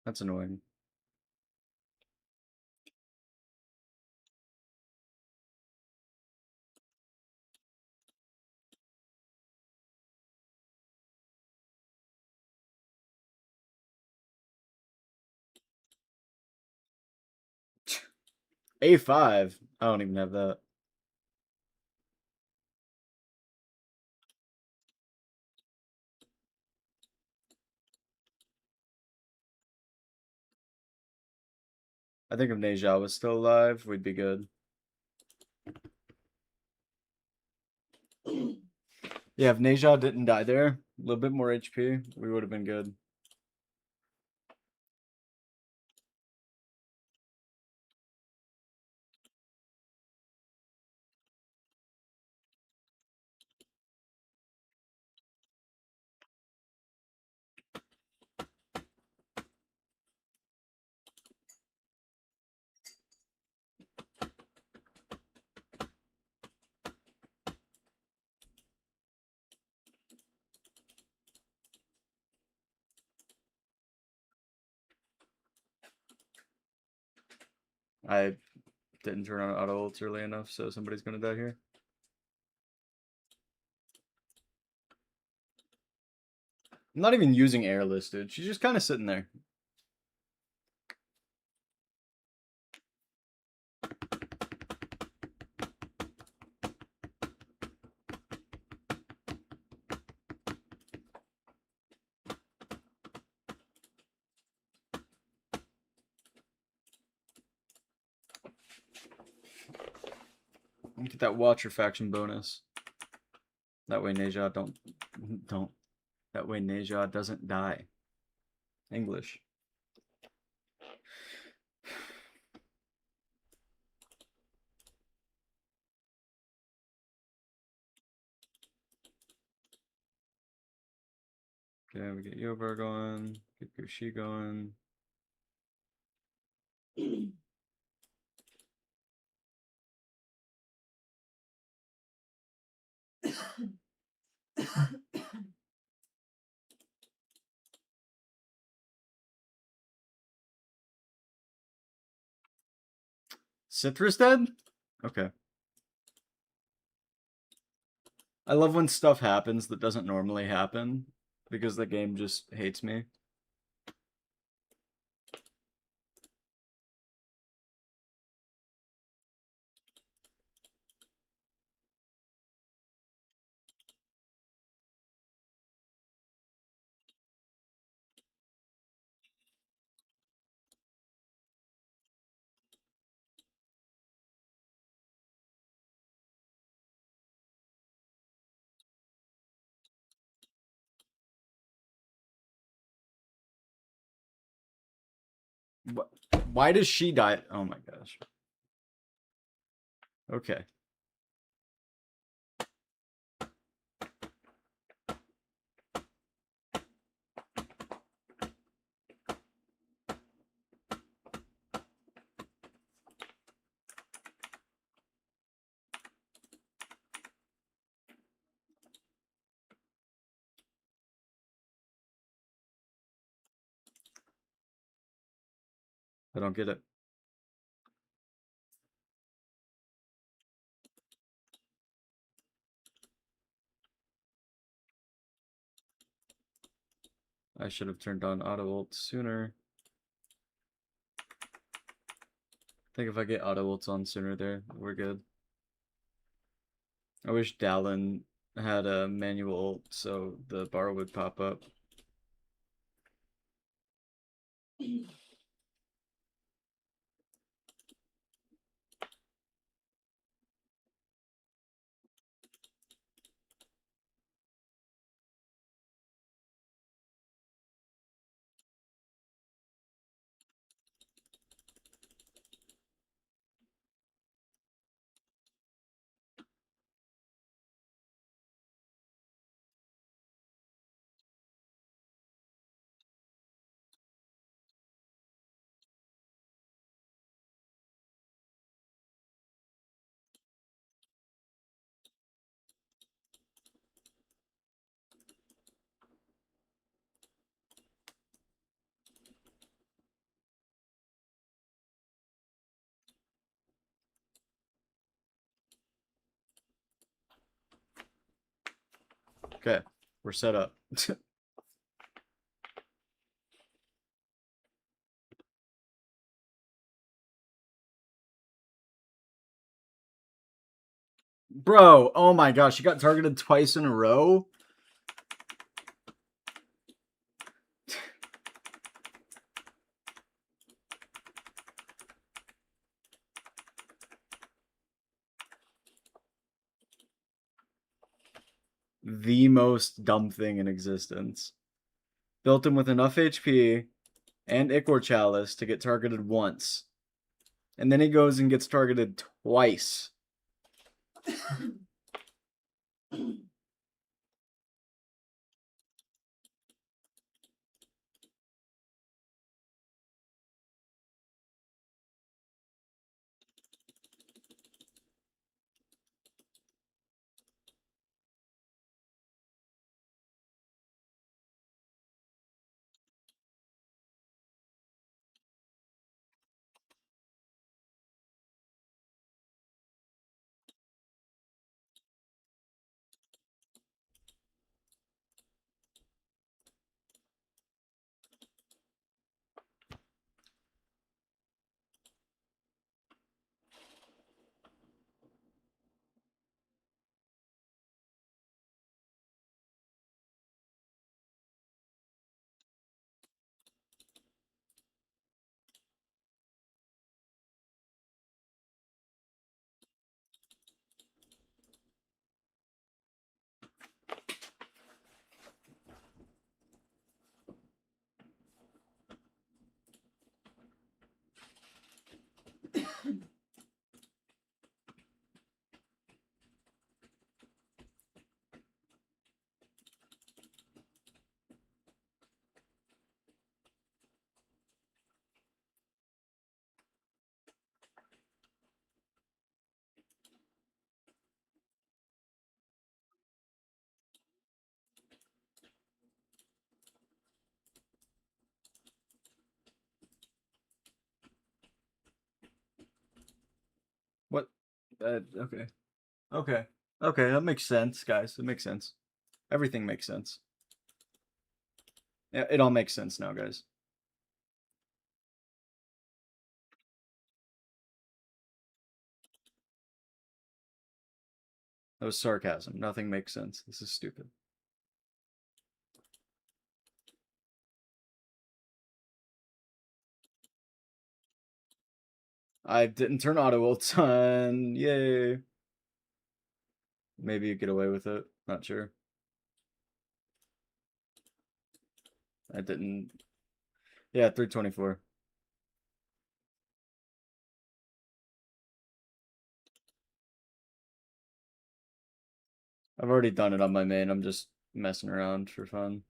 That's annoying. A5. I don't even have that. I think if Neja was still alive, we'd be good. Yeah, if Neja didn't die there, a little bit more HP, we would have been good. I didn't turn on auto ults early enough, so somebody's gonna die here. I'm not even using airless, dude. She's just kind of sitting there. Get that Watcher faction bonus. That way Neja don't. That way Neja doesn't die. English. Okay, we get Yovar going. Get Gushi going. Citrus dead? Okay. I love when stuff happens that doesn't normally happen because the game just hates me. Why does she die? Oh my gosh. Okay. I don't get it. I should have turned on auto ult sooner. I think if I get auto ults on sooner there, we're good. I wish Dallin had a manual ult so the bar would pop up. Okay, we're set up. Bro, oh my gosh, you got targeted twice in a row? The most dumb thing in existence. Built him with enough HP and Ichor Chalice to get targeted once. And then he goes and gets targeted twice. What? Okay. Okay. Okay, that makes sense, guys. It makes sense. Everything makes sense. Yeah, it all makes sense now, guys. That was sarcasm. Nothing makes sense. This is stupid. I didn't turn auto ults on. Yay. Maybe you get away with it. Not sure. I didn't. Yeah, 324. I've already done it on my main. I'm just messing around for fun.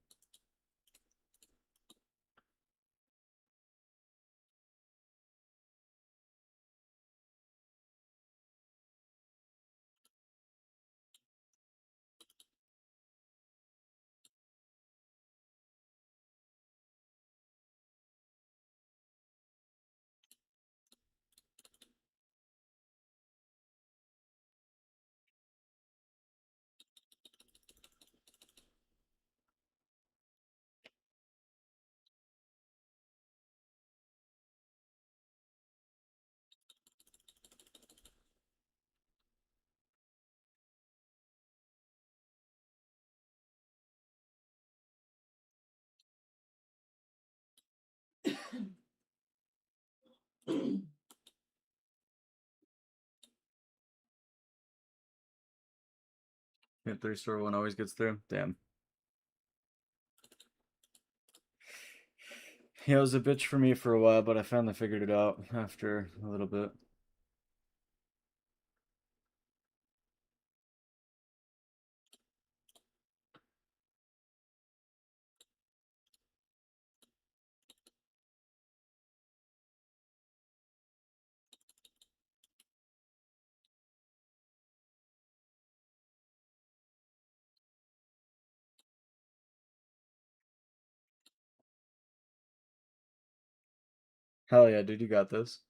Yeah, 3-star one always gets through. Damn. Yeah, it was a bitch for me for a while, but I finally figured it out after a little bit. Hell yeah, dude, you got this.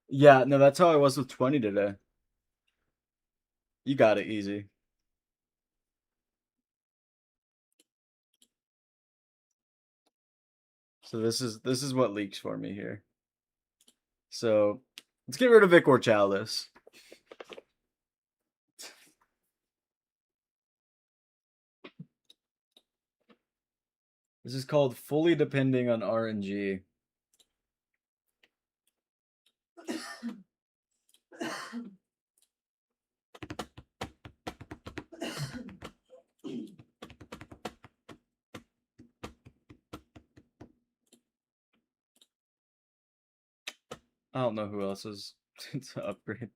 Yeah, no, that's how I was with 20 today. You got it easy. So this is what leaks for me here. So let's get rid of Ichor Chalice. This is called fully depending on RNG. I don't know who else is to upgrade.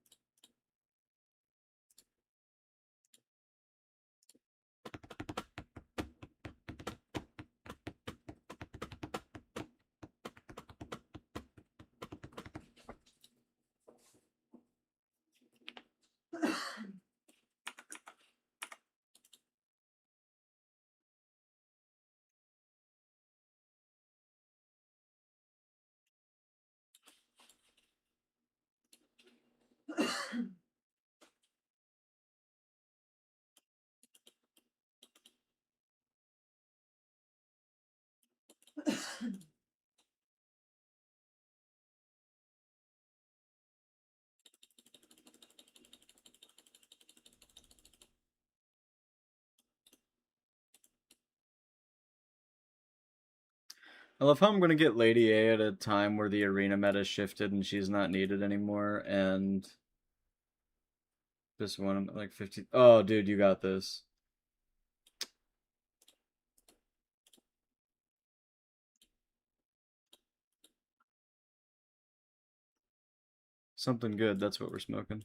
I love how I'm gonna get Lady A at a time where the arena meta shifted and she's not needed anymore, and this one like 50. Oh, dude, you got this. Something good. That's what we're smoking.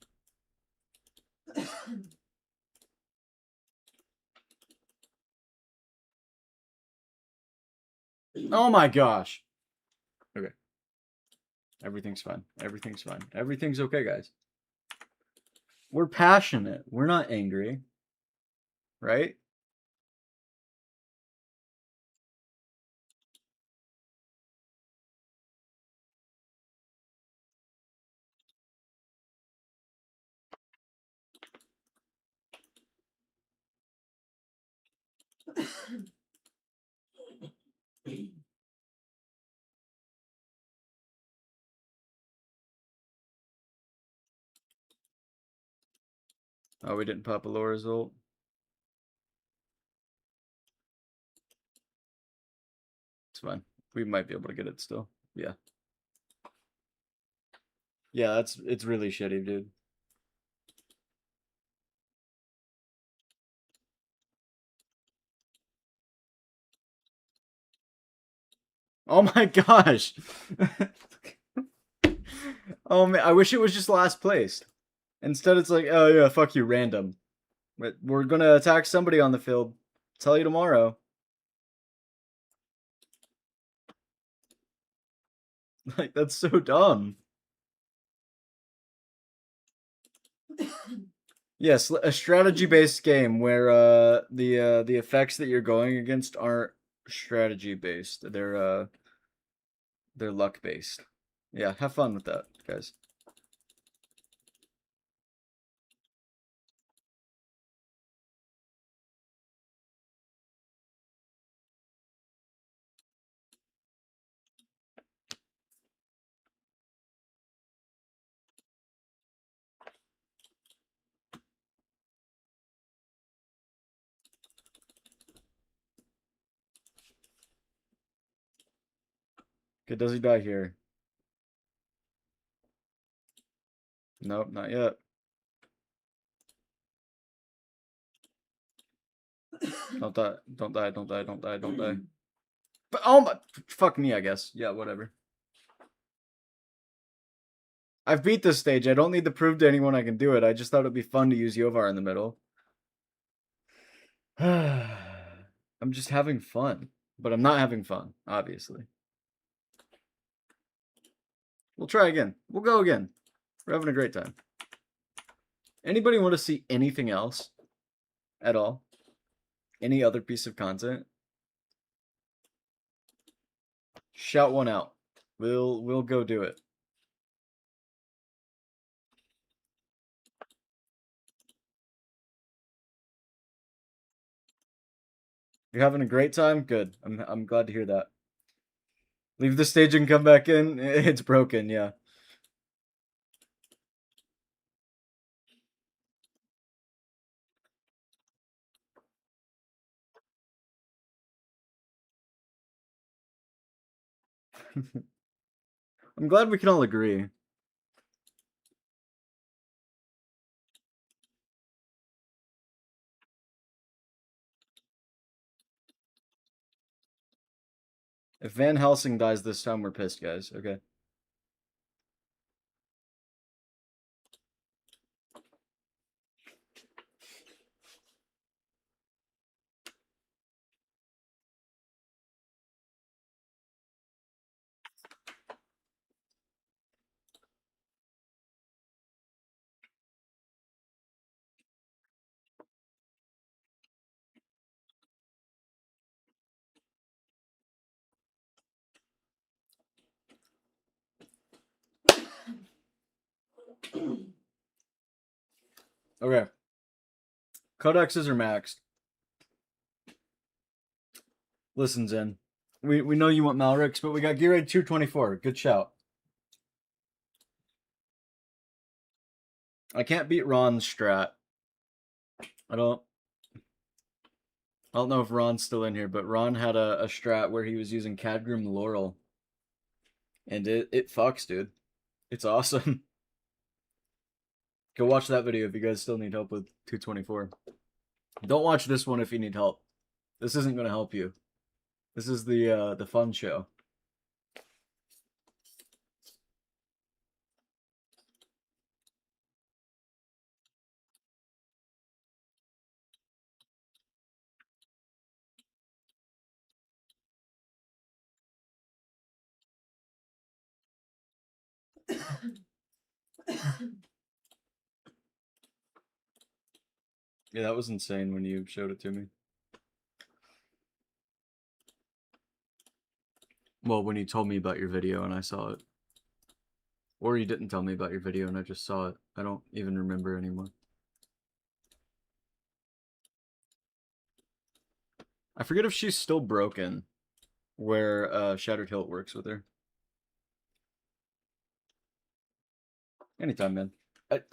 Oh my gosh. Okay. Everything's fine. Everything's fine. Everything's okay, guys. We're passionate. We're not angry. Right? Oh, we didn't pop a lower result. It's fine. We might be able to get it still. Yeah. Yeah, it's really shitty, dude. Oh my gosh. Oh man, I wish it was just last place. Instead it's like, oh yeah, fuck you, random. But we're gonna attack somebody on the field. Tell you tomorrow. Like, that's so dumb. Yes, a strategy-based game where the effects that you're going against aren't strategy-based. They're luck-based. Yeah, have fun with that, guys. Okay, does he die here? Nope, not yet. Don't die, don't die, don't die, don't die, don't die. But oh my, fuck me, I guess. Yeah, whatever. I've beat this stage. I don't need to prove to anyone I can do it. I just thought it'd be fun to use Yovar in the middle. I'm just having fun. But I'm not having fun, obviously. We'll try again. We'll go again. We're having a great time. Anybody want to see anything else at all? Any other piece of content? Shout one out. We'll go do it. You're having a great time? Good. I'm glad to hear that. Leave the stage and come back in. It's broken, yeah. I'm glad we can all agree. If Van Helsing dies this time, we're pissed, guys. Okay. Okay. Codexes are maxed. Listen, Zen. We know you want Malrix, but we got Gear Raid 224. Good shout. I can't beat Ron's strat. I don't know if Ron's still in here, but Ron had a strat where he was using Cadgrim Laurel. And it fucks, dude. It's awesome. Go watch that video if you guys still need help with 224. Don't watch this one if you need help. This isn't going to help you. This is the fun show. Yeah, that was insane when you showed it to me. Well, when you told me about your video and I saw it. Or you didn't tell me about your video and I just saw it. I don't even remember anymore. I forget if she's still broken, where Shattered Hilt works with her. Anytime, man.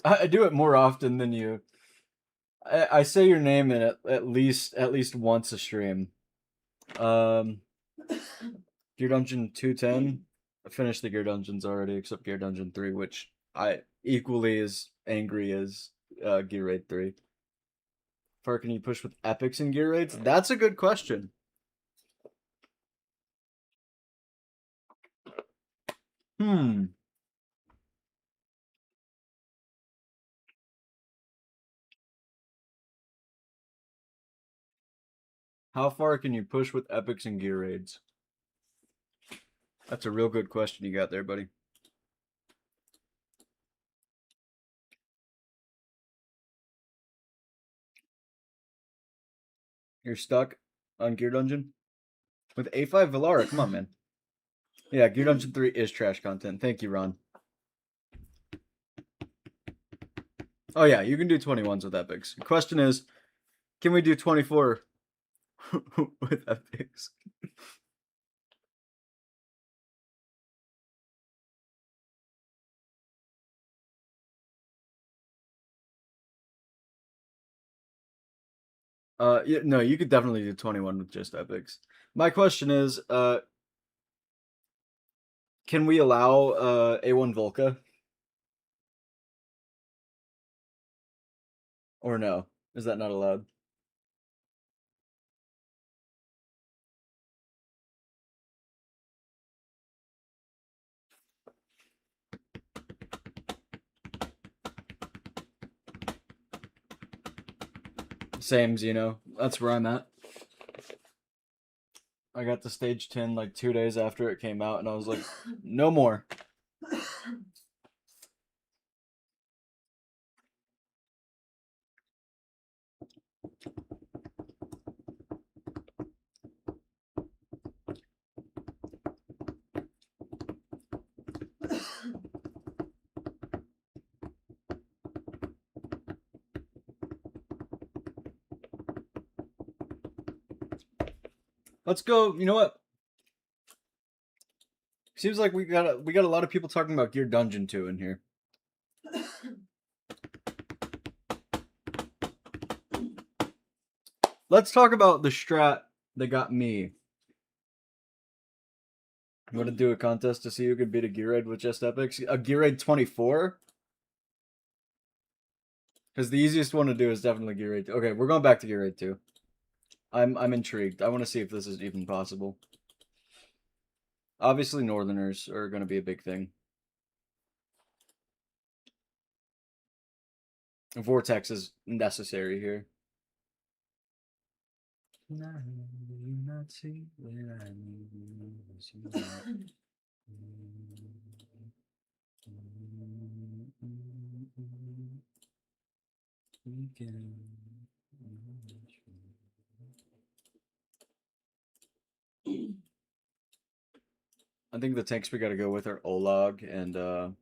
I do it more often than you. I say your name in at least once a stream. Gear Dungeon 210. I finished the Gear Dungeons already, except Gear Dungeon 3, which I equally as angry as Gear Raid 3. Far can you push with epics in Gear Raids? That's a good question. How far can you push with epics and gear raids? That's a real good question you got there, buddy. You're stuck on Gear Dungeon? With A5 Valara, come on, man. Yeah, Gear Dungeon 3 is trash content. Thank you, Ron. Oh yeah, you can do 21s with epics. The question is, can we do 24 with epics? Yeah, no, you could definitely do 21 with just epics. My question is, can we allow A1 Volca? Or no? Is that not allowed? Same, Xeno. That's where I'm at. I got the stage 10 like 2 days after it came out, and I was like, no more. Let's go. You know what? Seems like we got a lot of people talking about Gear Dungeon 2 in here. Let's talk about the strat that got me. You want to do a contest to see who could beat a Gear Raid with just epics? A Gear Raid 24? Because the easiest one to do is definitely Gear Raid 2. Okay, we're going back to Gear Raid 2. I'm intrigued. I want to see if this is even possible. Obviously, Northerners are going to be a big thing. Vortex is necessary here. I think the tanks we got to go with are Olag and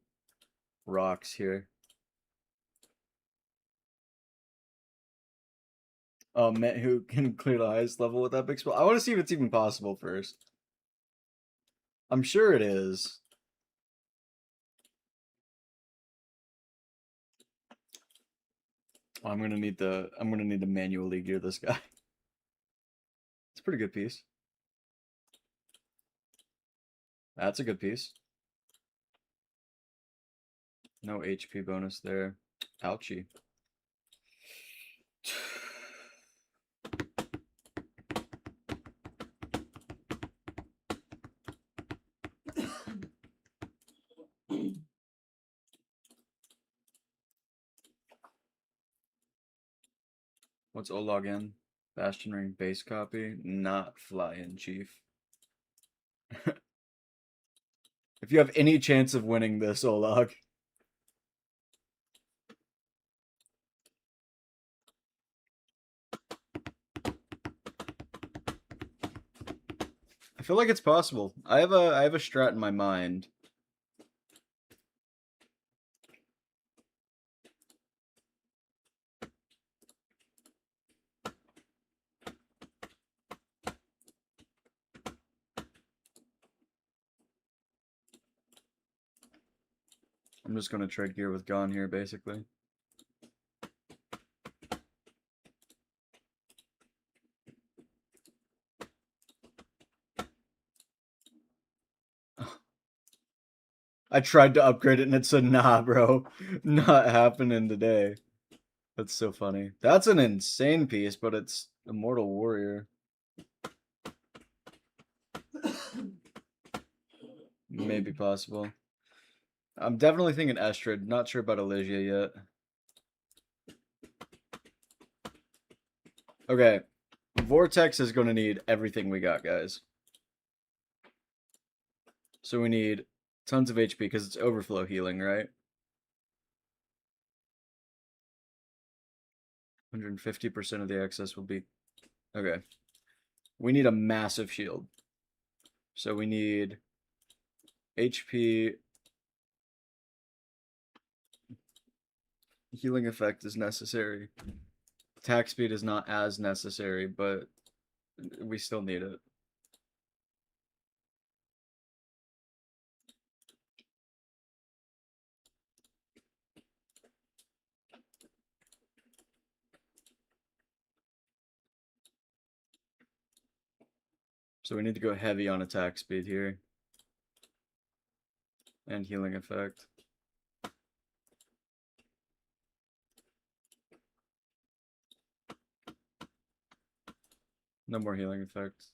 Rocks here. Man, who can clear the highest level with epics? Well, I want to see if it's even possible first. I'm sure it is. I'm gonna need to manually gear this guy. It's a pretty good piece. That's a good piece. No HP bonus there. Ouchie. What's Olag in? Bastion Ring base copy? Not fly-in, chief. If you have any chance of winning this, Olag. I feel like it's possible. I have a strat in my mind. I'm just gonna trade gear with Gon here, basically. I tried to upgrade it and it said, nah, bro. Not happening today. That's so funny. That's an insane piece, but it's Immortal Warrior. Maybe possible. I'm definitely thinking Estrid. Not sure about Elysia yet. Okay. Vortex is going to need everything we got, guys. So we need tons of HP because it's overflow healing, right? 150% of the excess will be... Okay. We need a massive shield. So we need HP. Healing effect is necessary. Attack speed is not as necessary, but we still need it. So we need to go heavy on attack speed here. And healing effect. No more healing effects.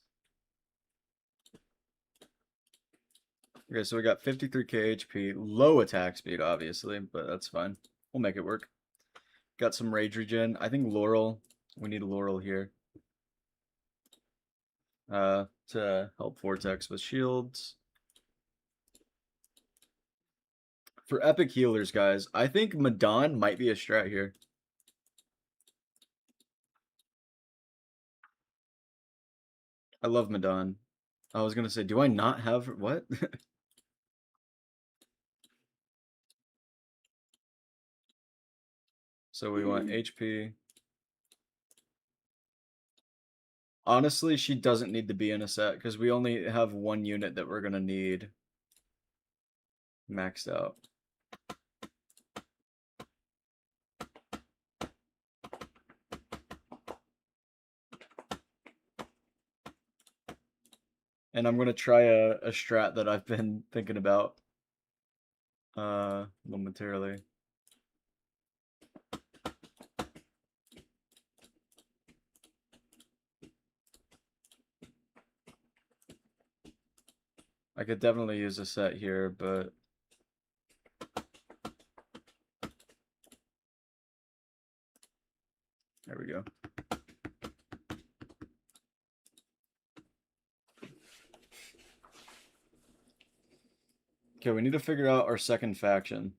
Okay, so we got 53k HP. Low attack speed, obviously, but that's fine. We'll make it work. Got some rage regen. I think Laurel. We need a Laurel here. To help Vortex with shields. For epic healers, guys, I think Madon might be a strat here. I love Madon. I was gonna say, do I not have what? So we want HP. Honestly, she doesn't need to be in a set because we only have one unit that we're gonna need maxed out. And I'm gonna try a strat that I've been thinking about momentarily. I could definitely use a set here, but there we go. Okay, we need to figure out our second faction.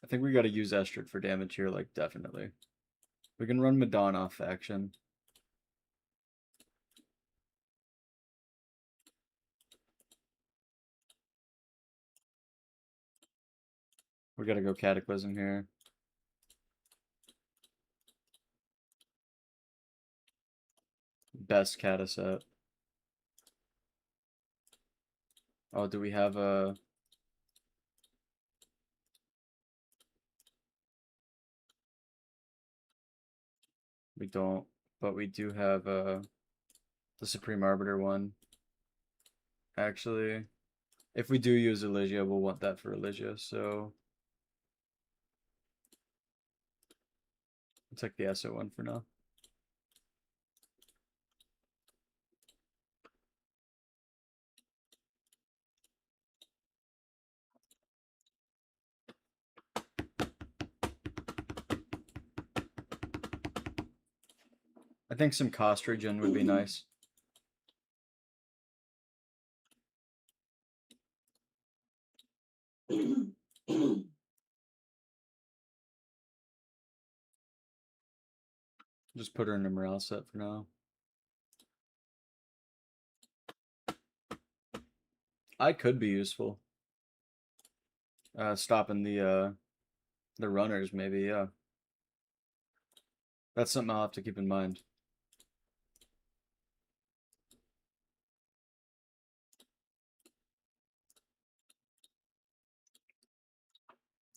I think we got to use Estrid for damage here, like, definitely. We can run Madonna faction. We gotta go Cataclysm here. Best Cata set. Oh, do we have a... We don't, but we do have the Supreme Arbiter one. Actually, if we do use Elysia, we'll want that for Elysia, so... I'll take the ESO one for now. I think some cost regen would be nice. Just put her in a morale set for now. I could be useful. Stopping the runners, maybe, yeah. That's something I'll have to keep in mind.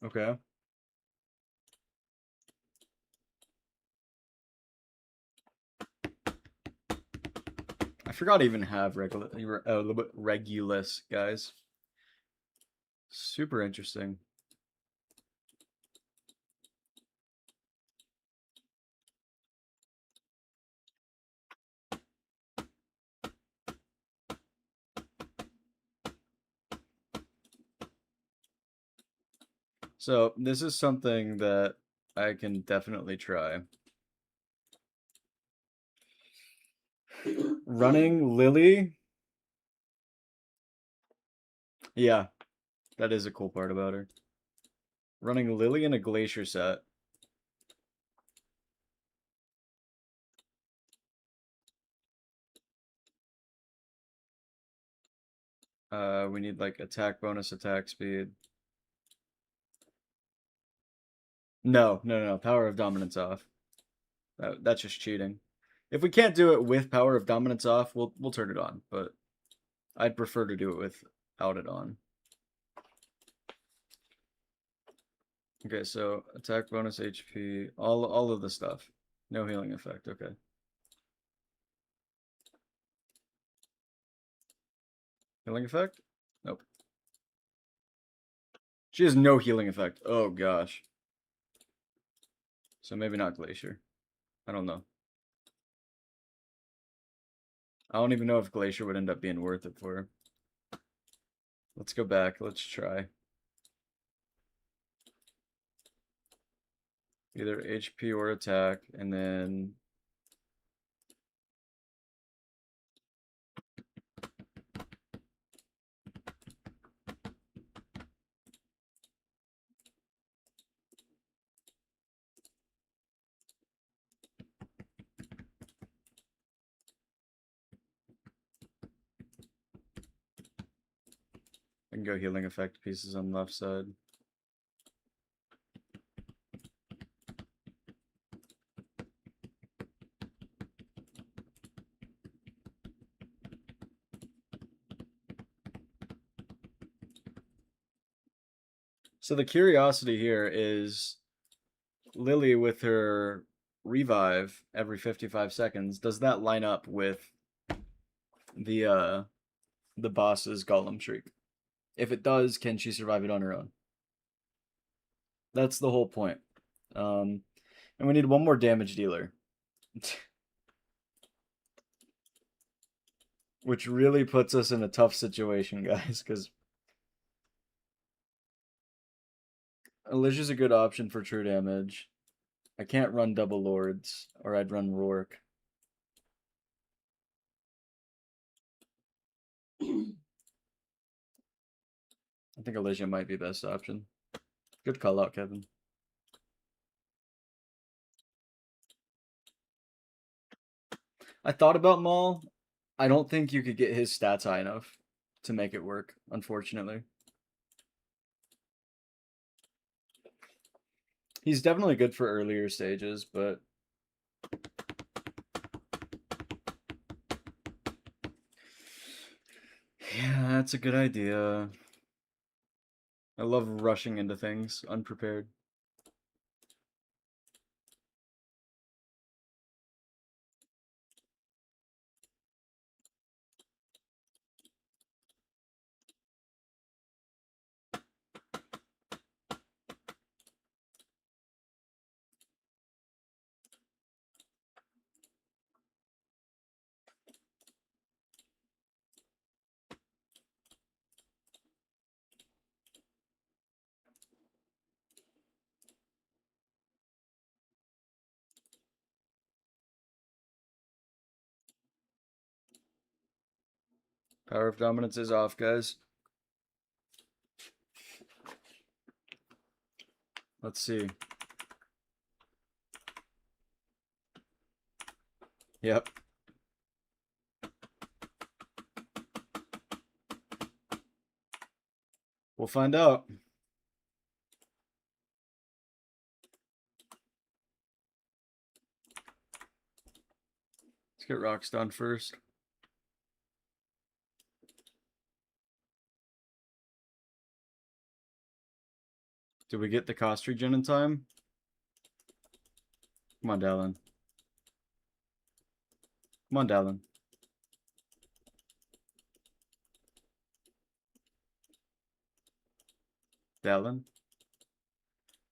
Okay. I forgot to even have Regulus, guys. Super interesting. So this is something that I can definitely try. Running Lily. Yeah, that is a cool part about her. Running Lily in a Glacier set. We need like attack bonus, attack speed. No. Power of Dominance off. That's just cheating. If we can't do it with Power of Dominance off, we'll turn it on. But I'd prefer to do it without it on. Okay, so attack bonus, HP, all of the stuff. No healing effect. Okay. Healing effect? Nope. She has no healing effect. Oh gosh. So maybe not Glacier. I don't know. I don't even know if Glacier would end up being worth it for her. Let's go back. Let's try. Either HP or attack, and then... I can go healing effect pieces on the left side. So the curiosity here is Lily with her revive every 55 seconds. Does that line up with the boss's Golem Shriek? If it does, can she survive it on her own? That's the whole point. And we need one more damage dealer. Which really puts us in a tough situation, guys, because Alicia's a good option for true damage. I can't run double lords, or I'd run Rourke. I think Alicia might be best option. Good call out, Kevin. I thought about Maul. I don't think you could get his stats high enough to make it work, unfortunately. He's definitely good for earlier stages, but... yeah, that's a good idea. I love rushing into things unprepared. Power of Dominance is off, guys. Let's see. Yep. We'll find out. Let's get rocks done first. Did we get the cost regen in time? Come on, Dallin. Come on, Dallin. Dallin?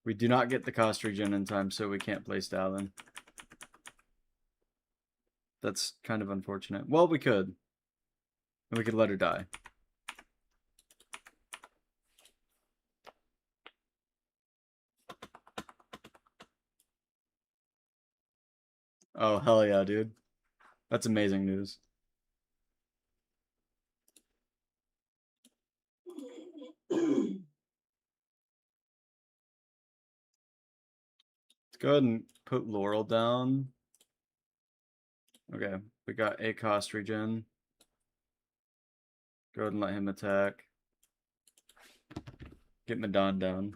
We do not get the cost regen in time, so we can't place Dallin. That's kind of unfortunate. Well, we could. We could let her die. Oh, hell yeah, dude. That's amazing news. Let's go ahead and put Laurel down. Okay, we got a cost regen. Go ahead and let him attack. Get Madon down.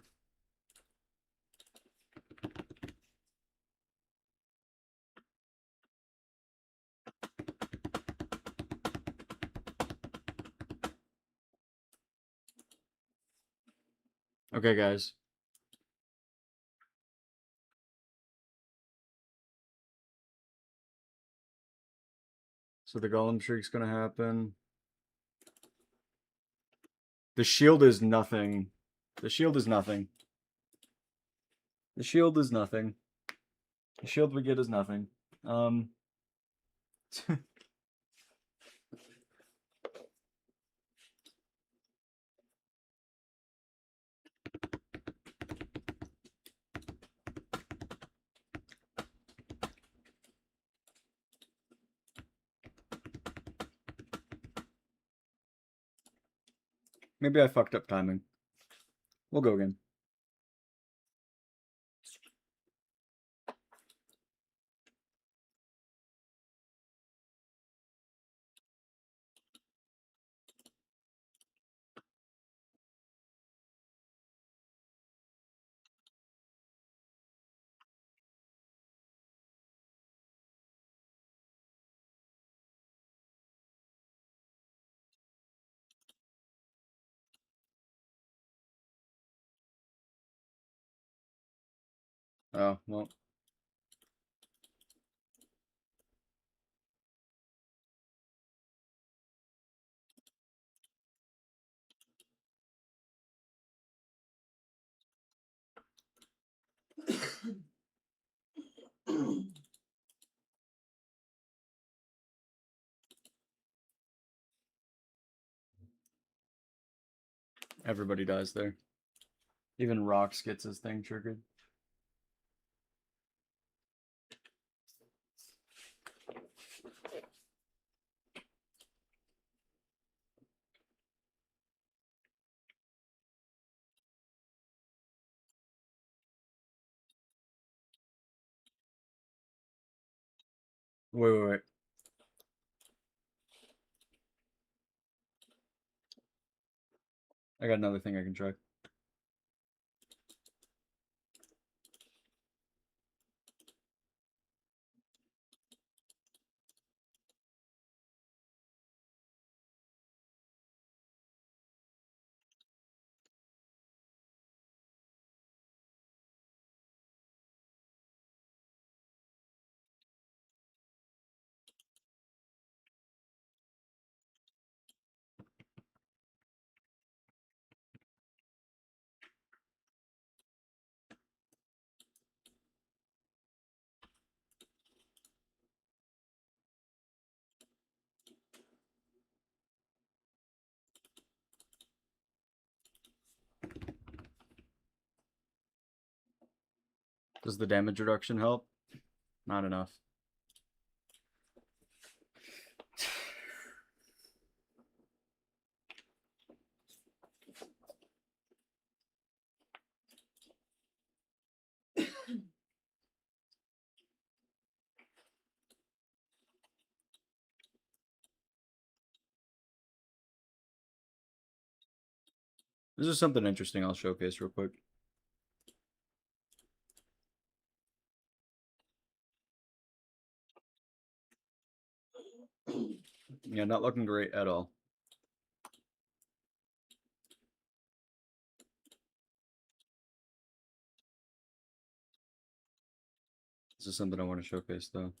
Okay, guys. So the Golem Shriek's gonna happen. The shield is nothing. The shield is nothing. The shield is nothing. The shield we get is nothing. Maybe I fucked up timing. We'll go again. Oh, well. Everybody dies there. Even Rox gets his thing triggered. Wait. I got another thing I can try. Does the damage reduction help? Not enough. This is something interesting I'll showcase real quick. Yeah, not looking great at all. This is something I want to showcase though.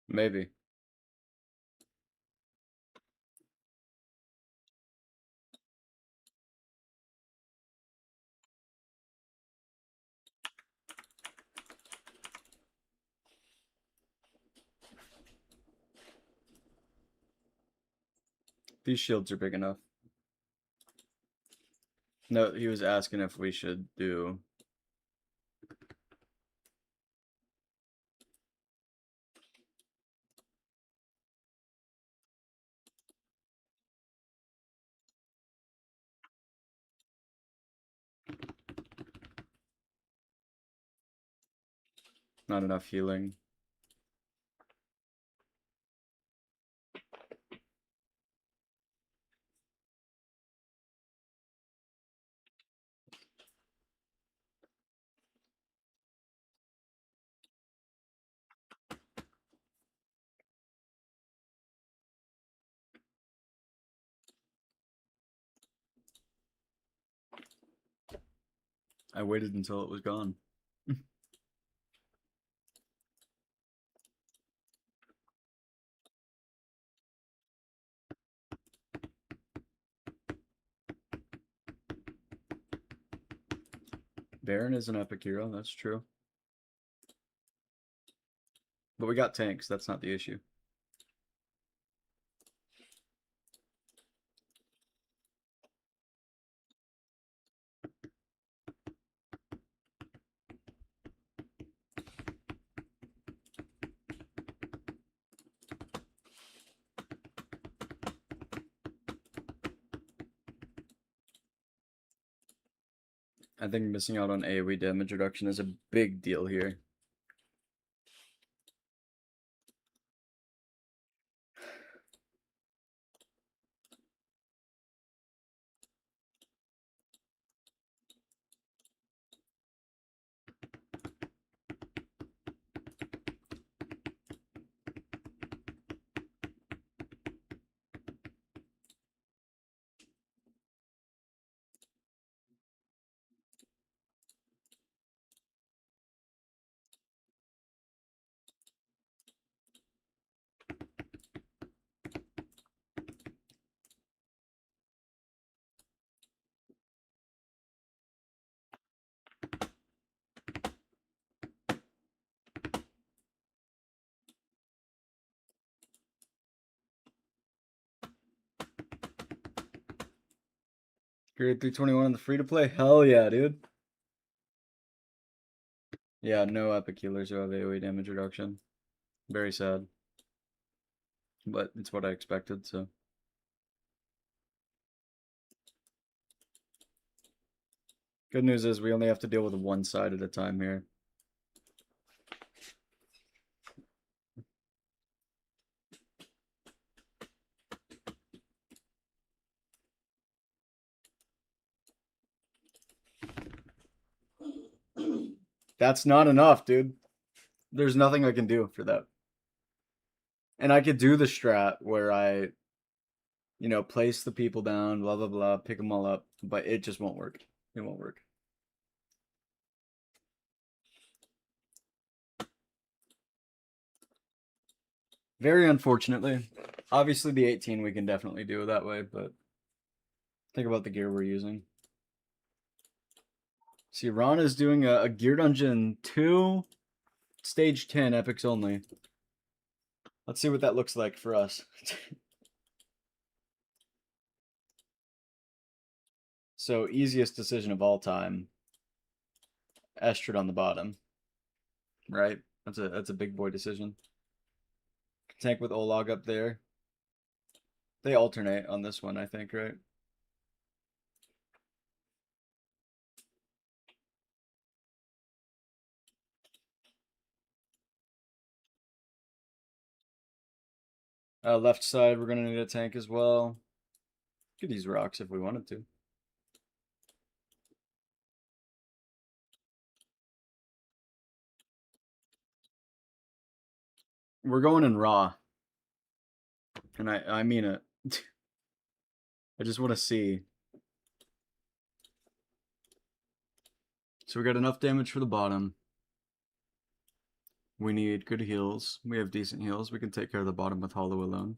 Maybe. These shields are big enough. No, he was asking if we should do... Not enough healing. I waited until it was gone. Baron is an epic hero, that's true. But we got tanks, that's not the issue. I think missing out on AoE damage reduction is a big deal here. Grade 321 on the free to play? Hell yeah, dude. Yeah, no epic healers who have AoE damage reduction. Very sad. But it's what I expected, so. Good news is we only have to deal with one side at a time here. That's not enough, dude. There's nothing I can do for that. And I could do the strat where I, you know, place the people down, blah, blah, blah, pick them all up, but it just won't work. It won't work. Very unfortunately. Obviously, the 18 we can definitely do that way, but think about the gear we're using. See, Ron is doing a Gear Dungeon 2, Stage 10, Epics only. Let's see what that looks like for us. So, easiest decision of all time. Estrid on the bottom. Right? That's a big boy decision. Tank with Olag up there. They alternate on this one, I think, right? Left side, we're going to need a tank as well. Could use rocks if we wanted to. We're going in raw. And I mean it. I just want to see. So we got enough damage for the bottom. We need good heals. We have decent heals. We can take care of the bottom with Hollow alone.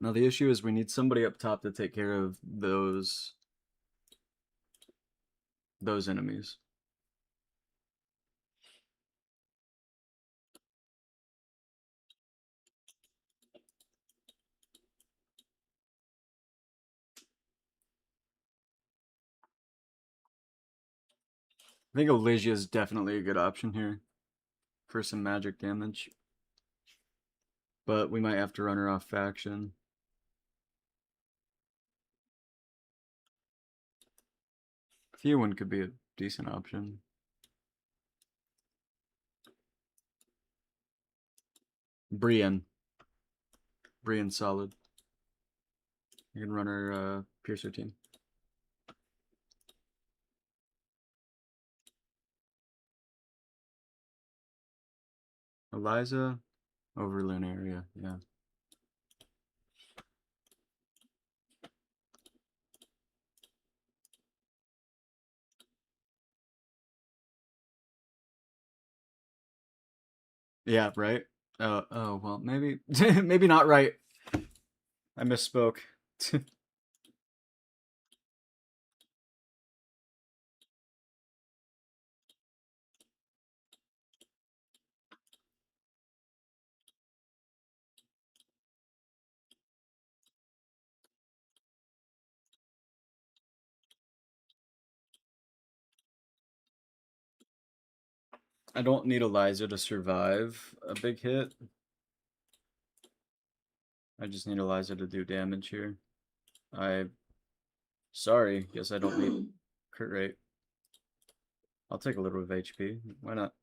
Now the issue is we need somebody up top to take care of those enemies. I think Elysia is definitely a good option here for some magic damage. But we might have to run her off faction. Few could be a decent option. Brienne. Brienne's solid. You can run her Piercer team. Eliza over Lunaria, yeah. Yeah, right. Oh well, maybe maybe not right. I misspoke. I don't need Eliza to survive a big hit. I just need Eliza to do damage here. Sorry, guess I don't need crit rate. I'll take a little of HP. Why not?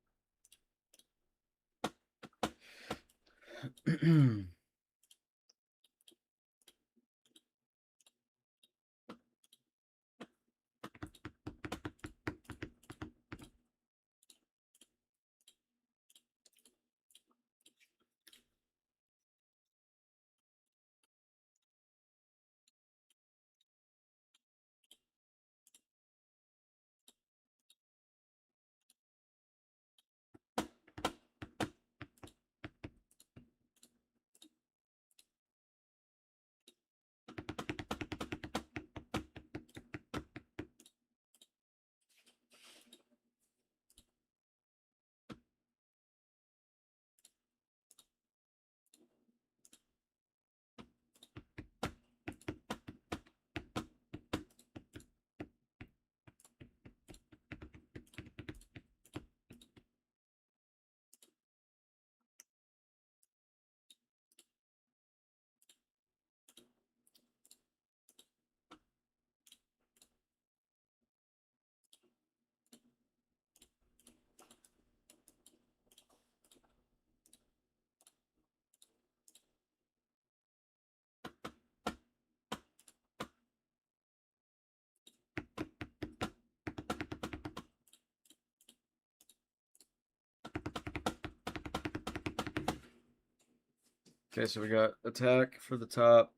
Okay, so we got attack for the top,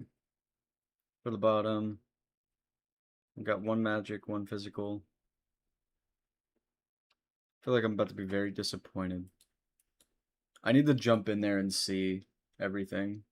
for the bottom. We got one magic, one physical. I feel like I'm about to be very disappointed. I need to jump in there and see everything.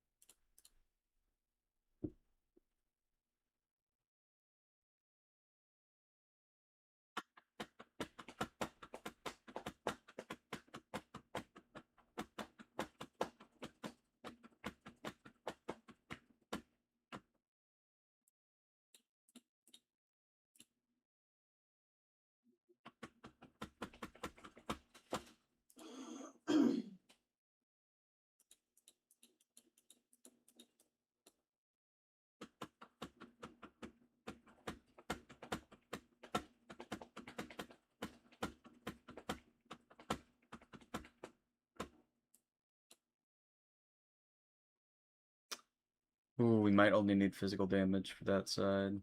Ooh, we might only need physical damage for that side.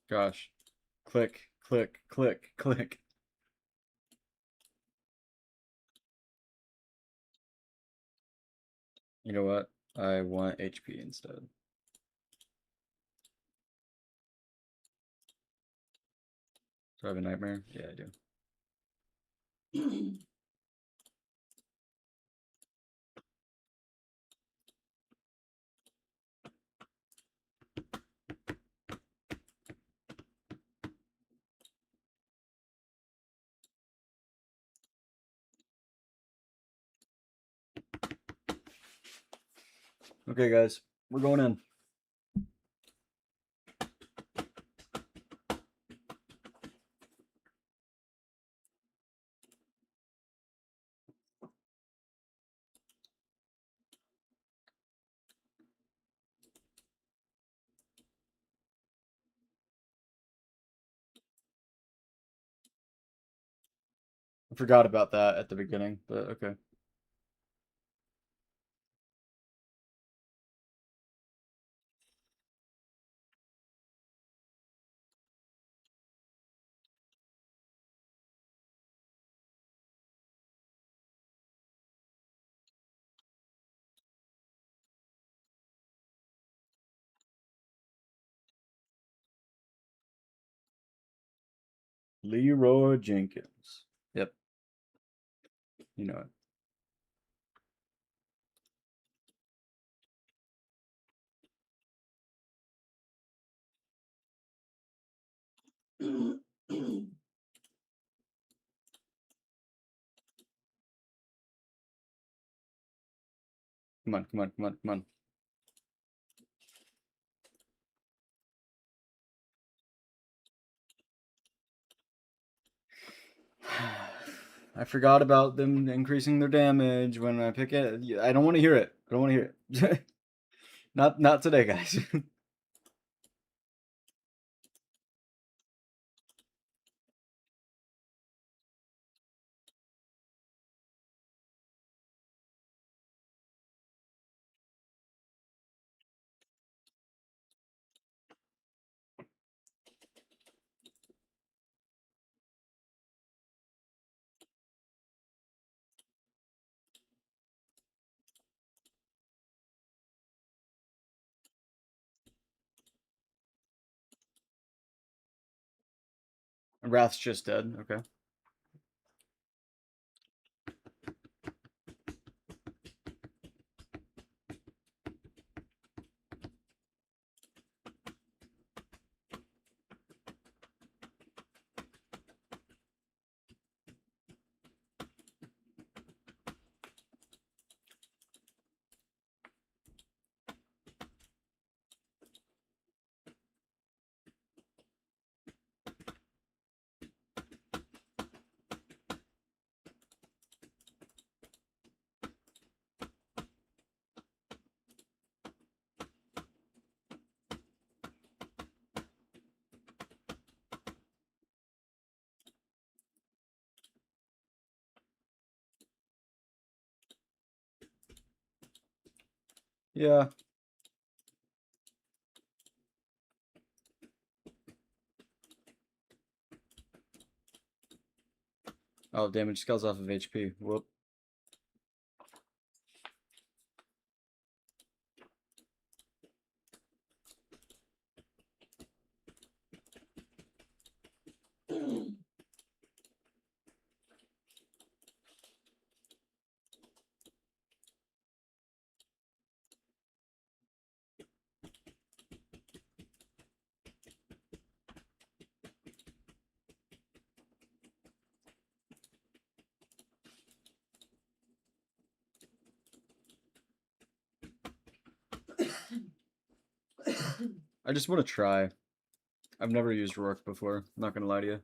Gosh. Click, click, click, click. You know what? I want HP instead. Do I have a nightmare? Yeah, I do. Okay, guys, we're going in. I forgot about that at the beginning, but okay. Leroy Jenkins. Yep. You know it. Come on, come on, come on, come on. I forgot about them increasing their damage when I pick it. I don't want to hear it. I don't want to hear it. Not today, guys. Wrath's just dead. Okay. Yeah. Oh, damage scales off of HP. Whoop. I just want to try. I've never used Rourke before. I'm not gonna lie to you.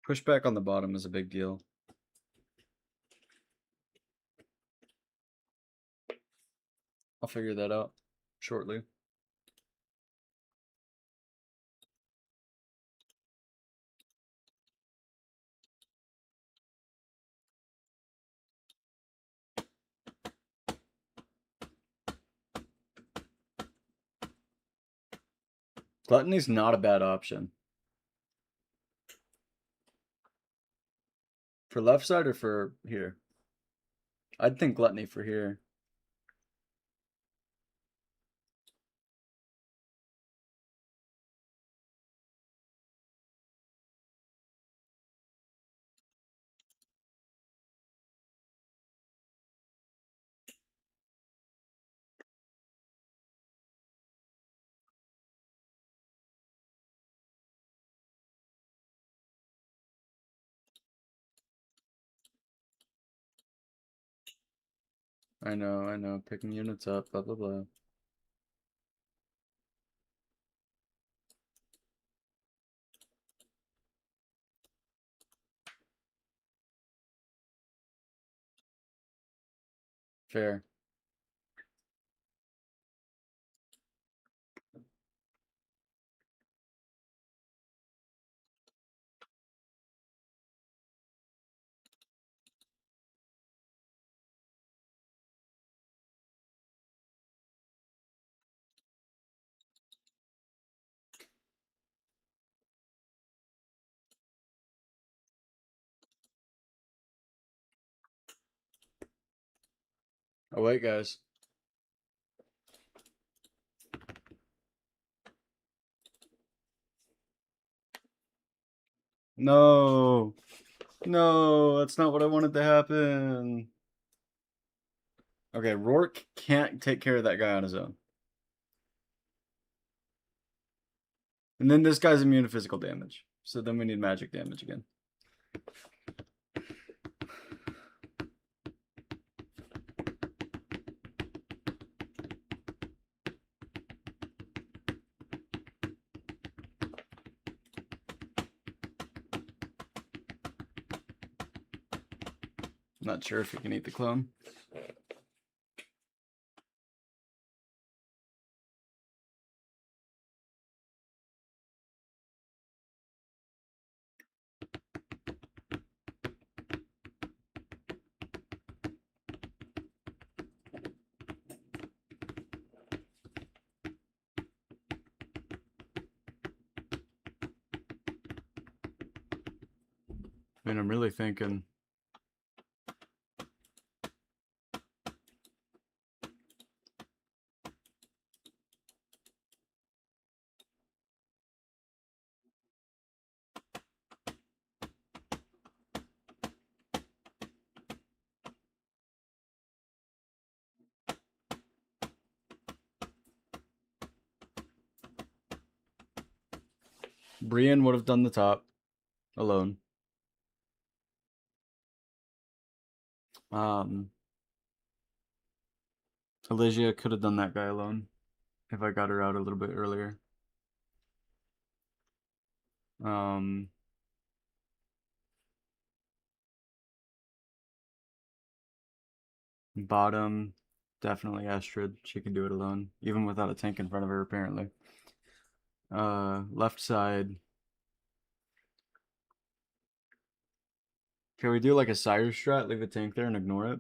Pushback on the bottom is a big deal. I'll figure that out shortly. Gluttony's not a bad option. For left side or for here? I'd think Gluttony for here. I know. Picking units up, blah, blah, blah. Fair. Oh, wait, guys. No. No, that's not what I wanted to happen. Okay, Rourke can't take care of that guy on his own. And then this guy's immune to physical damage. So then we need magic damage again. Not sure if he can eat the clone. I mean, I'm really thinking. Brienne would have done the top alone. Elysia could have done that guy alone if I got her out a little bit earlier. Bottom, definitely Astrid. She can do it alone, even without a tank in front of her, apparently. Left side. Can we do like a Sire strat? Leave a tank there and ignore it?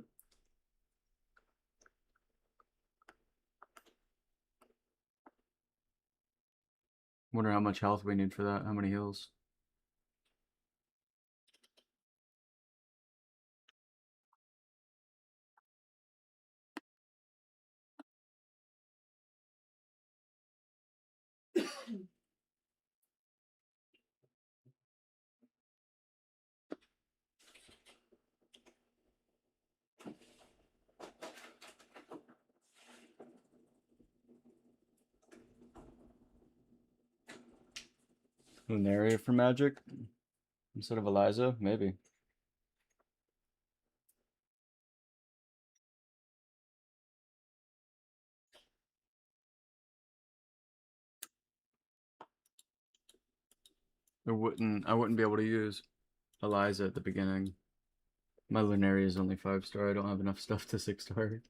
Wonder how much health we need for that. How many heals? Lunaria for magic? Instead of Eliza? Maybe. I wouldn't be able to use Eliza at the beginning. My Lunaria is only 5-star. I don't have enough stuff to 6-star.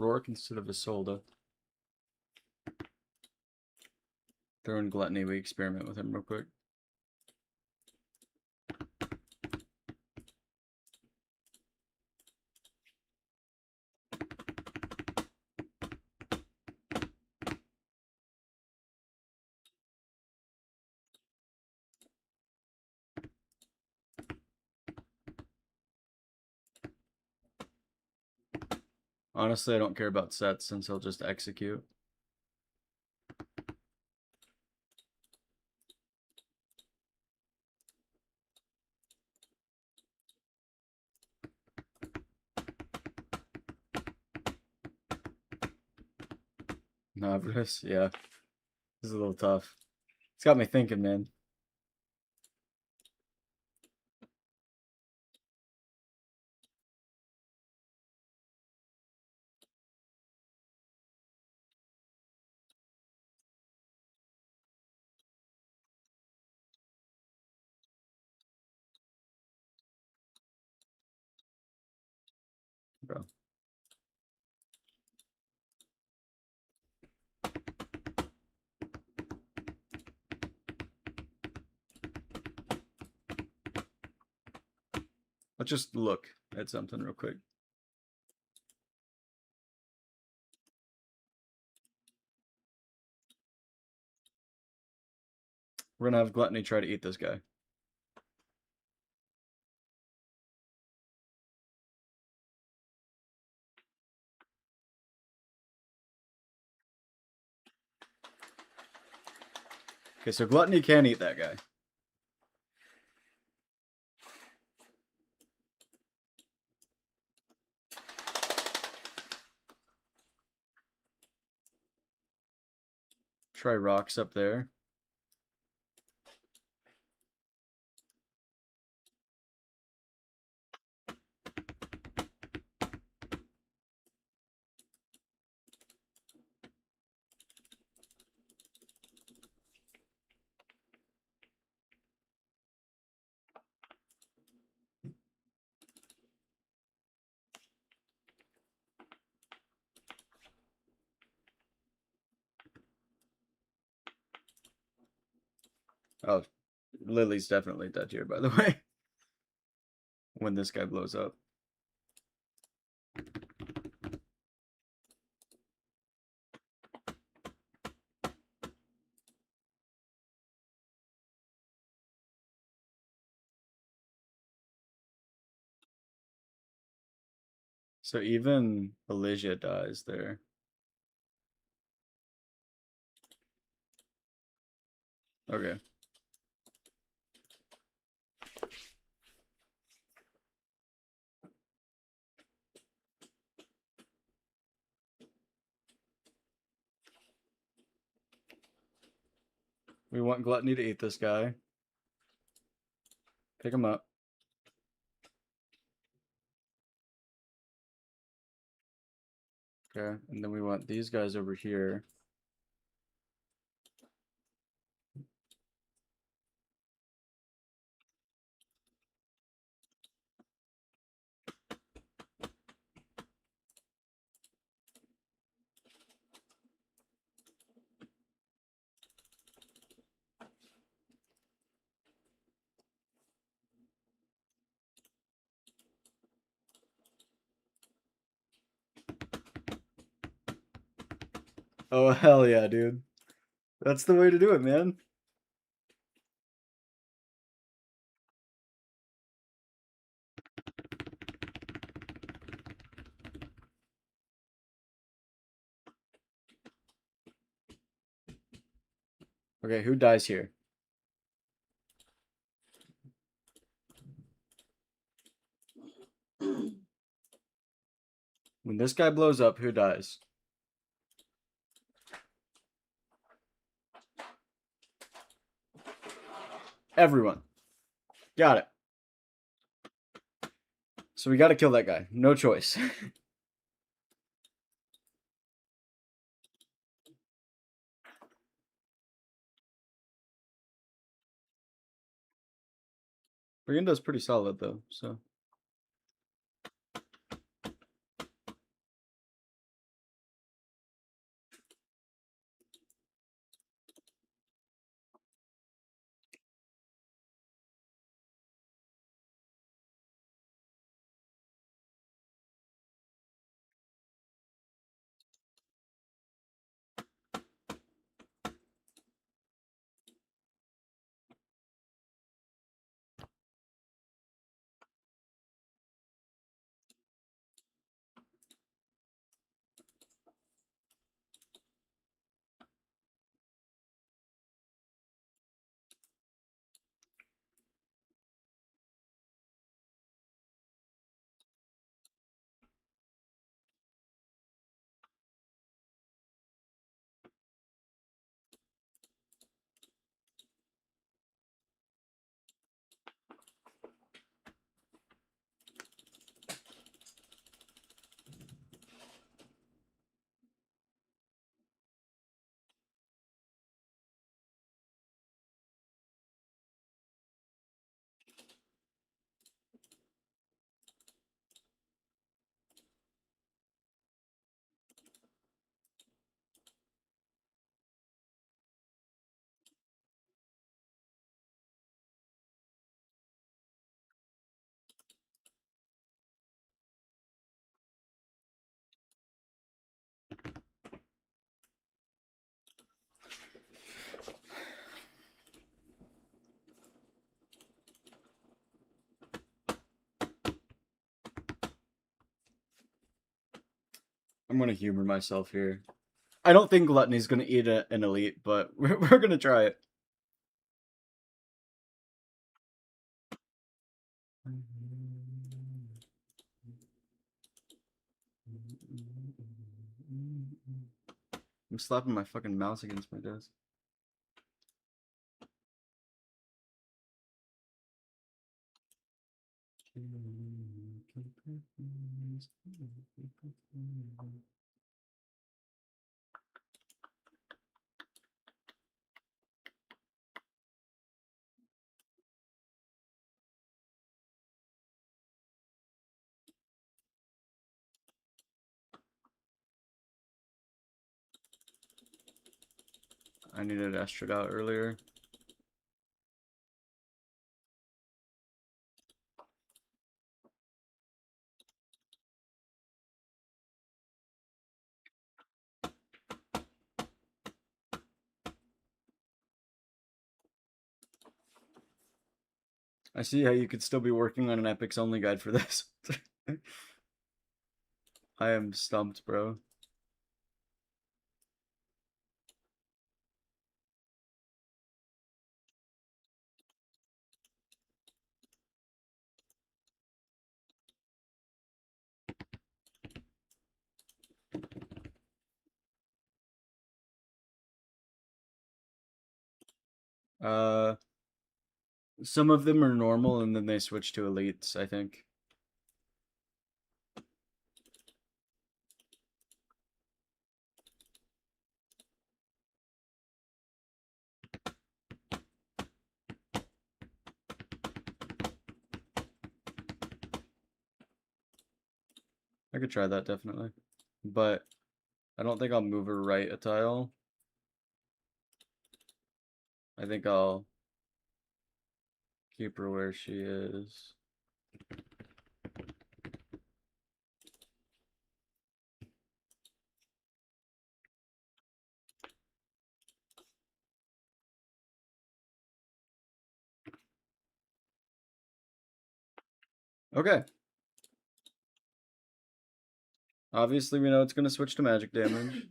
Rourke instead of Isolde. Throw in Gluttony, we experiment with him real quick. Honestly, I don't care about sets since he'll just execute. Navras, yeah. This is a little tough. It's got me thinking, man. Bro. Let's just look at something real quick. We're gonna have Gluttony try to eat this guy. Okay, so Gluttony can eat that guy. Try rocks up there. Oh, Lily's definitely dead here, by the way. When this guy blows up. So even Elysia dies there. Okay. We want Gluttony to eat this guy. Pick him up. Okay, and then we want these guys over here. Oh, hell yeah, dude. That's the way to do it, man. Okay, who dies here? When this guy blows up, who dies? Everyone. Got it. So we gotta kill that guy. No choice. Brigando's pretty solid though, so I'm gonna humor myself here. I don't think Gluttony's gonna eat an elite, but we're gonna try it. I'm slapping my fucking mouse against my desk. I needed Estrad out earlier. I see how you could still be working on an Epics only guide for this. I am stumped, bro. Some of them are normal and then they switch to elites, I think. I could try that definitely. But I don't think I'll move her right a tile. I think I'll keep her where she is. Okay. Obviously, we know it's going to switch to magic damage.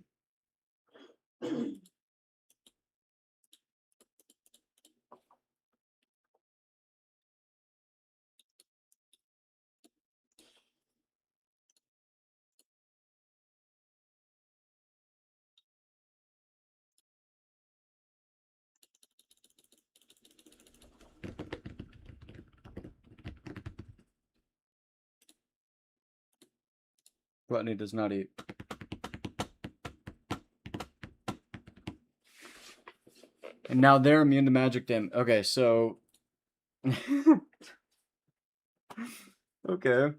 Gluttony does not eat. And now they're immune to magic damage. Okay, so... okay.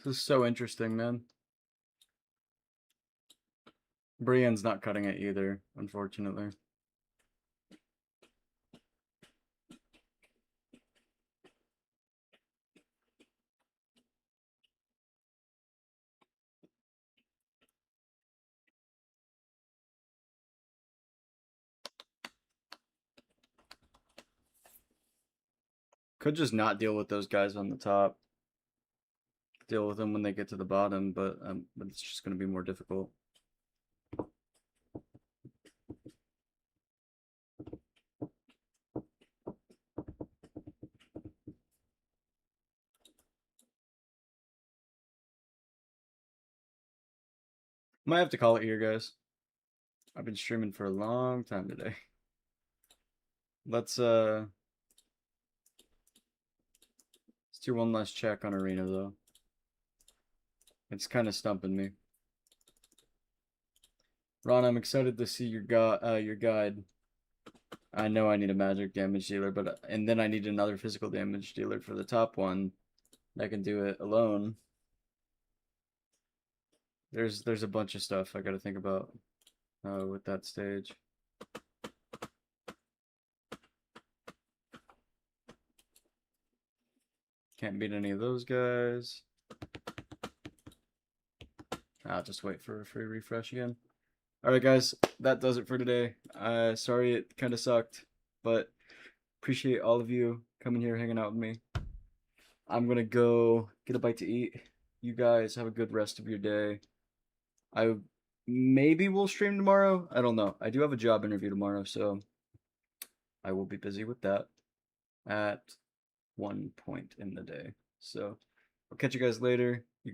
This is so interesting, man. Brienne's not cutting it either, unfortunately. Could just not deal with those guys on the top. Deal with them when they get to the bottom, but it's just going to be more difficult. Might have to call it here, guys. I've been streaming for a long time today. Let's do one last check on Arena, though. It's kind of stumping me. Ron, I'm excited to see your guide. I know I need a magic damage dealer, but and then I need another physical damage dealer for the top one that can do it alone. There's a bunch of stuff I gotta think about with that stage. Can't beat any of those guys. I'll just wait for a free refresh again. Alright guys, that does it for today. Sorry it kind of sucked, but appreciate all of you coming here hanging out with me. I'm gonna go get a bite to eat. You guys have a good rest of your day. I maybe will stream tomorrow. I don't know. I do have a job interview tomorrow, so I will be busy with that at one point in the day. So I'll catch you guys later.